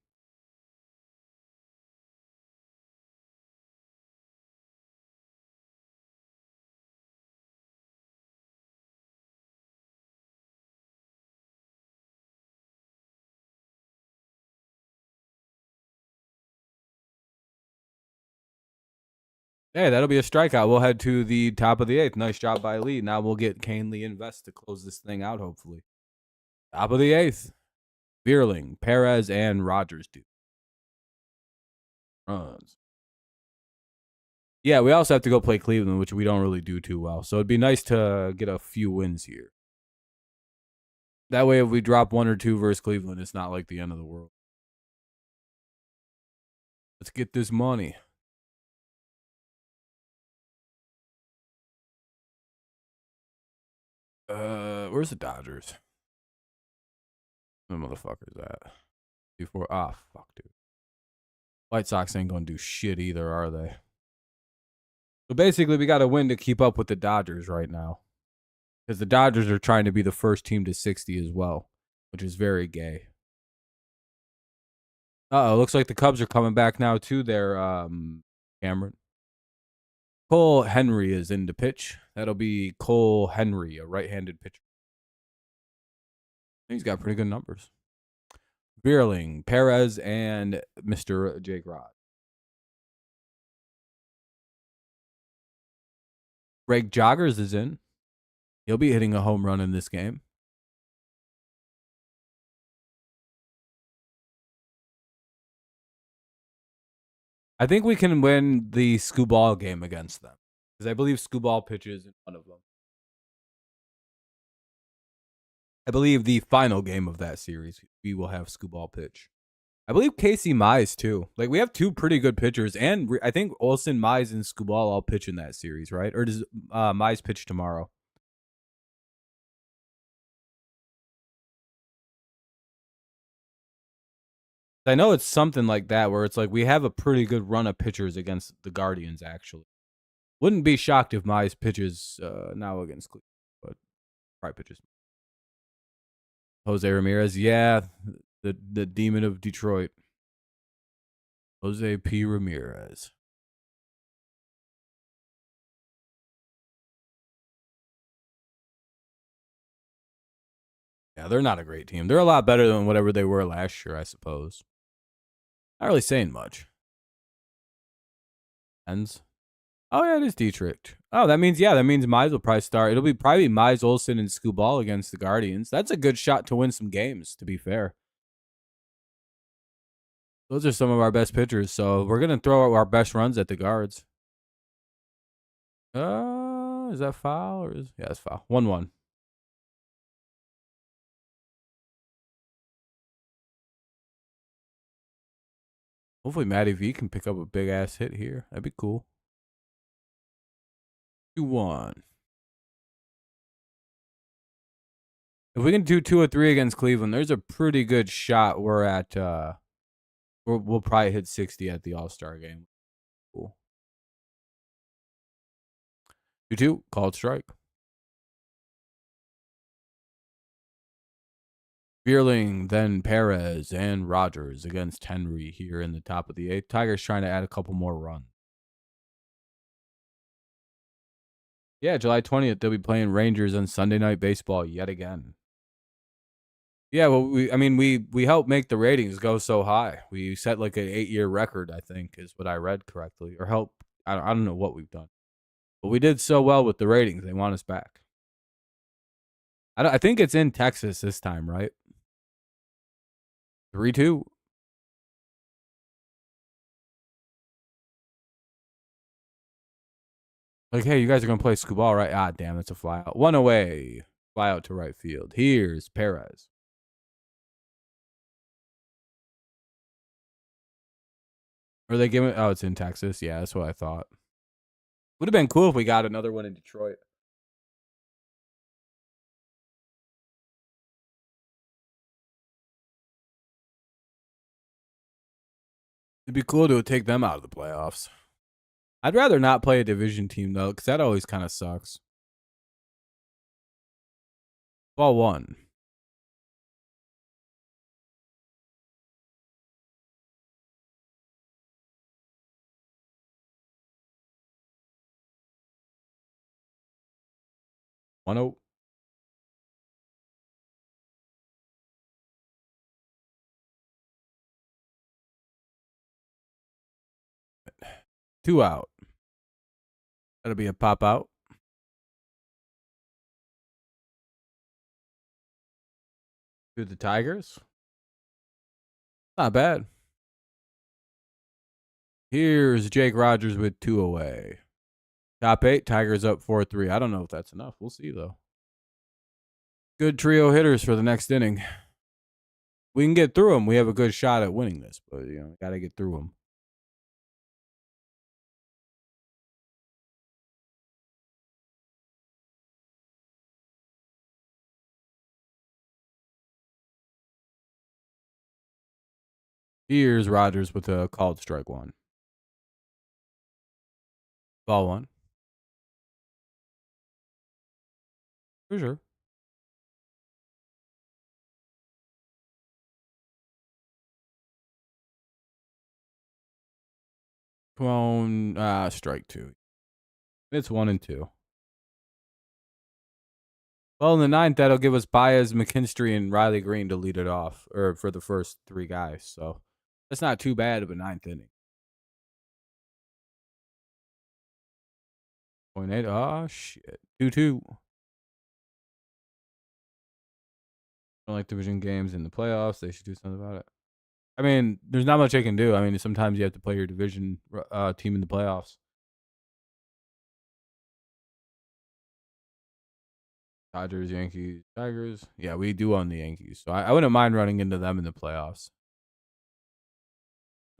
Speaker 1: Hey, that'll be a strikeout. We'll head to the top of the eighth. Nice job by Lee. Now we'll get Canely and Vest to close this thing out, hopefully. Top of the eighth. Bierling, Perez, and Rogers do runs. Yeah, we also have to go play Cleveland, which we don't really do too well. So it'd be nice to get a few wins here. That way, if we drop 1 or 2 versus Cleveland, it's not like the end of the world. Let's get this money. Where's the Dodgers? The motherfucker's at. Before, fuck, dude. White Sox ain't gonna do shit either, are they? So basically, we got to win to keep up with the Dodgers right now, because the Dodgers are trying to be the first team to 60 as well, which is very gay. Looks like the Cubs are coming back now too. There, Cameron. Cole Henry is in to pitch. That'll be Cole Henry, a right-handed pitcher. He's got pretty good numbers. Bierling, Perez, and Mr. Jake Rod. Greg Joggers is in. He'll be hitting a home run in this game. I think we can win the Scooball game against them, because I believe Scooball pitches in one of them. I believe the final game of that series, we will have Scooball pitch. I believe Casey Mize, too. Like, we have 2 pretty good pitchers, and I think Olsen, Mize, and Scooball all pitch in that series, right? Or does Mize pitch tomorrow? I know it's something like that, where it's like we have a pretty good run of pitchers against the Guardians, actually. Wouldn't be shocked if Mize pitches now against Cleveland, but probably pitches. Jose Ramirez, yeah, the demon of Detroit. Jose P. Ramirez. Yeah, they're not a great team. They're a lot better than whatever they were last year, I suppose. Not really saying much. Ends. Oh yeah, it is Dietrich. Oh, that means Mize will probably start. It'll be probably Mize, Olsen, and Skubal against the Guardians. That's a good shot to win some games. To be fair, those are some of our best pitchers. So we're gonna throw our best runs at the guards. Is that foul or yeah, it's foul. 1-1. Hopefully Matty V can pick up a big ass hit here. That'd be cool. 2-1. If we can do 2 or 3 against Cleveland, there's a pretty good shot we're at. We'll probably hit 60 at the All-Star game. Cool. 2-2. Called strike. Bierling, then Perez and Rogers against Henry here in the top of the 8th. Tigers trying to add a couple more runs. Yeah, July 20th, they'll be playing Rangers on Sunday Night Baseball yet again. Yeah, well, we helped make the ratings go so high. We set like an 8-year record, I think, is what I read correctly, or help. I don't know what we've done, but we did so well with the ratings. They want us back. I think it's in Texas this time, right? 3-2. Like, hey, you guys are gonna play Skubal, right? Ah, damn, it's a fly out. 1 away. Fly out to right field. Here's Perez. Are they giving? Oh, it's in Texas. Yeah, that's what I thought. Would have been cool if we got another one in Detroit. It'd be cool to take them out of the playoffs. I'd rather not play a division team though, because that always kind of sucks. Ball 1. One zero. Two out. That'll be a pop out. To the Tigers. Not bad. Here's Jake Rogers with 2 away. Top 8, Tigers up 4-3. I don't know if that's enough. We'll see, though. Good trio hitters for the next inning. We can get through them. We have a good shot at winning this, but, got to get through them. Here's Rogers with a called strike 1. Ball 1. For sure. Come on, strike 2. It's 1-2. Well, in the 9th, that'll give us Baez, McKinstry, and Riley Greene to lead it off, or for the first 3 guys. So that's not too bad of a 9th inning. 0.8. Oh, shit. 2-2. Don't like division games in the playoffs. They should do something about it. I mean, there's not much they can do. I mean, sometimes you have to play your division team in the playoffs. Dodgers, Yankees, Tigers. Yeah, we do own the Yankees. So I wouldn't mind running into them in the playoffs.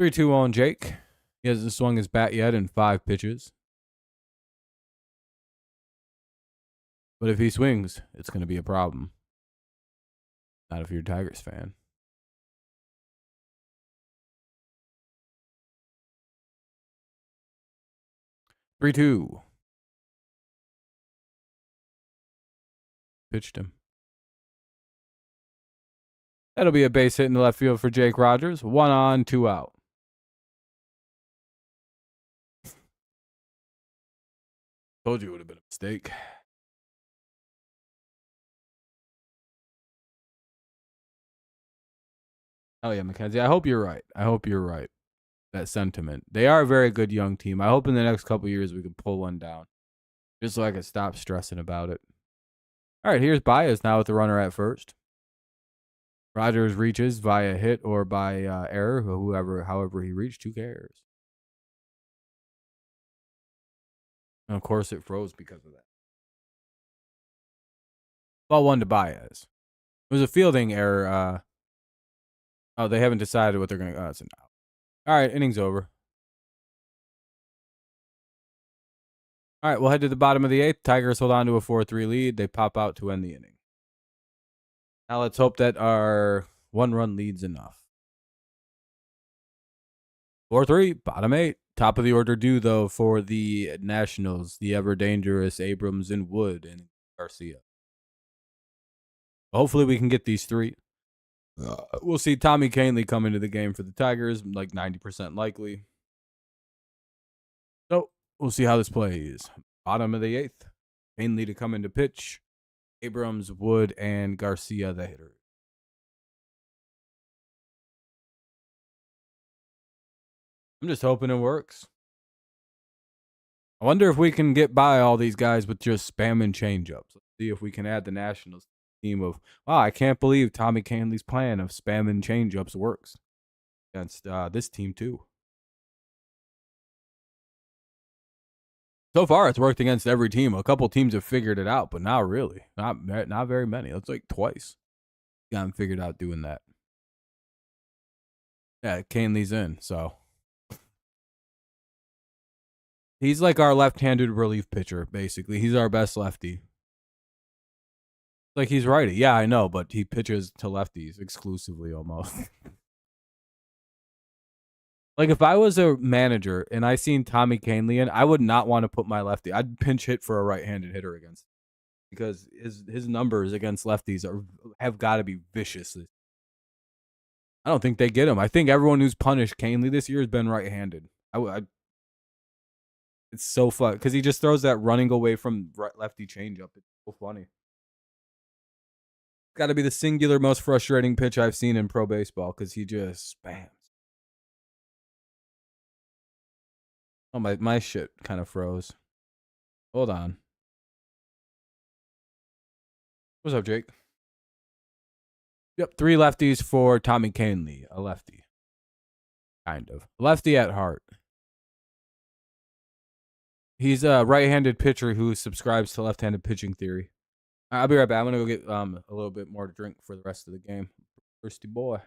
Speaker 1: 3-2 on Jake. He hasn't swung his bat yet in 5 pitches. But if he swings, it's going to be a problem. Not if you're a Tigers fan. Three two. Pitched him. That'll be a base hit in the left field for Jake Rogers. 1 on, 2 out. Told you it would have been a mistake. Oh yeah, Mackenzie. I hope you're right. that sentiment. They are a very good young team. I hope in the next couple years we can pull one down, just so I can stop stressing about it. All right, here's Baez now with the runner at first. Rogers reaches via hit or by error, however he reached. Who cares? And of course, it froze because of that. Ball one to Baez. It was a fielding error. Oh, they haven't decided what they're going to. Oh, it's an out. All right, inning's over. All right, we'll head to the bottom of the eighth. Tigers hold on to a 4-3 lead. They pop out to end the inning. Now let's hope that our one-run lead's enough. 4-3, bottom eight. Top of the order due, though, for the Nationals, the ever-dangerous Abrams and Wood and Garcia. Hopefully we can get these three. We'll see Tommy Kahnle come into the game for the Tigers, like 90% likely. So we'll see how this plays. Bottom of the eighth. Kahnle to come into pitch. Abrams, Wood, and Garcia the hitter. I'm just hoping it works. I wonder if we can get by all these guys with just spamming changeups. Let's see if we can add the Nationals team of, wow, I can't believe Tommy Kahnle's plan of spamming changeups works against this team too. So far, it's worked against every team. A couple teams have figured it out, but not really. Not very many. That's like twice. Got them figured out doing that. Yeah, Kahnle's in, so. He's like our left-handed relief pitcher, basically. He's our best lefty. Like, he's righty. Yeah, I know, but he pitches to lefties exclusively almost. Like, if I was a manager and I seen Tommy Kahnle in, I would not want to put my lefty. I'd pinch hit for a right-handed hitter against him because his numbers against lefties have got to be vicious. I don't think they get him. I think everyone who's punished Kahnle this year has been right-handed. It's so fun because he just throws that running away from lefty changeup. It's so funny. Got to be the singular most frustrating pitch I've seen in pro baseball because he just spams. Oh, my shit kind of froze. Hold on. What's up, Jake? Yep, 3 lefties for Tommy Kahnle, a lefty. Kind of. Lefty at heart. He's a right-handed pitcher who subscribes to left-handed pitching theory. I'll be right back. I'm going to go get a little bit more to drink for the rest of the game. Thirsty boy.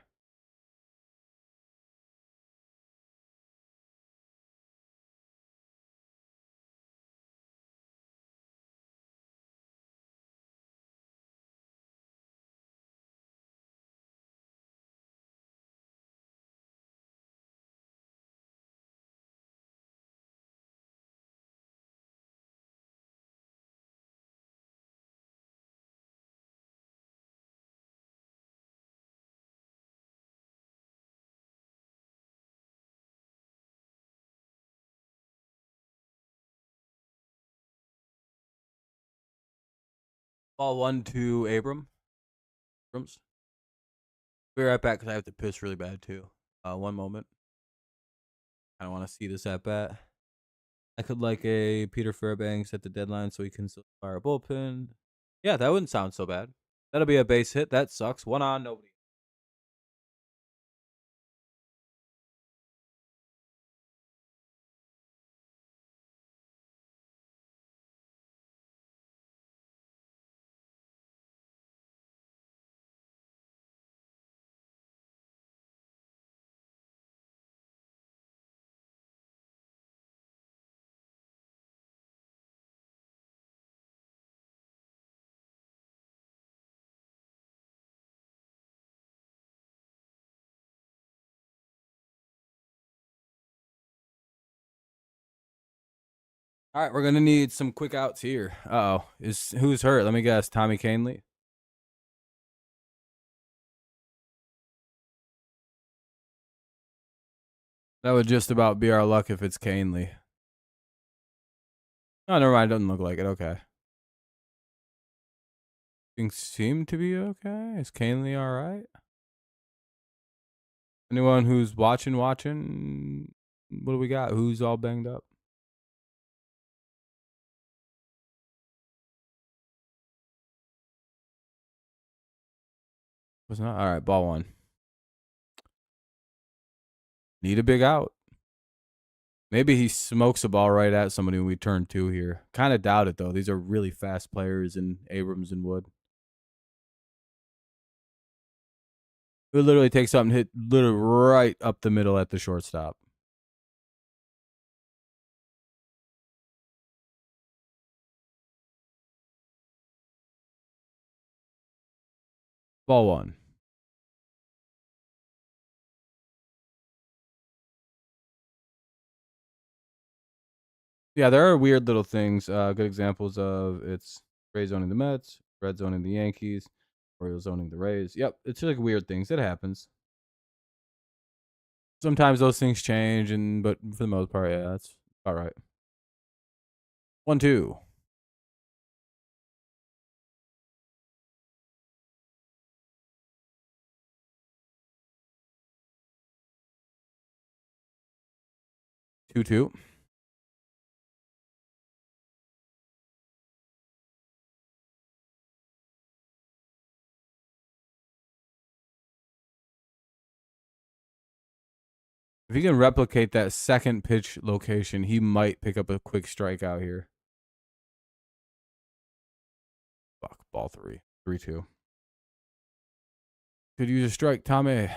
Speaker 1: Ball 1 to Abrams. Be right back because I have to piss really bad too. One moment. I don't want to see this at bat. I could like a Peter Fairbanks at the deadline so he can still fire a bullpen. Yeah, that wouldn't sound so bad. That'll be a base hit. That sucks. 1 on, nobody. All right, we're gonna need some quick outs here. Uh-oh. Who's hurt? Let me guess. Tommy Kahnle? That would just about be our luck if it's Kahnle. Oh, never mind. Doesn't look like it. Okay. Things seem to be okay. Is Kahnle all right? Anyone who's watching? What do we got? Who's all banged up? Was not all right. Ball one. Need a big out. Maybe he smokes a ball right at somebody when we turn two here. Kind of doubt it though. These are really fast players in Abrams and Wood. It would literally take something hit literally right up the middle at the shortstop. Ball one. Yeah, there are weird little things. Good examples of it's Rays owning the Mets, Reds owning the Yankees, Orioles owning the Rays. Yep, it's like weird things. It happens. Sometimes those things change, but for the most part, yeah, that's all right. 1-2. 2-2. If he can replicate that second pitch location, he might pick up a quick strikeout here. Fuck, ball three. 3-2. Could use a strike, Tommy.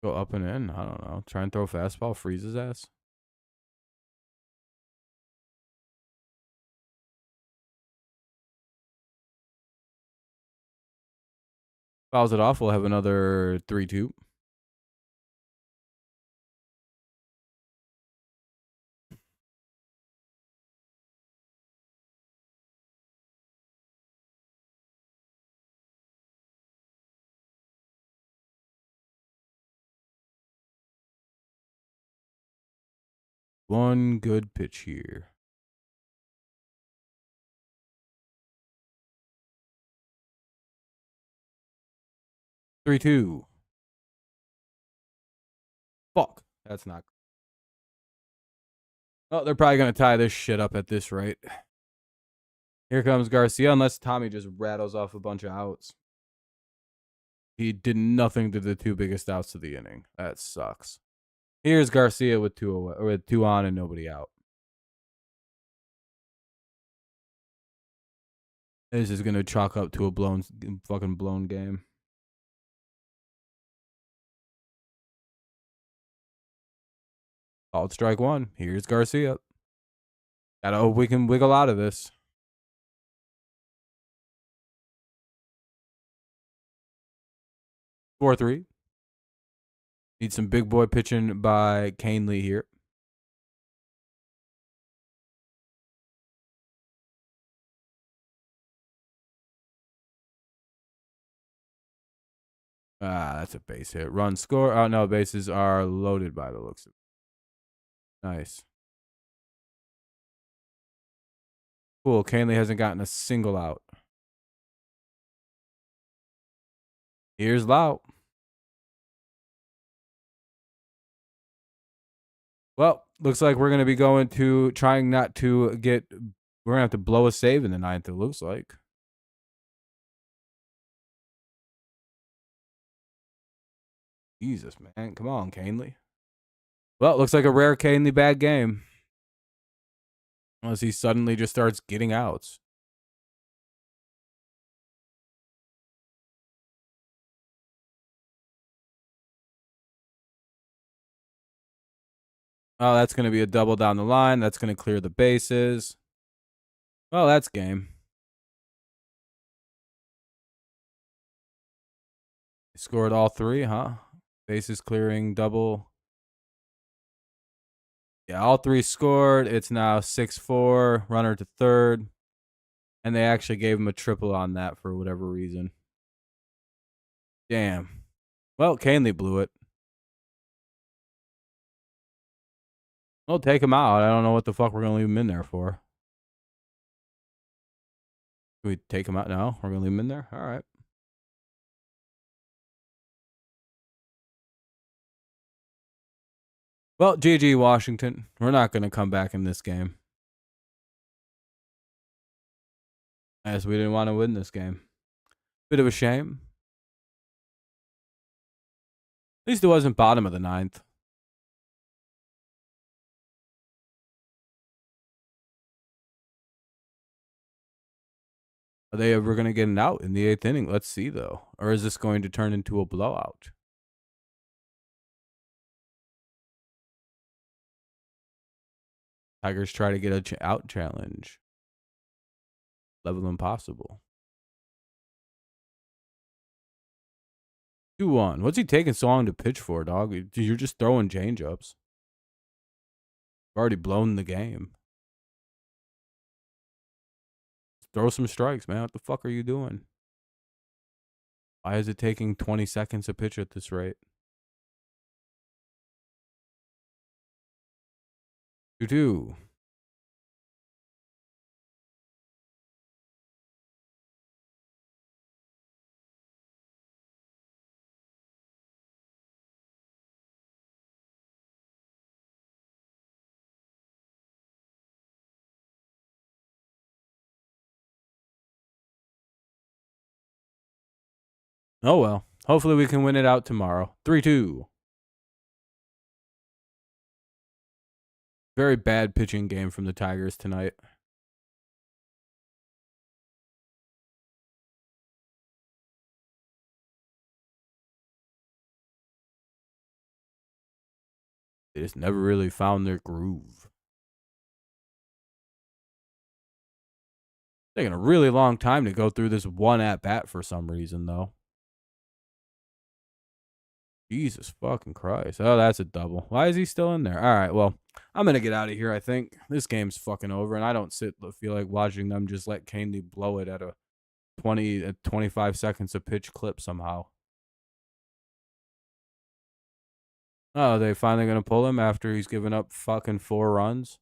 Speaker 1: Go up and in. I don't know. Try and throw a fastball, freeze his ass. Fouls it off. We'll have another 3-2. One good pitch here. 3-2. Fuck. That's not. Oh, they're probably going to tie this shit up at this rate. Here comes Garcia, unless Tommy just rattles off a bunch of outs. He did nothing to the two biggest outs of the inning. That sucks. Here's Garcia with two away, or with two on and nobody out. This is going to chalk up to a fucking blown game. Called strike one. Here's Garcia. Gotta hope we can wiggle out of this. 4-3. Need some big boy pitching by Canely here. That's a base hit. Run score. Oh, no, bases are loaded by the looks of it. Nice. Cool. Canely hasn't gotten a single out. Here's Lau. Well, looks like we're going to be going to trying not to get. We're going to have to blow a save in the ninth, it looks like. Jesus, man. Come on, Canely. Well, looks like a rare Canely bad game. Unless he suddenly just starts getting outs. Oh, that's going to be a double down the line. That's going to clear the bases. Well, that's game. Scored all three, huh? Bases clearing double. Yeah, all three scored. It's now 6-4. Runner to third. And they actually gave him a triple on that for whatever reason. Damn. Well, Canely blew it. We'll take him out. I don't know what the fuck we're going to leave him in there for. Do we take him out now? We're going to leave him in there? All right. Well, GG Washington. We're not going to come back in this game. As we didn't want to win this game. Bit of a shame. At least it wasn't bottom of the ninth. Are they ever going to get an out in the 8th inning? Let's see, though. Or is this going to turn into a blowout? Tigers try to get a out challenge. Level impossible. 2-1. What's he taking so long to pitch for, dog? You're just throwing change-ups. You've already blown the game. Throw some strikes, man. What the fuck are you doing? Why is it taking 20 seconds to pitch at this rate? 2-2. Oh, well. Hopefully we can win it out tomorrow. 3-2. Very bad pitching game from the Tigers tonight. They just never really found their groove. Taking a really long time to go through this one at-bat for some reason, though. Jesus fucking Christ. Oh, that's a double. Why is he still in there? All right, well, I'm going to get out of here, I think. This game's fucking over, and I don't feel like watching them just let Canely blow it at a 25 seconds of pitch clip somehow. Oh, they finally going to pull him after he's given up fucking 4 runs?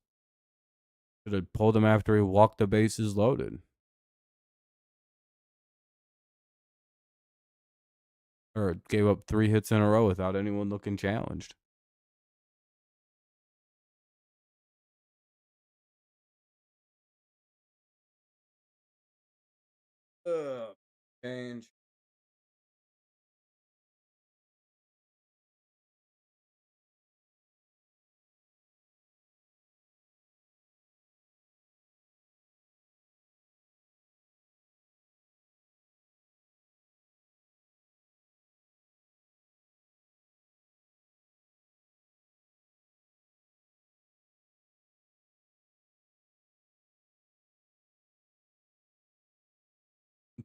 Speaker 1: Should have pulled him after he walked the bases loaded. Or gave up 3 hits in a row without anyone looking challenged. Change.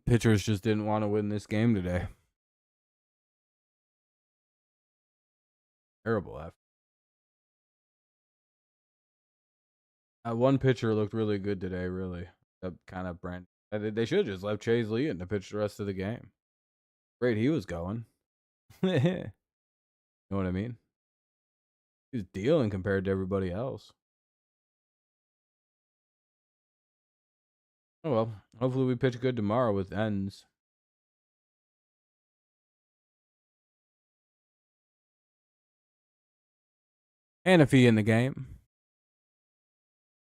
Speaker 1: Pitchers just didn't want to win this game today. Terrible effort. One pitcher looked really good today, really. That kind of brand. They should have just left Chase Lee in to pitch the rest of the game. Great, he was going. You know what I mean? He was dealing compared to everybody else. Oh, well. Hopefully we pitch good tomorrow with ends. Hannafy in the game.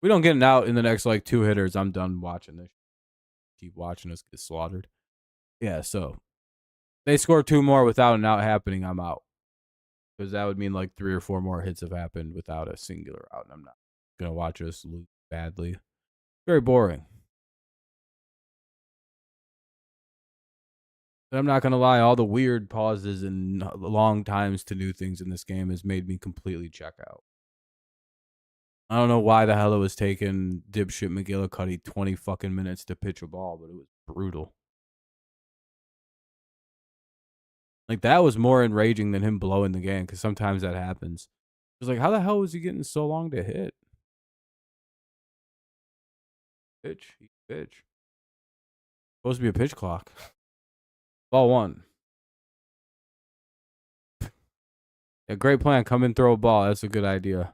Speaker 1: We don't get an out in the next, 2 hitters. I'm done watching this. Keep watching us get slaughtered. Yeah, so they score 2 more without an out happening, I'm out. Because that would mean 3 or 4 more hits have happened without a singular out, and I'm not going to watch us lose badly. Very boring. But I'm not going to lie, all the weird pauses and long times to do things in this game has made me completely check out. I don't know why the hell it was taking dipshit McGillicuddy 20 fucking minutes to pitch a ball, but it was brutal. That was more enraging than him blowing the game, because sometimes that happens. It's how the hell was he getting so long to hit? Pitch. Supposed to be a pitch clock. Ball 1. Yeah, great plan. Come and throw a ball. That's a good idea.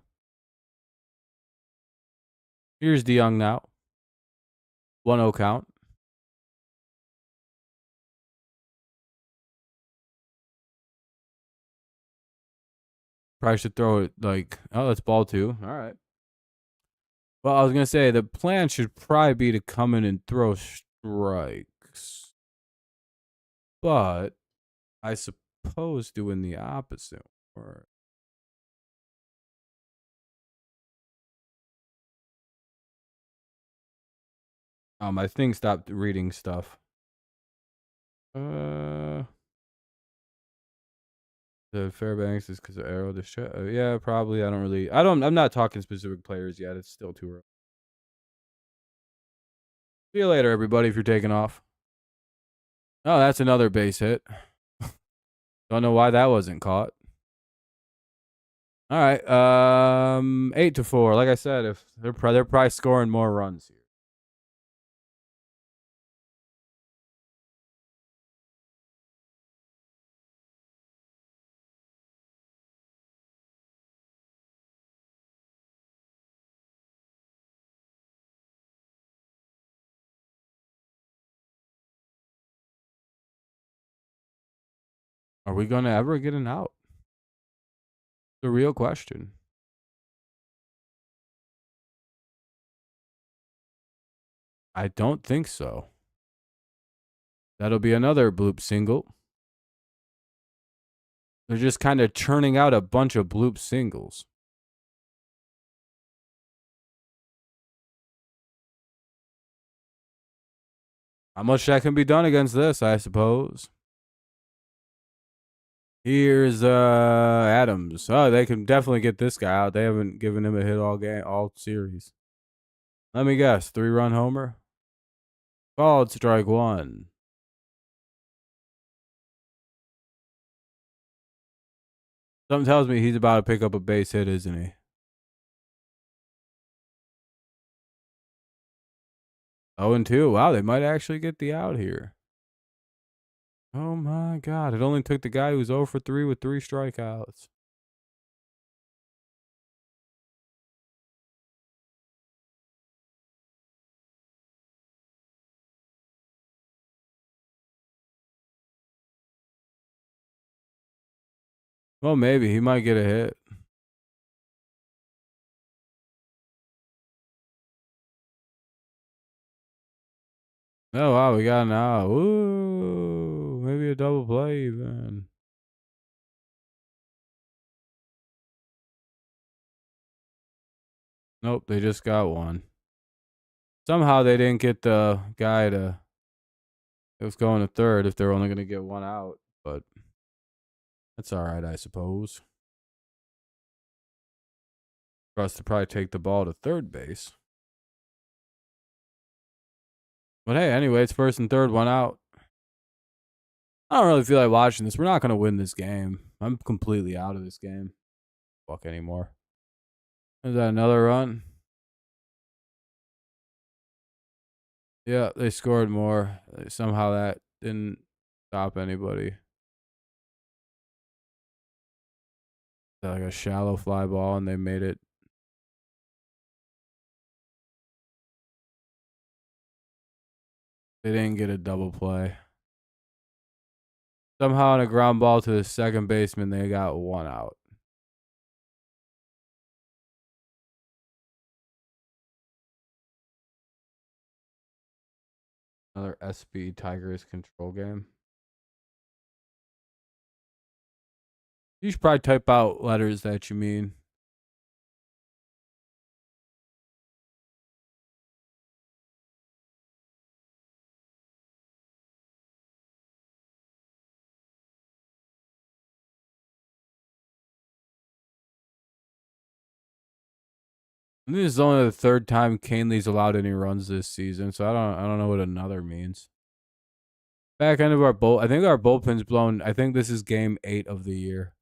Speaker 1: Here's DeYoung now. 1-0 count. Probably should throw it like, oh, that's ball 2. All right. Well, I was gonna say the plan should probably be to come in and throw strikes, but I suppose doing the opposite. Or my thing stopped reading stuff. The Fairbanks is because of arrow the show. Yeah, probably. I'm not talking specific players yet. It's still too early. See you later, everybody, if you're taking off. Oh, that's another base hit. Don't know why that wasn't caught. All right. 8-4. Like I said, if they're probably scoring more runs here. Are we gonna ever get an out? The real question. I don't think so. That'll be another bloop single. They're just kind of churning out a bunch of bloop singles. How much that can be done against this, I suppose. Here's Adams. Oh, they can definitely get this guy out. They haven't given him a hit all series. Let me guess, 3-run homer. Called strike 1. Something tells me he's about to pick up a base hit, isn't he? 0-2. Wow, they might actually get the out here. Oh my God! It only took the guy who's 0 for 3 with 3 strikeouts. Well, maybe he might get a hit. Oh wow, we got an out. Ooh, maybe a double play even. Nope, they just got one. Somehow they didn't get the guy to. It was going to third if they're only going to get one out, but that's all right, I suppose. For us to probably take the ball to third base. But hey, anyway, it's first and third, one out. I don't really feel like watching this. We're not going to win this game. I'm completely out of this game. Fuck anymore. Is that another run? Yeah, they scored more. Somehow that didn't stop anybody. Like a shallow fly ball, and they made it. They didn't get a double play. Somehow on a ground ball to the second baseman, they got one out. Another SB Tigers control game. You should probably type out letters that you mean. And this is only the third time Canley's allowed any runs this season, so I don't know what another means. Back end of our I think our bullpen's blown. I think this is game 8 of the year.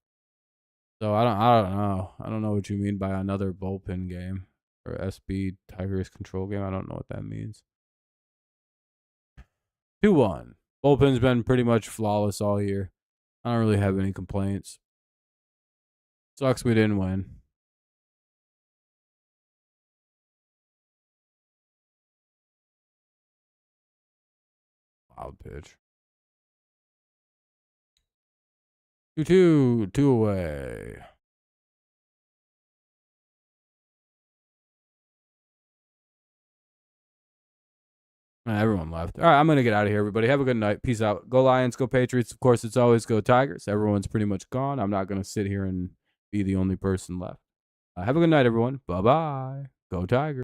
Speaker 1: So I don't know. I don't know what you mean by another bullpen game or SB Tigers control game. I don't know what that means. 2-1. Bullpen's been pretty much flawless all year. I don't really have any complaints. Sucks we didn't win. Wild pitch. 2-2. 2 away. Everyone left. All right, I'm going to get out of here, everybody. Have a good night. Peace out. Go Lions, go Patriots. Of course, it's always go Tigers. Everyone's pretty much gone. I'm not going to sit here and be the only person left. Have a good night, everyone. Bye-bye. Go Tigers.